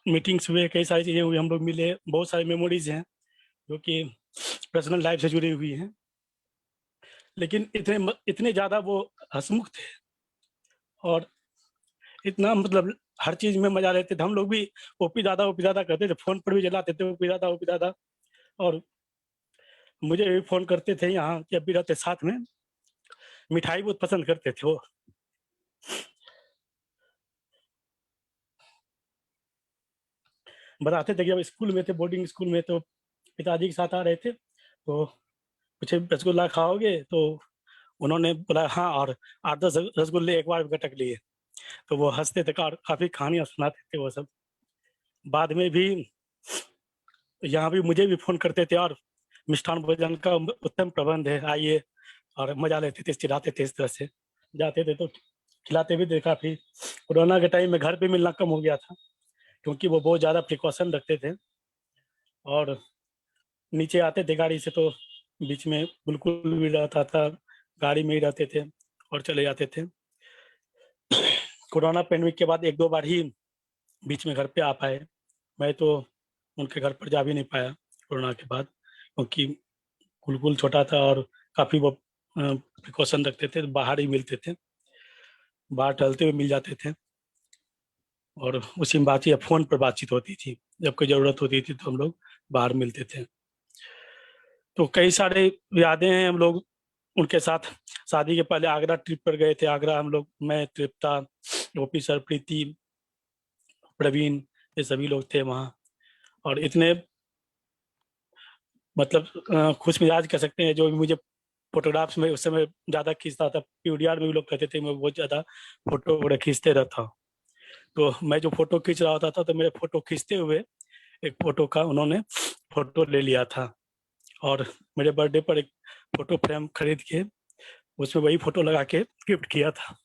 मीटिंग्स हुए, कई सारी चीजें हुई, हम लोग मिले, बहुत सारी मेमोरीज हैं जो कि पर्सनल लाइफ से जुड़ी हुई हैं। लेकिन इतने ज्यादा वो हंसमुख थे और इतना मतलब हर चीज में मजा लेते थे। हम लोग भी ओपी दादा करते थे, फोन पर भी चलाते थे ओपी दादा, और मुझे भी फोन करते थे यहाँ जब भी रहते साथ में। मिठाई बहुत पसंद करते थे वो। बताते थे कि जब स्कूल में थे, बोर्डिंग स्कूल में, तो पिताजी के साथ आ रहे थे तो पूछे रसगुल्ला खाओगे, तो उन्होंने बोला हाँ, और 8-10 रसगुल्ले एक बार गटक लिए। तो वो हंसते थे और काफी कहानियां सुनाते थे वो सब। बाद में भी यहाँ भी मुझे भी फोन करते थे, और मिष्ठान भोजन का उत्तम प्रबंध है, आइए, और मजा लेते थे, चिढ़ाते थे। इस तरह से जाते थे तो खिलाते भी थे काफी। कोरोना के टाइम में घर पे मिलना कम हो गया था क्योंकि वो बहुत ज्यादा प्रिकॉशन रखते थे, और नीचे आते थे गाड़ी से तो बीच में बिल्कुल भी रहता था, गाड़ी में ही रहते थे और चले जाते थे। कोरोना पैंडेमिक के बाद 1-2 बार ही बीच में घर पे आ पाए। मैं तो उनके घर पर जा भी नहीं पाया कोरोना के बाद, क्योंकि बिल्कुल छोटा था और काफी वो प्रिकॉशन रखते थे, बाहर ही मिलते थे, बाहर टहलते हुए मिल जाते थे, और उसी में बातचीत, फोन पर बातचीत होती थी। जब कोई जरूरत होती थी तो हम लोग बाहर मिलते थे। तो कई सारे यादें हैं। हम लोग उनके साथ शादी के पहले आगरा ट्रिप पर गए थे। आगरा हम लोग, मैं, तृप्ता, ओपी सर, प्रीति, प्रवीण, ये सभी लोग थे वहाँ। और इतने मतलब खुश मिजाज कह सकते हैं, जो भी मुझे फोटोग्राफ्स में उस समय ज्यादा खींचता था। पीयूडीआर में भी लोग कहते थे मैं बहुत ज्यादा फोटो वगैरह खींचते रहता हूँ। तो मैं जो फोटो खींच रहा होता था तो मेरे फोटो खींचते हुए एक फोटो का उन्होंने फोटो ले लिया था, और मेरे बर्थडे पर एक फोटो फ्रेम खरीद के उसमें वही फोटो लगा के गिफ्ट किया था।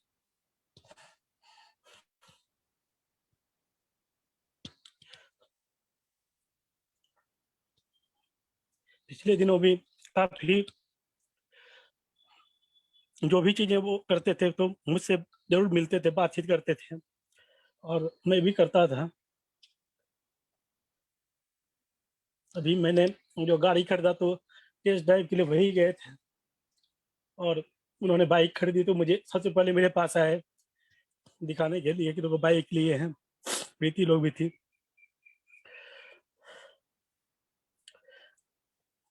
पिछले दिनों भी काफी जो भी चीजें वो करते थे तो मुझसे जरूर मिलते थे, बातचीत करते थे, और मैं भी करता था। अभी मैंने जो गाड़ी खरीदा तो टेस्ट ड्राइव के लिए वही गए थे, और उन्होंने बाइक खरीदी तो मुझे सबसे पहले मेरे पास आए दिखाने के लिए कि देखो बाइक लिए हैं। प्रीति लोग भी थी।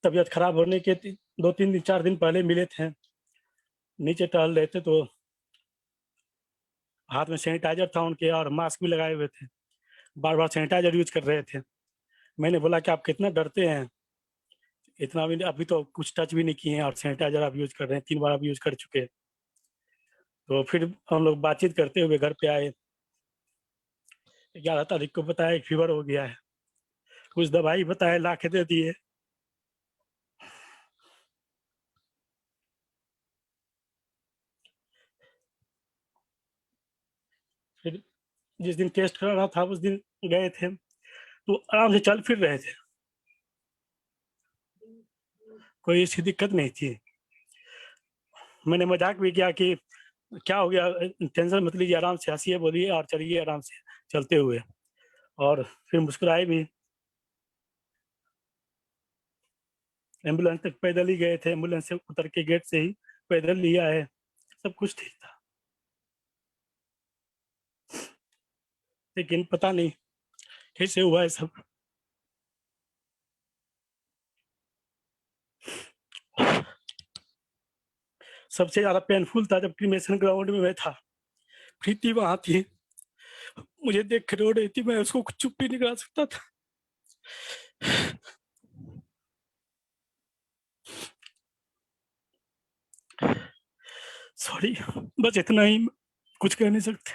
तबीयत खराब होने के 2-3 दिन 4 दिन पहले मिले थे, नीचे टहल रहे थे तो हाथ में सैनिटाइजर था उनके और मास्क भी लगाए हुए थे, बार बार सैनिटाइजर यूज कर रहे थे। मैंने बोला कि आप कितना डरते हैं, इतना भी अभी तो कुछ टच भी नहीं किए हैं और सैनिटाइजर आप यूज कर रहे हैं, 3 बार आप यूज कर चुके हैं। तो फिर हम लोग बातचीत करते हुए घर पे आए। 11 तारीख को बताया फीवर हो गया है, कुछ दवाई बताए ला के दे दिए। फिर जिस दिन टेस्ट कराना था उस दिन गए थे तो आराम से चल फिर रहे थे, कोई ऐसी दिक्कत नहीं थी। मैंने मजाक भी किया कि क्या हो गया, टेंशन मत लीजिए, आराम से हंसिए, बोलिए और चलिए आराम से चलते हुए, और फिर मुस्कुराए भी। एम्बुलेंस तक पैदल ही गए थे, एम्बुलेंस से उतर के गेट से ही पैदल लिया है, सब कुछ ठीक था। लेकिन पता नहीं कैसे हुआ है सब। सबसे ज्यादा पेनफुल था जब क्रिमेशन ग्राउंड में मैं था, प्रीति वहां थी, मुझे देख के रो रही थी, मैं उसको चुप भी नहीं करा सकता था। सॉरी, बस इतना ही, कुछ कह नहीं सकते।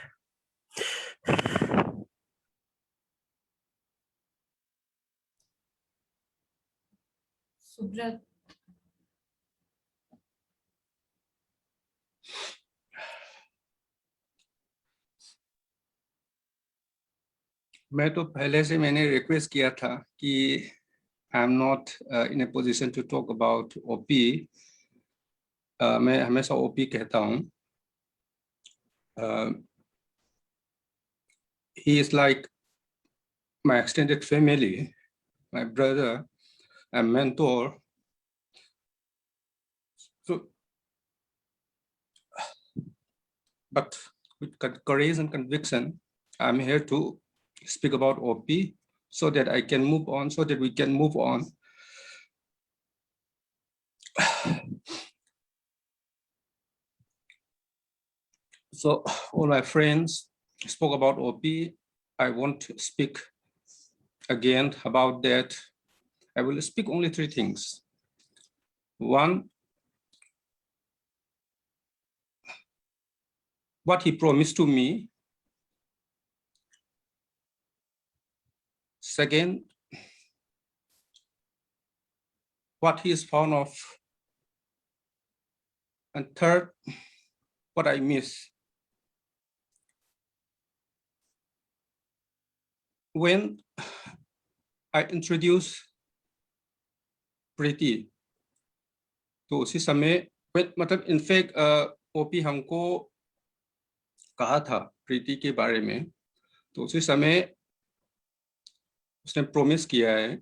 सुब्रत, मैं तो पहले से मैंने रिक्वेस्ट किया था कि I am not in a position to talk about OP. मैं हमेशा ओपी कहता हूँ। ही इज लाइक my extended family, my brother, and mentor. So, but with courage and conviction, I'm here to speak about OP so that I can move on, so that we can move on. So all my friends spoke about OP. I won't speak again about that. I will speak only three things. One, what he promised to me. Second, what he is fond of. And third, what I miss. When I introduced प्रीति, तो उसी समय मतलब in fact OP हमको कहा था प्रीति के बारे में, तो उसी समय उसने प्रॉमिस किया है,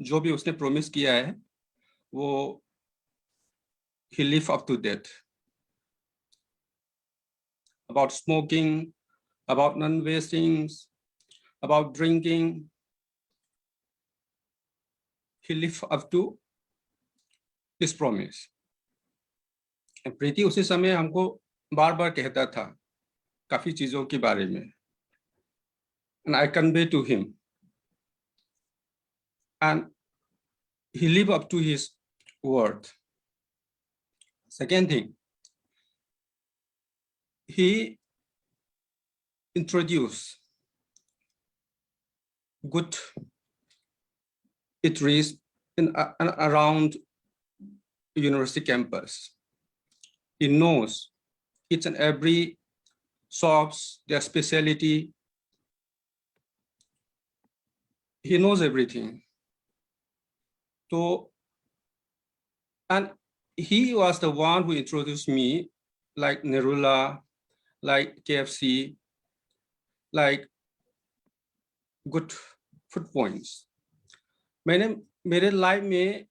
जो भी उसने प्रॉमिस किया है वो he live up to that. About smoking, about non-wasting, about drinking, he live up to his promise. प्रीति उसी समय हमको बार बार कहता था काफी चीजों के बारे में, and I convey to him, and he live up to his word. Second thing, he introduced good eateries in around university campus. He knows each and every shops, their specialty. He knows everything. So, and he was the one who introduced me, like Nerula, like KFC, like good food points. मेरे life में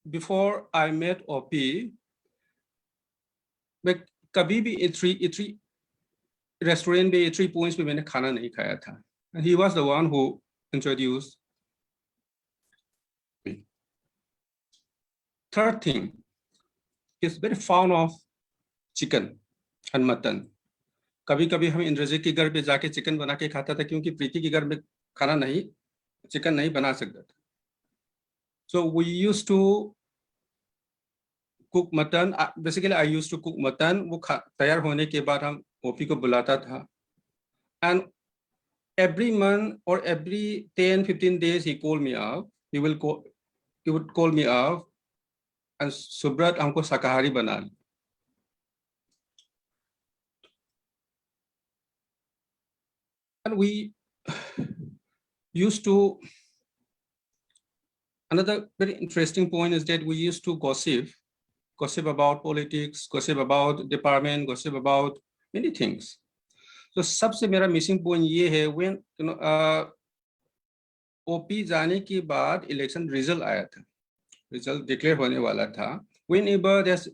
before I met OP, मैं कभी भी इटरी restaurant पे इटरी points पे मैंने खाना नहीं खाया था. And he was the one who introduced me. Third thing, he's very fond of chicken and mutton. कभी कभी हम इंद्रजीत के घर पे जाके चिकन बना के खाता था, क्योंकि प्रीति के घर में खाना नहीं, चिकन नहीं बना सकता था. So we used to cook mutton. Basically, I used to cook mutton. वो तैयार होने के बाद हम ओपी को बुलाता था. And every month or every 10-15 days he called me up. He would call me up and Subrat हमको शाकाहारी बना ले. And we used to, another very interesting point is that we used to gossip about politics, gossip about department, gossip about many things. So सबसे मेरा missing point ये है, when you know OP जाने के बाद election result आया था, result declare होने वाला था. Whenever there's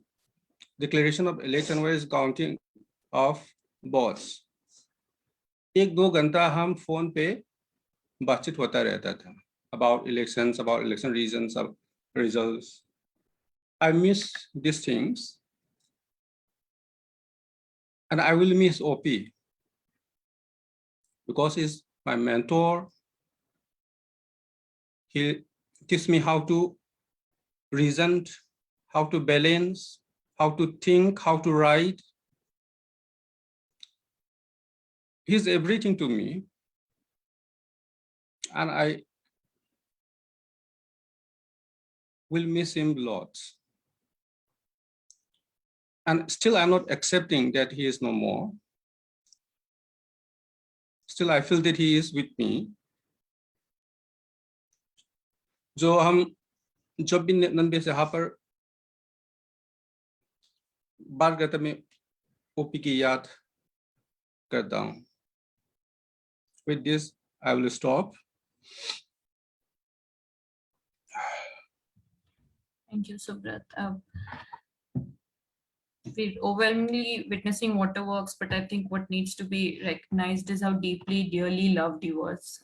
declaration of election, where is counting of votes, 1-2 घंटा हम फोन पे बातचीत होता रहता था about elections, about election reasons, of results. I miss these things, and I will miss OP because he's my mentor. He teaches me how to reason, how to balance, how to think, how to write, he's everything to me, and I will miss him lots. And still I'm not accepting that he is no more. Still I feel that he is with me. जो हम जब भी नंदे से यहाँ पर बात करते मैं ओपी की याद करता हूँ. With this, I will stop. Thank you, Subrat. We're overwhelmingly witnessing waterworks, but I think what needs to be recognized is how deeply, dearly loved he was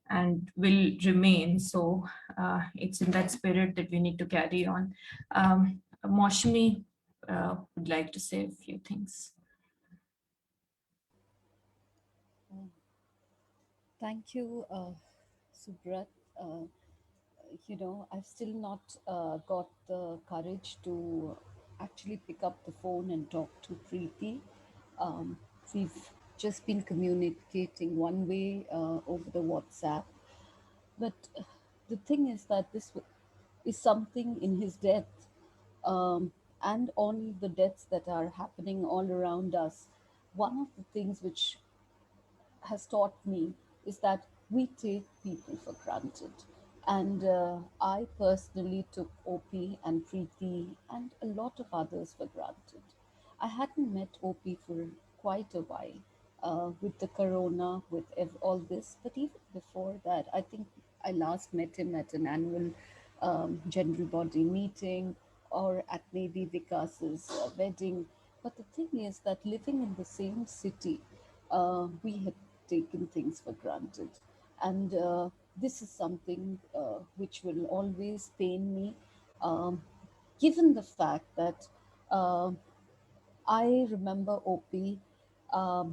and will remain. So it's in that spirit that we need to carry on. Maushami would like to say a few things. Thank you, Subrat. You know, I've still not got the courage to actually pick up the phone and talk to Preeti. We've just been communicating one way over the WhatsApp. But the thing is that this is something in his death and all the deaths that are happening all around us. One of the things which has taught me is that we take people for granted. And I personally took OP and Preeti and a lot of others for granted. I hadn't met OP for quite a while with the corona, with all this. But even before that, I think I last met him at an annual general body meeting or at maybe Vikas's wedding. But the thing is that living in the same city, we had taken things for granted. And this is something which will always pain me, given the fact that I remember OP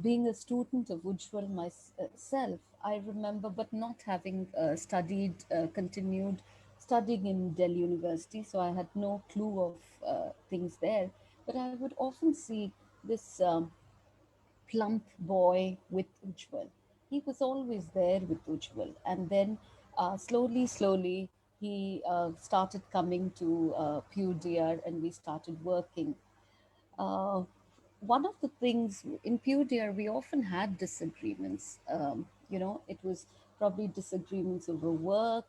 being a student of Ujjwal myself. I remember, but not having continued studying in Delhi University, so I had no clue of things there. But I would often see this plump boy with Ujjwal. He was always there with Ujjwal. And then slowly, he started coming to PUDR and we started working. One of the things in PUDR, we often had disagreements. You know, it was probably disagreements over work,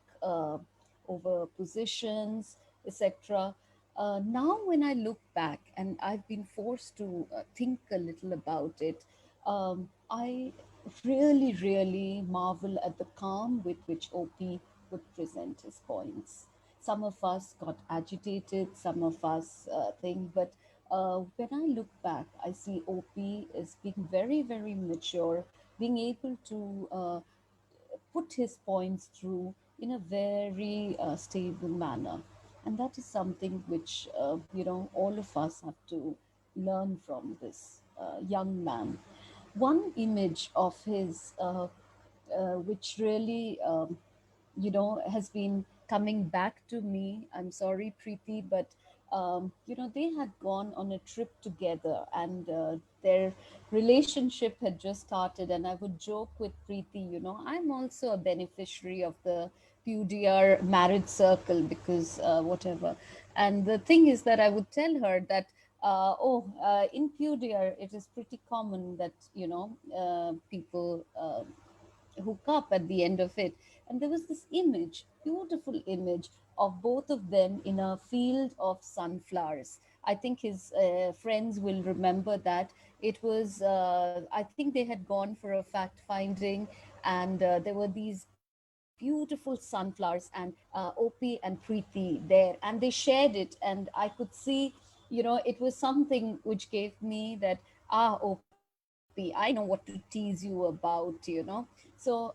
over positions, etc. Now, when I look back and I've been forced to think a little about it, I really marvel at the calm with which OP would present his points. Some of us got agitated, some of us think, but when I look back, I see OP as being very mature, being able to put his points through in a very stable manner. And that is something which, you know, all of us have to learn from this young man. One image of his, which really, you know, has been coming back to me. I'm sorry, Preeti, but you know, they had gone on a trip together and their relationship had just started. And I would joke with Preeti, you know, I'm also a beneficiary of the PUDR marriage circle because whatever. And the thing is that I would tell her that, in PUDR, it is pretty common that, you know, people hook up at the end of it. And there was this image, beautiful image of both of them in a field of sunflowers. I think his friends will remember that. It was, I think they had gone for a fact finding and there were these beautiful sunflowers and OP and Preeti there and they shared it and I could see, you know, it was something which gave me that, OP, I know what to tease you about, you know. So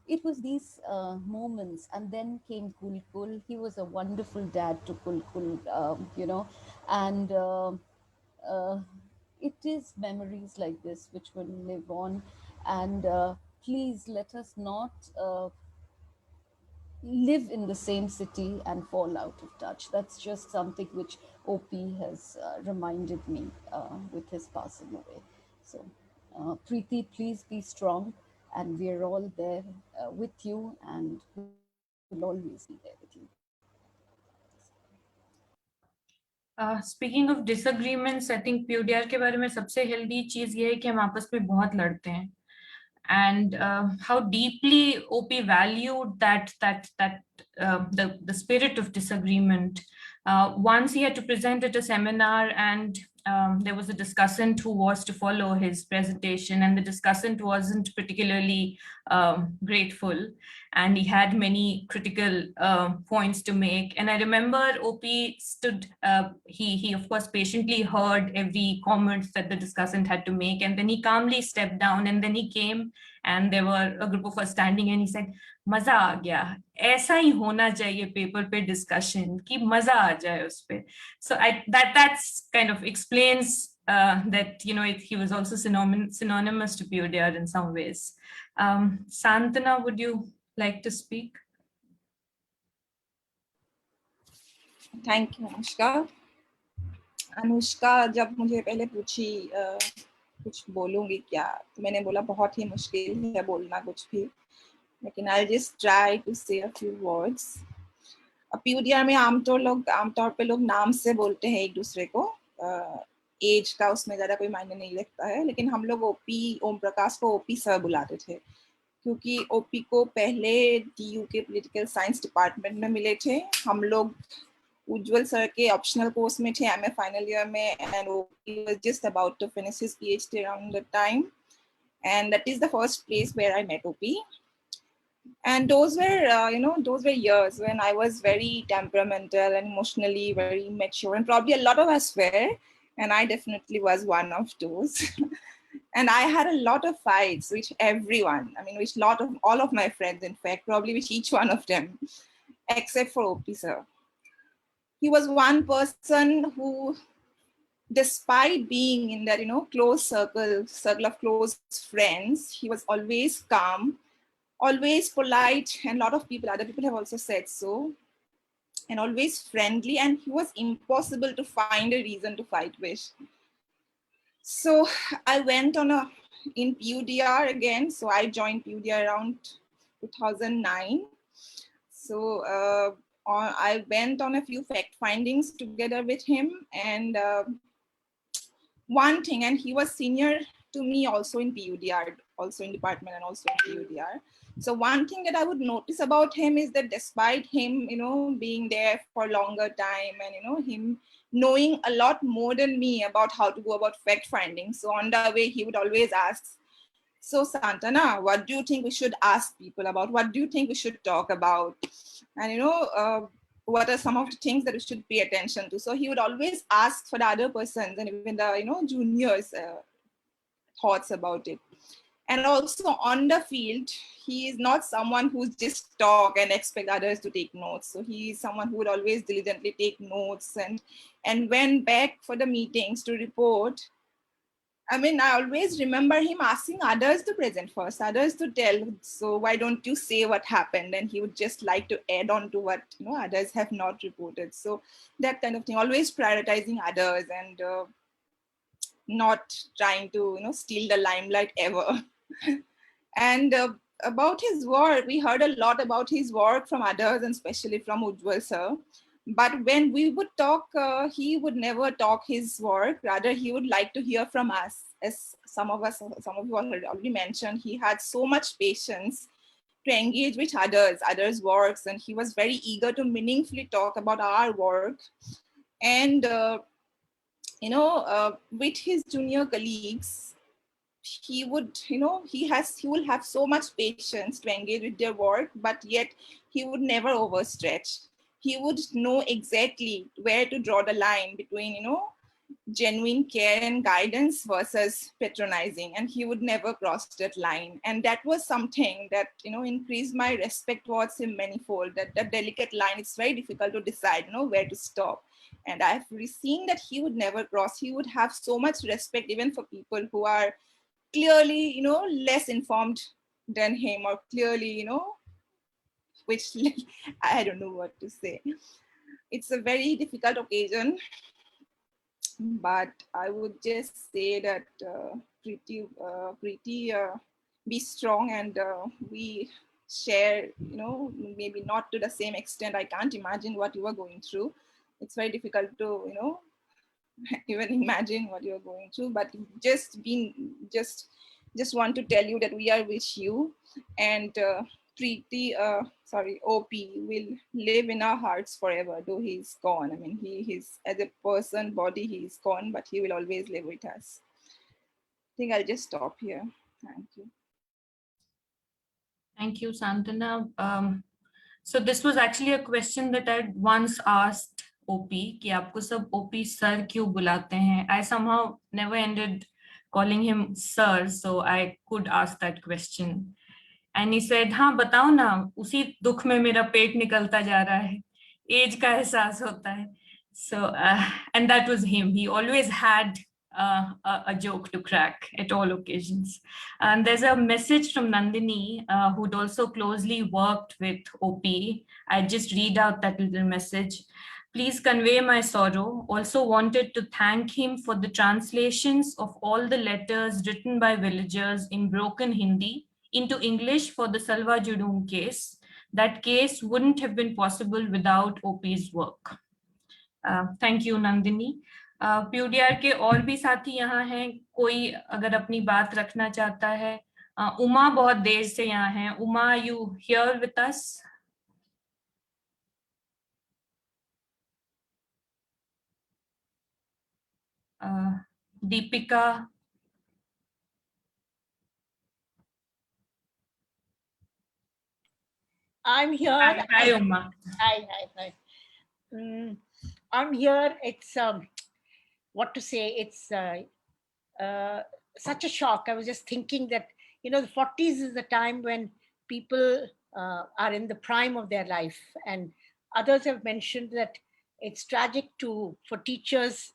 it was these moments. And then came Kulkul. He was a wonderful dad to Kulkul, you know. And it is memories like this which will live on. And please let us not live in the same city and fall out of touch. That's just something which OP has reminded me with his passing away. So Preeti, please be strong, and we're all there with you, and will always be there with you. Speaking of disagreements, I think PUDR के बारे में सबसे healthy चीज ये है कि हम आपस में बहुत लड़ते हैं, and how deeply OP valued the spirit of disagreement. Once he had to present at a seminar, and there was a discussant who was to follow his presentation, and the discussant wasn't particularly grateful, and he had many critical points to make. And I remember OP stood, he of course patiently heard every comment that the discussant had to make, and then he calmly stepped down, and then he came, and there were a group of us standing, and he said, मजा आ गया, ऐसा ही होना चाहिए paper पे discussion कि मजा आ जाए उस पे. So that's kind of explains that, you know, he was also synonymous to PUDR in some ways. Santana, would you like to speak? Thank you, Anushka. Anushka जब मुझे पहले पूछी कुछ बोलूंगी क्या, तो मैंने बोला बहुत ही मुश्किल है बोलना कुछ भी, लेकिन I'll just try to say a few words. PUDR में आमतौर पे लोग नाम से बोलते हैं एक दूसरे को, एज का उसमें ज़्यादा कोई मायने नहीं रखता है, लेकिन हम लोग ओम प्रकाश को ओपी सर बुलाते थे, क्योंकि ओपी को पहले DU के पॉलिटिकल साइंस डिपार्टमेंट में मिले थे. हम लोग उज्जवल सर के ऑप्शनल कोर्स में थे, MA फाइनल ईयर में, and he was just about to finish his PhD around the time, and that is the first place where I met OP. And those were, those were years when I was very temperamental and emotionally very immature, and probably a lot of us were, and I definitely was one of those. And I had a lot of fights with everyone. I mean, with all of my friends, in fact, probably with each one of them, except for OP sir. He was one person who, despite being in that, close circle of close friends, he was always calm, always polite, and a lot of other people have also said so, and always friendly, and he was impossible to find a reason to fight with. So I went in PUDR again, so I joined PUDR around 2009. So I went on a few fact findings together with him, and one thing, and he was senior to me also in PUDR, also in department and also in PUDR. So one thing that I would notice about him is that despite him, being there for a longer time, and, him knowing a lot more than me about how to go about fact finding. So on the way, he would always ask, so Santana, what do you think we should ask people about? What do you think we should talk about? And, what are some of the things that we should pay attention to? So he would always ask for the other persons and even the, juniors thoughts about it. And also on the field, he is not someone who's just talk and expect others to take notes. So he is someone who would always diligently take notes, and went back for the meetings to report. I mean, I always remember him asking others to present first, others to tell. So why don't you say what happened? And he would just like to add on to what others have not reported. So that kind of thing, always prioritizing others and not trying to steal the limelight ever. And about his work, we heard a lot about his work from others, and especially from Ujjwal sir. But when we would talk, he would never talk his work. Rather, he would like to hear from us. As some of you already mentioned, he had so much patience to engage with others' works, and he was very eager to meaningfully talk about our work. And with his junior colleagues, he would, he will have so much patience to engage with their work, but yet he would never overstretch. He would know exactly where to draw the line between, genuine care and guidance versus patronizing, and he would never cross that line. And that was something that, increased my respect towards him manifold, that delicate line, it's very difficult to decide, where to stop. And I've seen that he would never cross. He would have so much respect even for people who are clearly, less informed than him, or clearly, which I don't know what to say. It's a very difficult occasion, but I would just say that pretty be strong, and we share, maybe not to the same extent. I can't imagine what you are going through. It's very difficult to, even imagine what you're going through, but just want to tell you that we are with you, and OP will live in our hearts forever, though he's gone. I mean, he's as a person, body, he's gone, but he will always live with us. I think I'll just stop here. Thank you. Thank you, Santana. So this was actually a question that I once asked OP, कि आपको सब OP sir क्यों बुलाते हैं? I somehow never ended calling him sir, so I could ask that question. And he said, हाँ बताओ ना, उसी दुख में मेरा पेट निकलता जा रहा है, एज का एहसास होता है. So and that was him. He always had a joke to crack at all occasions. And there's a message from Nandini, who'd also closely worked with OP. I just read out that little message. Please convey my sorrow. Also wanted to thank him for the translations of all the letters written by villagers in broken Hindi into English for the Salwa Judum case. That case wouldn't have been possible without OP's work. Thank you, Nandini. PUDR के और भी साथी यहाँ हैं, कोई अगर अपनी बात रखना चाहता है. उमा बहुत देर से यहाँ हैं. Uma, you here with us? Deepika. I'm here. Hi, Uma. Hi. I'm here. It's what to say. It's such a shock. I was just thinking that the 40s is the time when people are in the prime of their life, and others have mentioned that it's tragic for teachers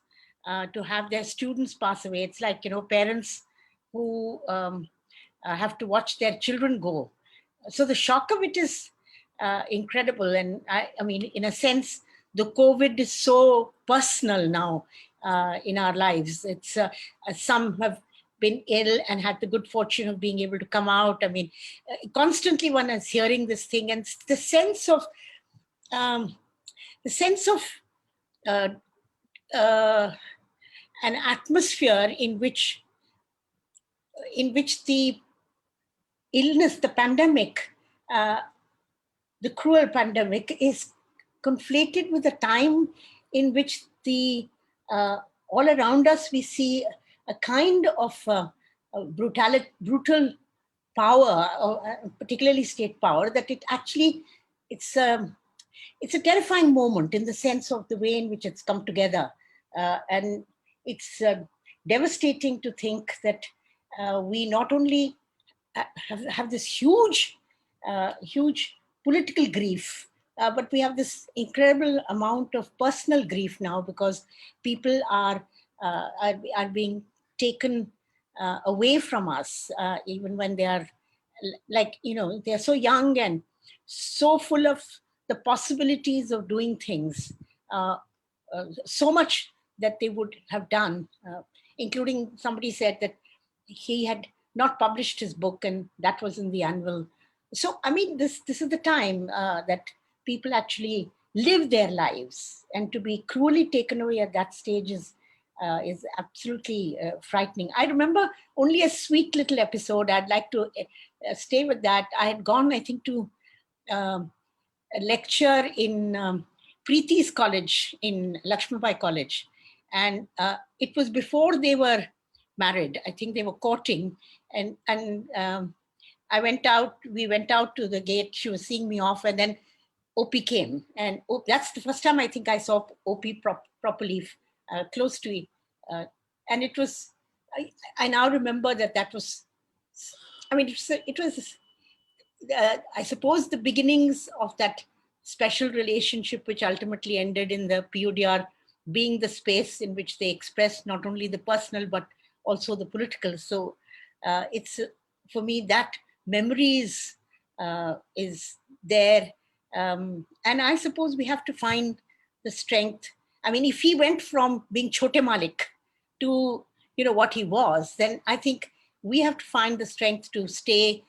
to have their students pass away. It's like parents who have to watch their children go. So the shock of it is incredible. And I mean, in a sense, the COVID is so personal now in our lives. It's some have been ill and had the good fortune of being able to come out. I mean, constantly one is hearing this thing, and the sense of an atmosphere in which the illness, the pandemic, the cruel pandemic is conflated with a time in which all around us we see a kind of brutal power, particularly state power, that it's a terrifying moment in the sense of the way in which it's come together. And it's devastating to think that we not only have this huge political grief, but we have this incredible amount of personal grief now, because people are being taken away from us, even when they are they're so young and so full of the possibilities of doing things, so much that they would have done, including somebody said that he had not published his book, and that was in the annual. So, I mean, this is the time that people actually live their lives, and to be cruelly taken away at that stage is absolutely frightening. I remember only a sweet little episode. I'd like to stay with that. I had gone, I think, to a lecture in Preeti's college, in Lakshmibai College. And it was before they were married. I think they were courting. And we went out to the gate. She was seeing me off, and then OP came. And that's the first time I think I saw OP properly close to it. And it was, I now remember that was, I mean, it was I suppose the beginnings of that special relationship, which ultimately ended in the PUDR being the space in which they express not only the personal, but also the political. So it's, for me, that memory is there. And I suppose we have to find the strength. I mean, if he went from being Chote Malik to what he was, then I think we have to find the strength to stay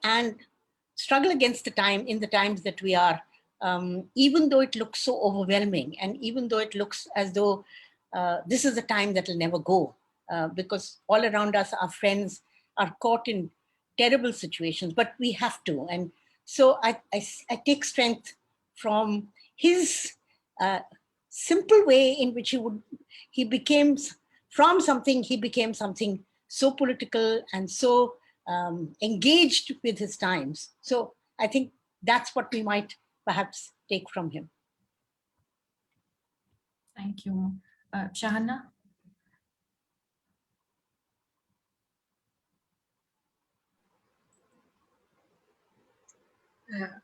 and struggle against the times that we are, even though it looks so overwhelming, and even though it looks as though this is a time that will never go, because all around us, our friends are caught in terrible situations, but we have to. And so I take strength from his simple way in which he became something so political and so engaged with his times. So I think that's what we might perhaps take from him. Thank you. Shahana?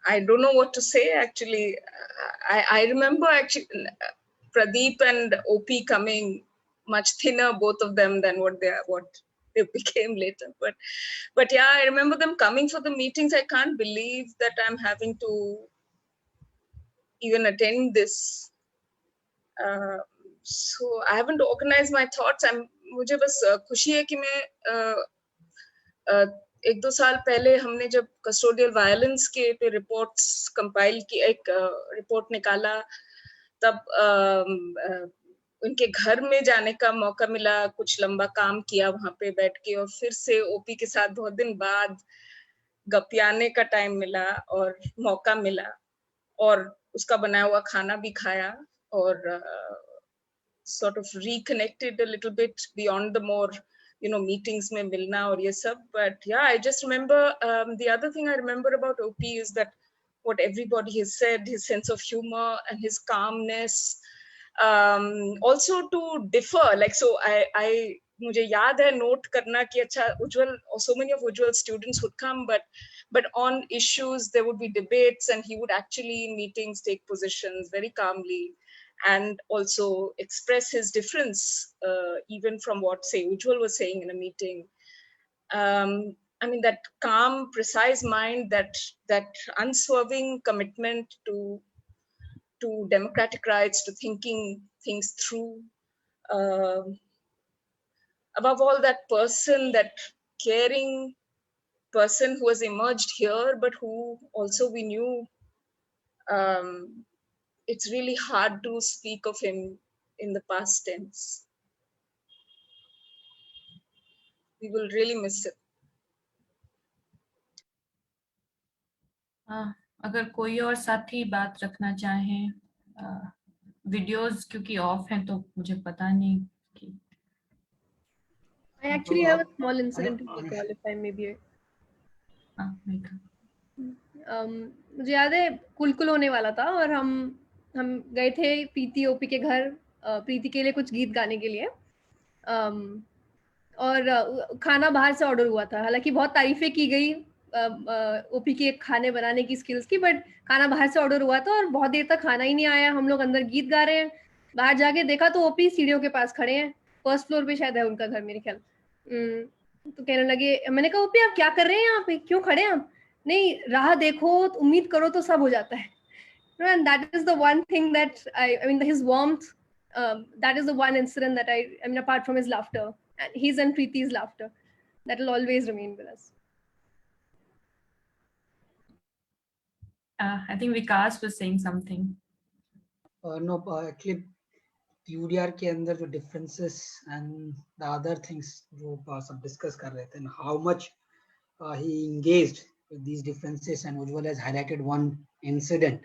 I don't know what to say, actually. I remember actually Pradeep and OP coming much thinner, both of them, than what they became later. But yeah, I remember them coming for the meetings. I can't believe that I'm having to even attend this. So I haven't organized my thoughts. मुझे बस खुशी है कि मैं 1-2 साल पहले हमने जब कस्टोडियल वायलेंस के पे रिपोर्ट्स कंपाइल की, एक रिपोर्ट निकाला, तब उनके घर में जाने का मौका मिला, कुछ लंबा काम किया वहां पे बैठ के, और फिर से ओपी के साथ बहुत दिन बाद गपियाने का टाइम मिला और मौका मिला, और उसका बनाया हुआ खाना भी खाया, और sort of reconnected a little bit beyond the more meetings mein milna aur ye sab. But yeah, I just remember the other thing I remember about OP is that what everybody has said, his sense of humor and his calmness, also to differ, like, so I mujhe yaad hai note karna ki acha Ujjwal, so many of Ujjwal's students would come, but on issues there would be debates, and he would actually in meetings take positions very calmly and also express his difference, even from what, say, Ujjwal was saying in a meeting. I mean, that calm, precise mind, that unswerving commitment to democratic rights, to thinking things through. Above all, that person, that caring person who has emerged here, but who also we knew, it's really hard to speak of him in the past tense. We will really miss it. अगर कोई और साथी बात रखना चाहें, videos क्योंकि of हैं तो मुझे पता नहीं कि I actually have a small incident to recall, if I may be. मुझे याद है कुलकुल होने वाला था, और हम गए थे प्रीति ओपी के घर, प्रीति के लिए कुछ गीत गाने के लिए, और खाना बाहर से ऑर्डर हुआ था। हालांकि बहुत तारीफें की गई ओपी के खाने बनाने की स्किल्स की, बट खाना बाहर से ऑर्डर हुआ था और बहुत देर तक खाना ही नहीं आया। हम लोग अंदर गीत गा रहे हैं, बाहर जाके देखा तो ओपी सीढ़ियों के पास खड़े हैं, फर्स्ट फ्लोर पे शायद है उनका घर मेरे ख्याल। तो कहने लगे, मैंने कहा ओपी आप क्या कर रहे हैं यहाँ पे, क्यों खड़े हैं आप? नहीं, राह देखो, उम्मीद करो तो सब हो जाता है। And that is the one thing that I mean, his warmth, that is the one incident that I mean, apart from his laughter, and his and Preeti's laughter, that will always remain with us. I think Vikas was saying something. No, actually, PUDR के अंदर जो differences and the other things जो सब discuss कर रहे थे, and how much he engaged with these differences, and Ujjwal has highlighted one incident.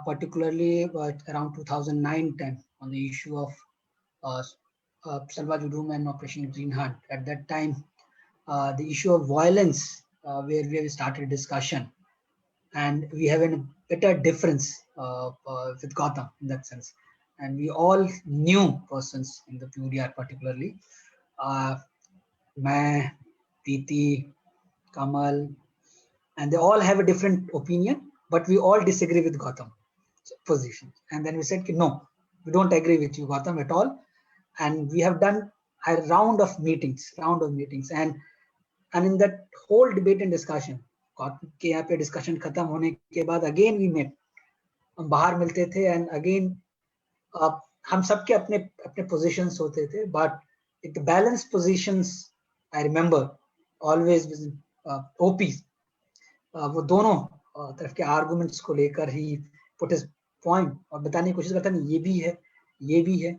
Particularly around 2009-10 on the issue of Salwa Judum and Operation Green Hunt. At that time, the issue of violence, where we have started discussion, and we have a better difference with Gautam in that sense. And we all knew persons in the PUDR particularly, Mai, Preeti, Kamal, and they all have a different opinion, but we all disagree with Gautam's position. And then we said, no, we don't agree with you, Gautam, at all. And we have done a round of meetings. And in that whole debate and discussion, Gautam के यहाँ पे discussion खत्म होने के बाद again we met. हम बाहर मिलते थे, and again हम सबके अपने positions होते थे, but the balanced positions I remember always with OPs. वो दोनों तरफ के arguments को लेकर he put his point और बताने की कोशिश करता है ये भी है,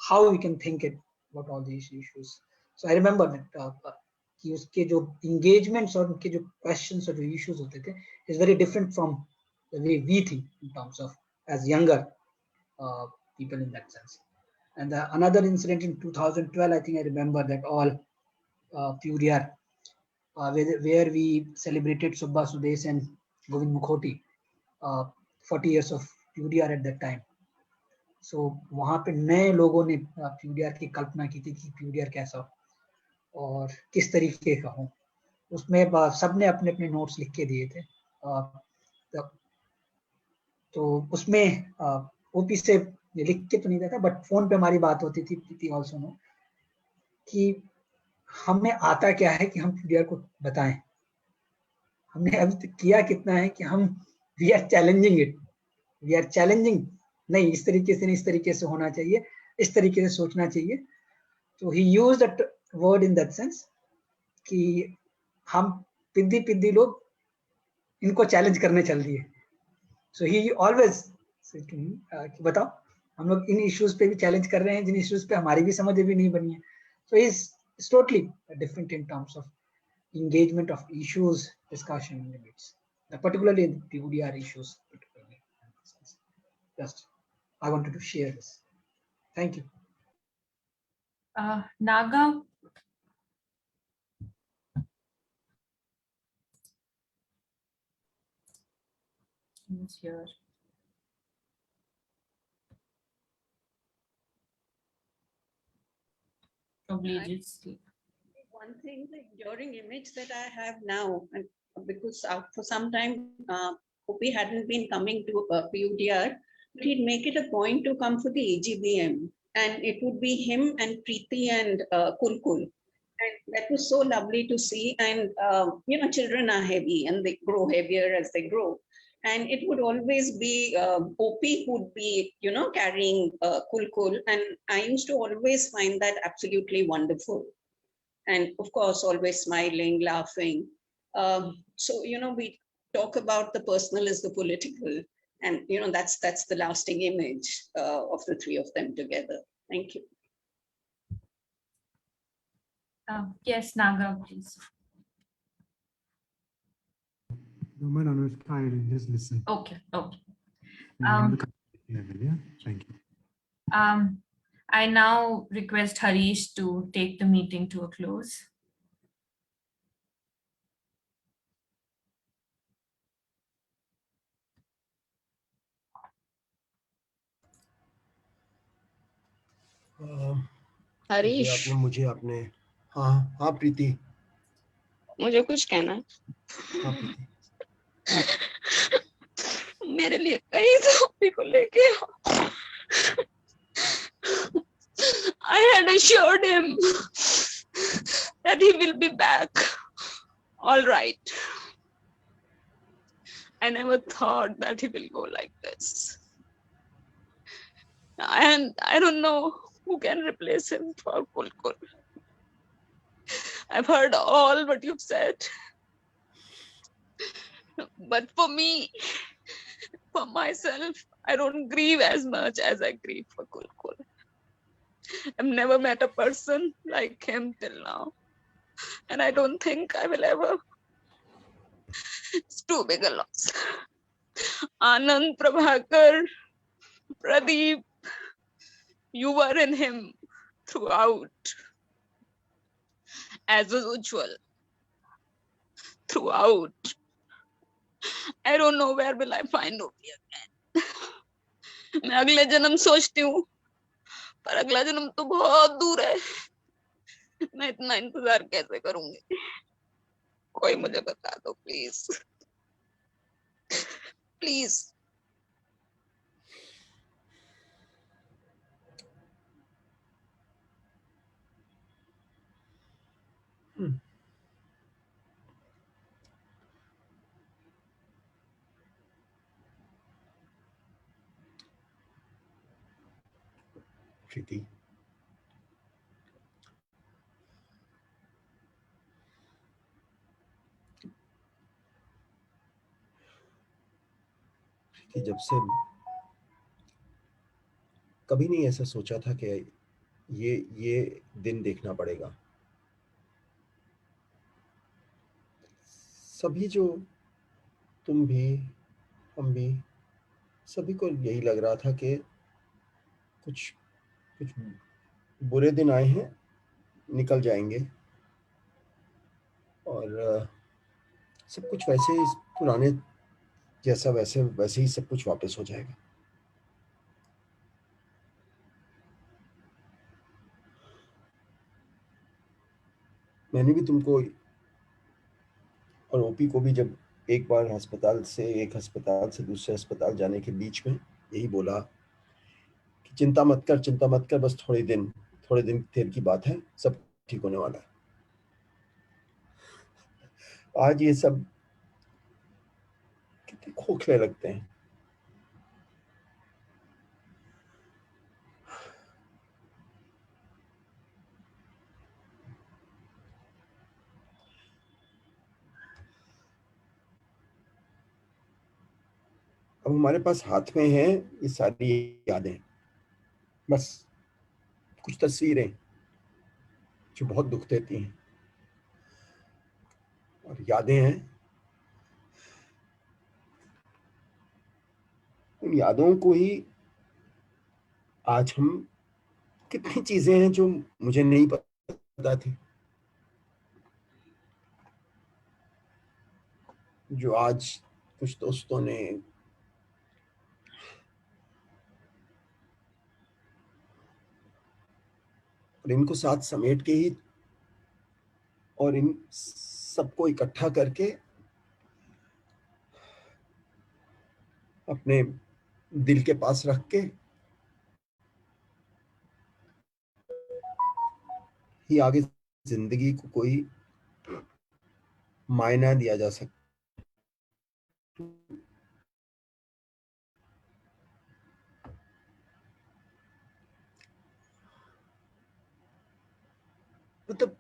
how we can think it about all these issues. So I remember that कि उसके जो engagements और उनके जो questions और जो issues होते थे is very different from the way we think in terms of as younger people in that sense. And another incident in 2012, I think I remember that all PUDR where we celebrated Subba Sudesh and Govind Mukhoti, 40 years of PUDR at that time. So वहाँ पे नए लोगों ने PUDR की कल्पना की थी कि PUDR कैसा और किस तरीके का हो. उसमें सबने अपने अपने नोट्स लिख के दिए थे. तो उसमें ओपी से लिख के तो नहीं देता, बट फोन पे हमारी बात होती थी, प्रीति ऑल्सो नो, कि हमें आता क्या है कि हम PUDR को बताएं. हमने अभी तक किया कितना है कि हम we are challenging it, we are challenging, नहीं इस तरीके से नहीं, इस तरीके से होना चाहिए, इस तरीके से सोचना चाहिए. तो ही used that word in that sense कि हम पिद्दी लोग इनको चैलेंज करने चल दिए. सो ही ऑलवेज बताओ हम लोग इन इश्यूज पे भी चैलेंज कर रहे हैं जिन इश्यूज पे हमारी भी समझ भी नहीं बनी है. So is totally different in terms of engagement of issues, discussion, and debates, particularly in the PUDR issues. Just I wanted to share this. Thank you. Naga. Who's here? Probably just one thing, the enduring image that I have now, and because for some time OP hadn't been coming to PUDR, but he'd make it a point to come for the AGBM, and it would be him and Preeti and Kulkul, and that was so lovely to see. And you know, children are heavy and they grow heavier as they grow, and it would always be OP who'd be, you know, carrying Kulkul, and I used to always find that absolutely wonderful. And of course, always smiling, laughing. So, you know, we talk about the personal as the political, and, you know, that's the lasting image of the three of them together. Thank you. Yes, Naga, please. No, Anushka, I just listen. Okay. Yeah, thank you. I now request Harish to take the meeting to a close. Harish, मुझे आपने हाँ प्रीति, मुझे कुछ कहना है. हाँ प्रीति. मेरे लिए कहीं तो को लेके I had assured him that he will be back all right. I never thought that he will go like this. And I don't know who can replace him for Kulkul. I've heard all what you've said. But for me, for myself, I don't grieve as much as I grieve for Kulkul. I've never met a person like him till now. And I don't think I will ever. It's too big a loss. Anand, Prabhakar, Pradeep, you were in him throughout. As was Ujjwal. Throughout. I don't know where will I find Opi again. मैं अगले जन्म सोचती हूँ, पर अगला जन्म तो बहुत दूर है. मैं इतना इंतजार कैसे करूंगी? कोई मुझे बता दो प्लीज. प्लीज. प्रीति, कि जब से कभी नहीं ऐसा सोचा था कि ये दिन देखना पड़ेगा। सभी जो तुम भी हम भी सभी को यही लग रहा था कि कुछ कुछ बुरे दिन आए हैं, निकल जाएंगे और सब कुछ वैसे ही पुराने जैसा वैसे ही सब कुछ वापस हो जाएगा। मैंने भी तुमको और ओपी को भी जब एक बार एक अस्पताल से दूसरे अस्पताल जाने के बीच में यही बोला कि चिंता मत कर, बस थोड़े दिन देर की बात है, सब ठीक होने वाला है। आज ये सब कितने खोखले लगते हैं। अब हमारे पास हाथ में है ये सारी यादें, बस कुछ तस्वीरें जो बहुत दुख देती हैं, और यादें हैं। उन यादों को ही आज हम कितनी चीजें हैं जो मुझे नहीं पता थी, जो आज कुछ दोस्तों ने और इनको साथ समेट के ही और इन सबको इकट्ठा करके अपने दिल के पास रख के ही आगे जिंदगी को कोई मायना दिया जा सकता। मतलब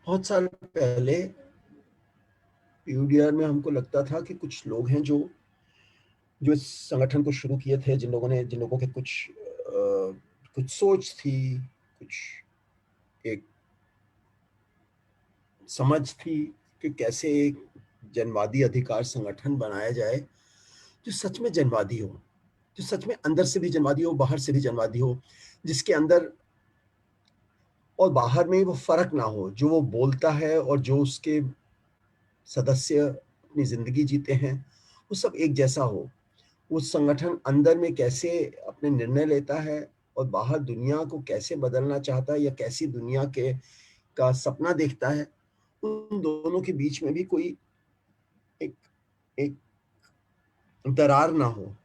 बहुत साल पहले पीयूडीआर में हमको लगता था कि कुछ लोग हैं जो इस संगठन को शुरू किए थे, जिन लोगों के कुछ सोच थी, कुछ एक समझ थी कि कैसे एक जनवादी अधिकार संगठन बनाया जाए जो सच में जनवादी हो, जो सच में अंदर से भी जनवादी हो, बाहर से भी जनवादी हो, जिसके अंदर और बाहर में वो फर्क ना हो, जो वो बोलता है और जो उसके सदस्य अपनी जिंदगी जीते हैं वो सब एक जैसा हो। वो संगठन अंदर में कैसे अपने निर्णय लेता है और बाहर दुनिया को कैसे बदलना चाहता है या कैसी दुनिया का सपना देखता है, उन दोनों के बीच में भी कोई एक दरार ना हो।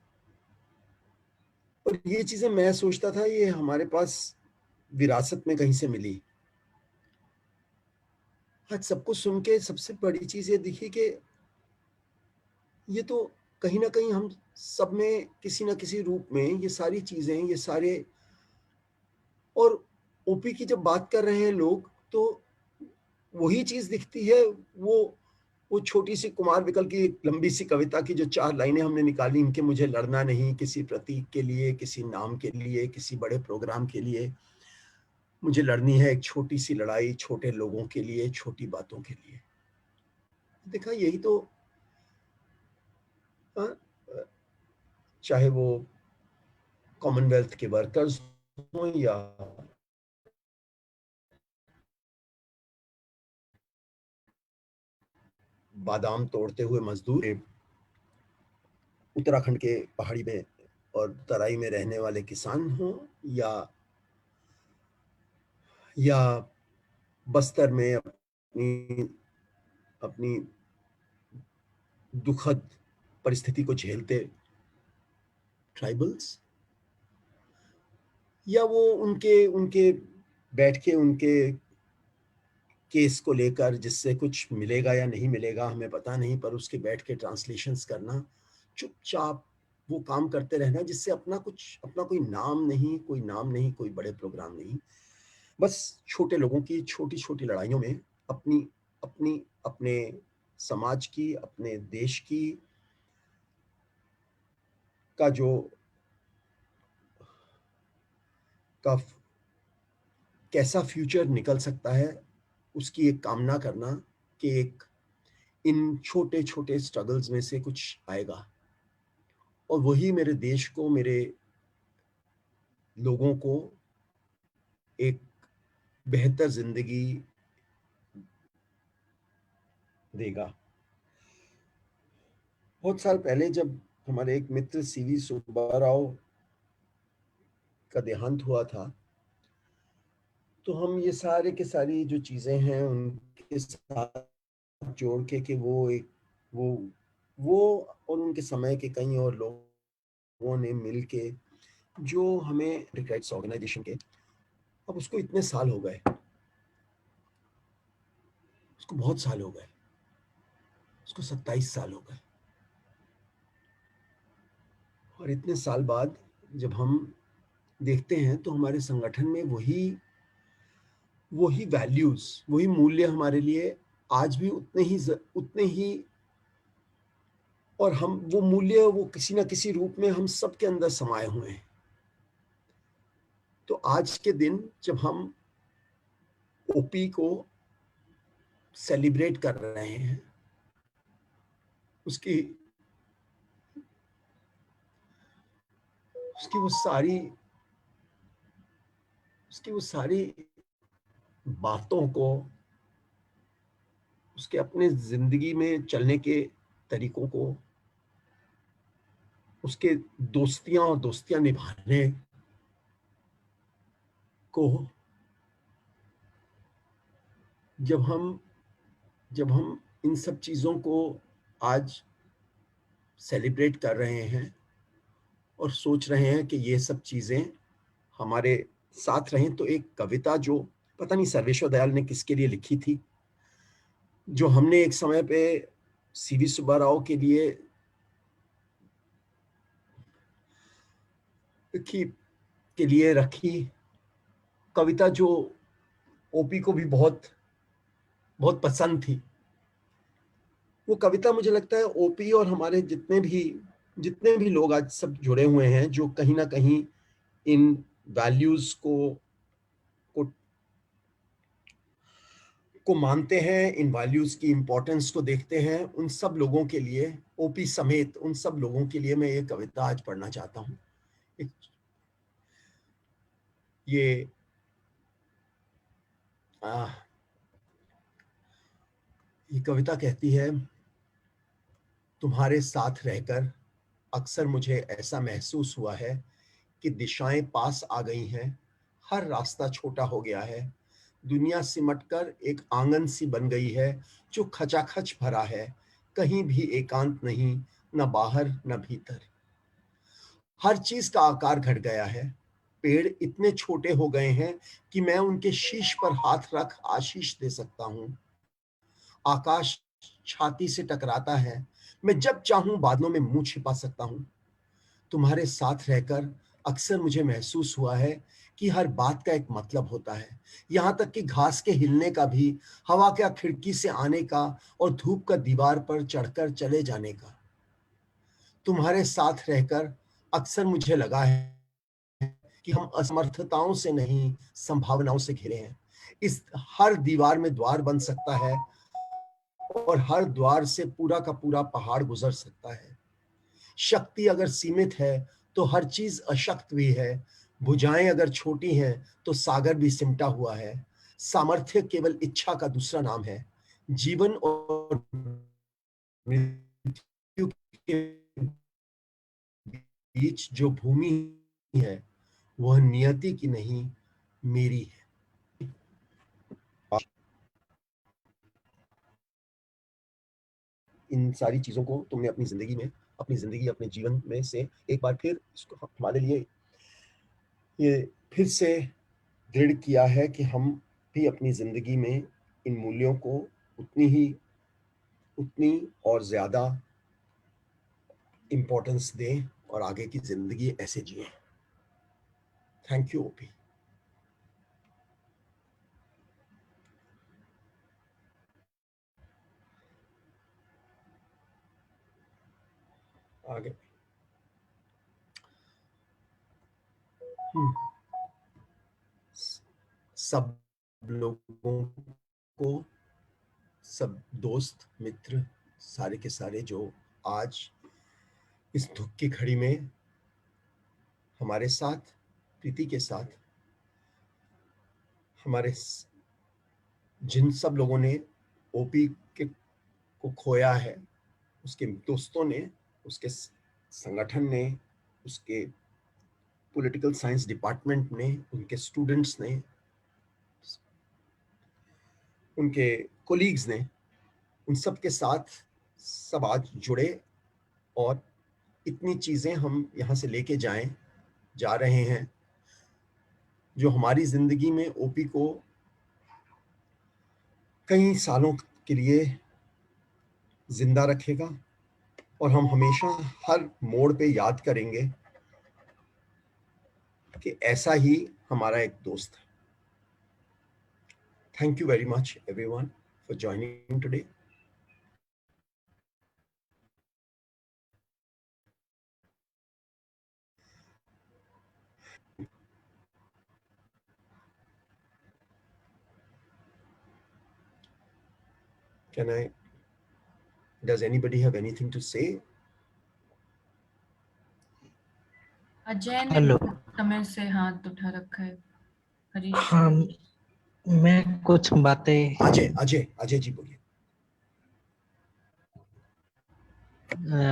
और ये चीजें मैं सोचता था ये हमारे पास विरासत में कहीं से मिली। आज सबको सुन के सबसे बड़ी चीज ये दिखी कि ये तो कहीं ना कहीं हम सब में किसी ना किसी रूप में ये सारी चीजें, ये सारे, और ओपी की जब बात कर रहे हैं लोग तो वही चीज दिखती है। वो छोटी सी कुमार विकल की लंबी सी कविता की जो 4 लाइनें हमने निकाली, इनके मुझे लड़ना नहीं, किसी प्रतीक के लिए, किसी नाम के लिए, किसी बड़े प्रोग्राम के लिए, मुझे लड़नी है एक छोटी सी लड़ाई, छोटे लोगों के लिए, छोटी बातों के लिए। देखा, यही तो चाहे वो कॉमनवेल्थ के वर्कर्स हों या बादाम तोड़ते हुए मजदूर, उत्तराखंड के पहाड़ी में और तराई में रहने वाले किसान हों, या बस्तर में अपनी दुखद परिस्थिति को झेलते ट्राइबल्स, या वो उनके बैठ के उनके केस को लेकर, जिससे कुछ मिलेगा या नहीं मिलेगा हमें पता नहीं, पर उसके बैठ के ट्रांसलेशंस करना, चुपचाप वो काम करते रहना, जिससे अपना कोई नाम नहीं, कोई बड़े प्रोग्राम नहीं, बस छोटे लोगों की छोटी छोटी लड़ाइयों में अपने समाज की, अपने देश की का जो का कैसा फ्यूचर निकल सकता है, उसकी एक कामना करना कि एक इन छोटे छोटे स्ट्रगल्स में से कुछ आएगा और वही मेरे देश को, मेरे लोगों को एक बेहतर जिंदगी देगा। बहुत साल पहले जब हमारे एक मित्र सीवी सुब्बाराव का देहांत हुआ था, तो हम ये सारे के सारी जो चीजें हैं उनके साथ जोड़ के कि वो और उनके समय के कई और लोगों ने मिल के जो हमें राइट्स ऑर्गेनाइजेशन के, अब उसको इतने साल हो गए, उसको बहुत साल हो गए, उसको 27 साल हो गए। और इतने साल बाद जब हम देखते हैं तो हमारे संगठन में वही वैल्यूज, वही मूल्य हमारे लिए आज भी उतने ही और हम वो मूल्य वो किसी ना किसी रूप में हम सबके अंदर समाये हुए हैं। तो आज के दिन जब हम ओपी को सेलिब्रेट कर रहे हैं, उसकी वो सारी बातों को, उसके अपने जिंदगी में चलने के तरीकों को, उसके दोस्तियां निभाने को जब हम इन सब चीजों को आज सेलिब्रेट कर रहे हैं और सोच रहे हैं कि ये सब चीजें हमारे साथ रहें, तो एक कविता जो पता नहीं सर्वेश्वर दयाल ने किसके लिए लिखी थी, जो हमने एक समय पे सीवी सुब्बाराव के लिए रखी कविता, जो ओपी को भी बहुत बहुत पसंद थी। वो कविता मुझे लगता है ओपी और हमारे जितने भी लोग आज सब जुड़े हुए हैं, जो कहीं ना कहीं इन वैल्यूज को मानते हैं, इन वैल्यूज की इंपॉर्टेंस को देखते हैं, उन सब लोगों के लिए, ओपी समेत उन सब लोगों के लिए मैं ये कविता आज पढ़ना चाहता हूँ। ये कविता कहती है, तुम्हारे साथ रहकर अक्सर मुझे ऐसा महसूस हुआ है कि दिशाएं पास आ गई हैं, हर रास्ता छोटा हो गया है, दुनिया सिमटकर एक आंगन सी बन गई है जो खचाखच भरा है, कहीं भी एकांत नहीं, न बाहर न भीतर। हर चीज का आकार घट गया है, पेड़ इतने छोटे हो गए हैं कि मैं उनके शीश पर हाथ रख आशीष दे सकता हूँ। आकाश छाती से टकराता है, मैं जब चाहूं बादलों में मुंह छिपा सकता हूं। तुम्हारे साथ रहकर अक्सर मुझे महसूस हुआ है कि हर बात का एक मतलब होता है, यहां तक कि घास के हिलने का भी, हवा का खिड़की से आने का और धूप का दीवार पर चढ़कर चले जाने का। तुम्हारे साथ रहकर अक्सर मुझे लगा है कि हम असमर्थताओं से नहीं, संभावनाओं से घिरे हैं। इस हर दीवार में द्वार बन सकता है और हर द्वार से पूरा का पूरा पहाड़ गुजर सकता है। शक्ति अगर सीमित है तो हर चीज अशक्त भी है, भुजाएं अगर छोटी हैं तो सागर भी सिमटा हुआ है। सामर्थ्य केवल इच्छा का दूसरा नाम है। जीवन और मृत्यु के बीच जो भूमि है वह नियति की नहीं, मेरी है। इन सारी चीजों को तुमने अपनी जिंदगी अपने जीवन में से एक बार फिर इसको हमारे लिए ये फिर से दृढ़ किया है कि हम भी अपनी जिंदगी में इन मूल्यों को उतनी और ज्यादा इंपॉर्टेंस दें और आगे की जिंदगी ऐसे जिए। Thank you OP. आगे सब लोगों को, सब दोस्त मित्र सारे के सारे जो आज इस दुख की घड़ी में हमारे साथ, प्रीति के साथ, हमारे जिन सब लोगों ने ओपी को खोया है, उसके दोस्तों ने, उसके संगठन ने, उसके पॉलिटिकल साइंस डिपार्टमेंट ने, उनके स्टूडेंट्स ने, उनके कोलीग्स ने, उन सब के साथ सब आज जुड़े और इतनी चीजें हम यहाँ से लेके जा रहे हैं जो हमारी जिंदगी में ओपी को कई सालों के लिए जिंदा रखेगा और हम हमेशा हर मोड़ पे याद करेंगे कि ऐसा ही हमारा एक दोस्त है। Thank you very much everyone for joining today. Does anybody have anything to say? Ajay ने हेलो। समय से हाथ उठा रखा है। हरीश। हाँ, मैं कुछ बातें। अजय जी बोलिए।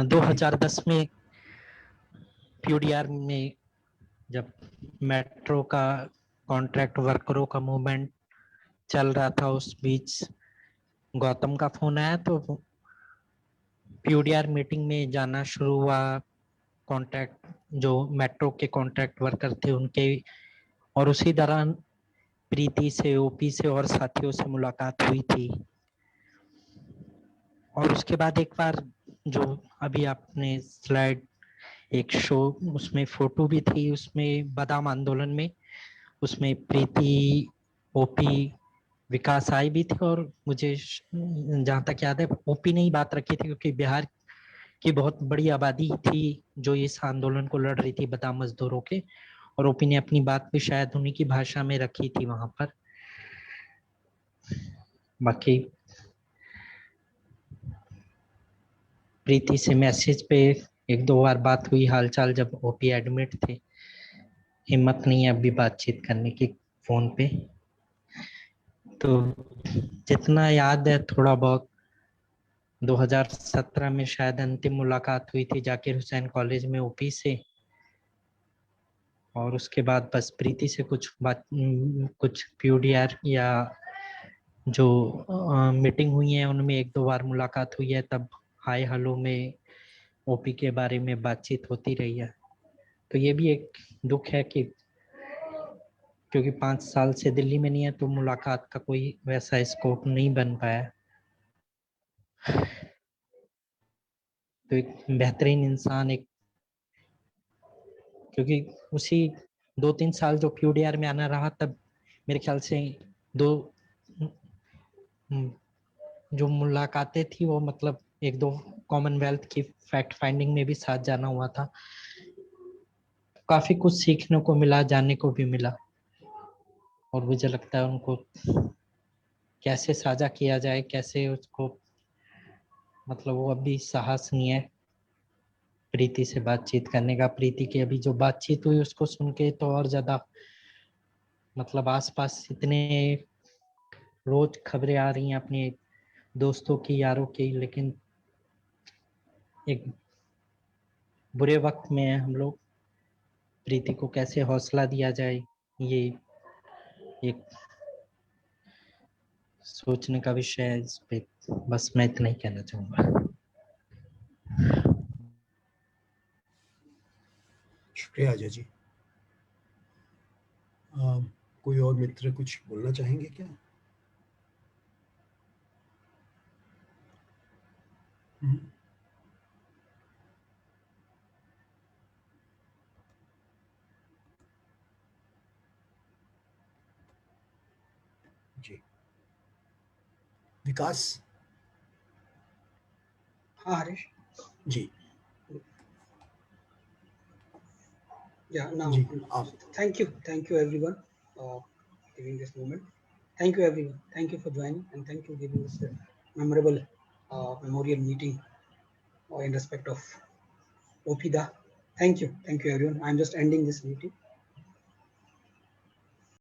2010 में PUDR में जब मेट्रो का कॉन्ट्रैक्ट वर्करों का मूवमेंट चल रहा था, उस बीच गौतम का फोन आया तो PUDR मीटिंग में जाना शुरू हुआ। कॉन्ट्रैक्ट जो मेट्रो के कॉन्ट्रैक्ट वर्कर थे उनके, और उसी दौरान प्रीति से, ओपी से और साथियों से मुलाकात हुई थी। और उसके बाद एक बार जो अभी आपने स्लाइड एक शो, उसमें फोटो भी थी, उसमें बादाम आंदोलन में, उसमें प्रीति, ओपी, विकास आई भी थी। और मुझे जहाँ तक याद है ओपी ने ही बात रखी थी, क्योंकि बिहार की बहुत बड़ी आबादी थी जो इस आंदोलन को लड़ रही थी, बादाम मजदूरों के, और ओपी ने अपनी बात भी शायद उन्हीं की भाषा में रखी थी वहां पर। बाकी प्रीति से मैसेज पे एक दो बार बात हुई, हालचाल, जब ओपी एडमिट थे। हिम्मत नहीं है अभी बातचीत करने की फोन पे। तो जितना याद है थोड़ा बहुत, 2017 में शायद अंतिम मुलाकात हुई थी जाकिर हुसैन कॉलेज में ओपी से, और उसके बाद बस प्रीति से कुछ PUDR या जो मीटिंग हुई है उनमें एक दो बार मुलाकात हुई है, तब हाय हेलो में ओपी के बारे में बातचीत होती रही है। तो ये भी एक दुख है कि क्योंकि 5 साल से दिल्ली में नहीं है तो मुलाकात का कोई वैसा स्कोप नहीं बन पाया। तो एक बेहतरीन इंसान, एक क्योंकि उसी 2-3 साल जो PUDR में आना रहा, तब मेरे ख्याल से जो मुलाकातें थी वो मतलब एक दो कॉमनवेल्थ की फैक्ट फाइंडिंग में भी साथ जाना हुआ था। काफी कुछ सीखने को मिला, जानने को भी मिला, और मुझे लगता है उनको कैसे साझा किया जाए, कैसे उसको, मतलब वो अभी साहस नहीं है प्रीति से बातचीत करने का। प्रीति की अभी जो बातचीत हुई उसको सुन के तो और ज्यादा, मतलब आसपास इतने रोज खबरें आ रही हैं अपने दोस्तों की, यारों की, लेकिन एक बुरे वक्त में है हम लोग। प्रीति को कैसे हौसला दिया जाए, ये एक सोचने का विषय है। इस पे बस मैं इतना ही कहना चाहूंगा। शुक्रिया अजय जी। कोई और मित्र कुछ बोलना चाहेंगे क्या? जी, विकास। हाँ हरीश जी, Yeah, now, ji, thank you everyone giving this moment. Thank you everyone. Thank you for joining and thank you giving this memorable memorial meeting in respect of OP Da. Thank you everyone. I'm just ending this meeting.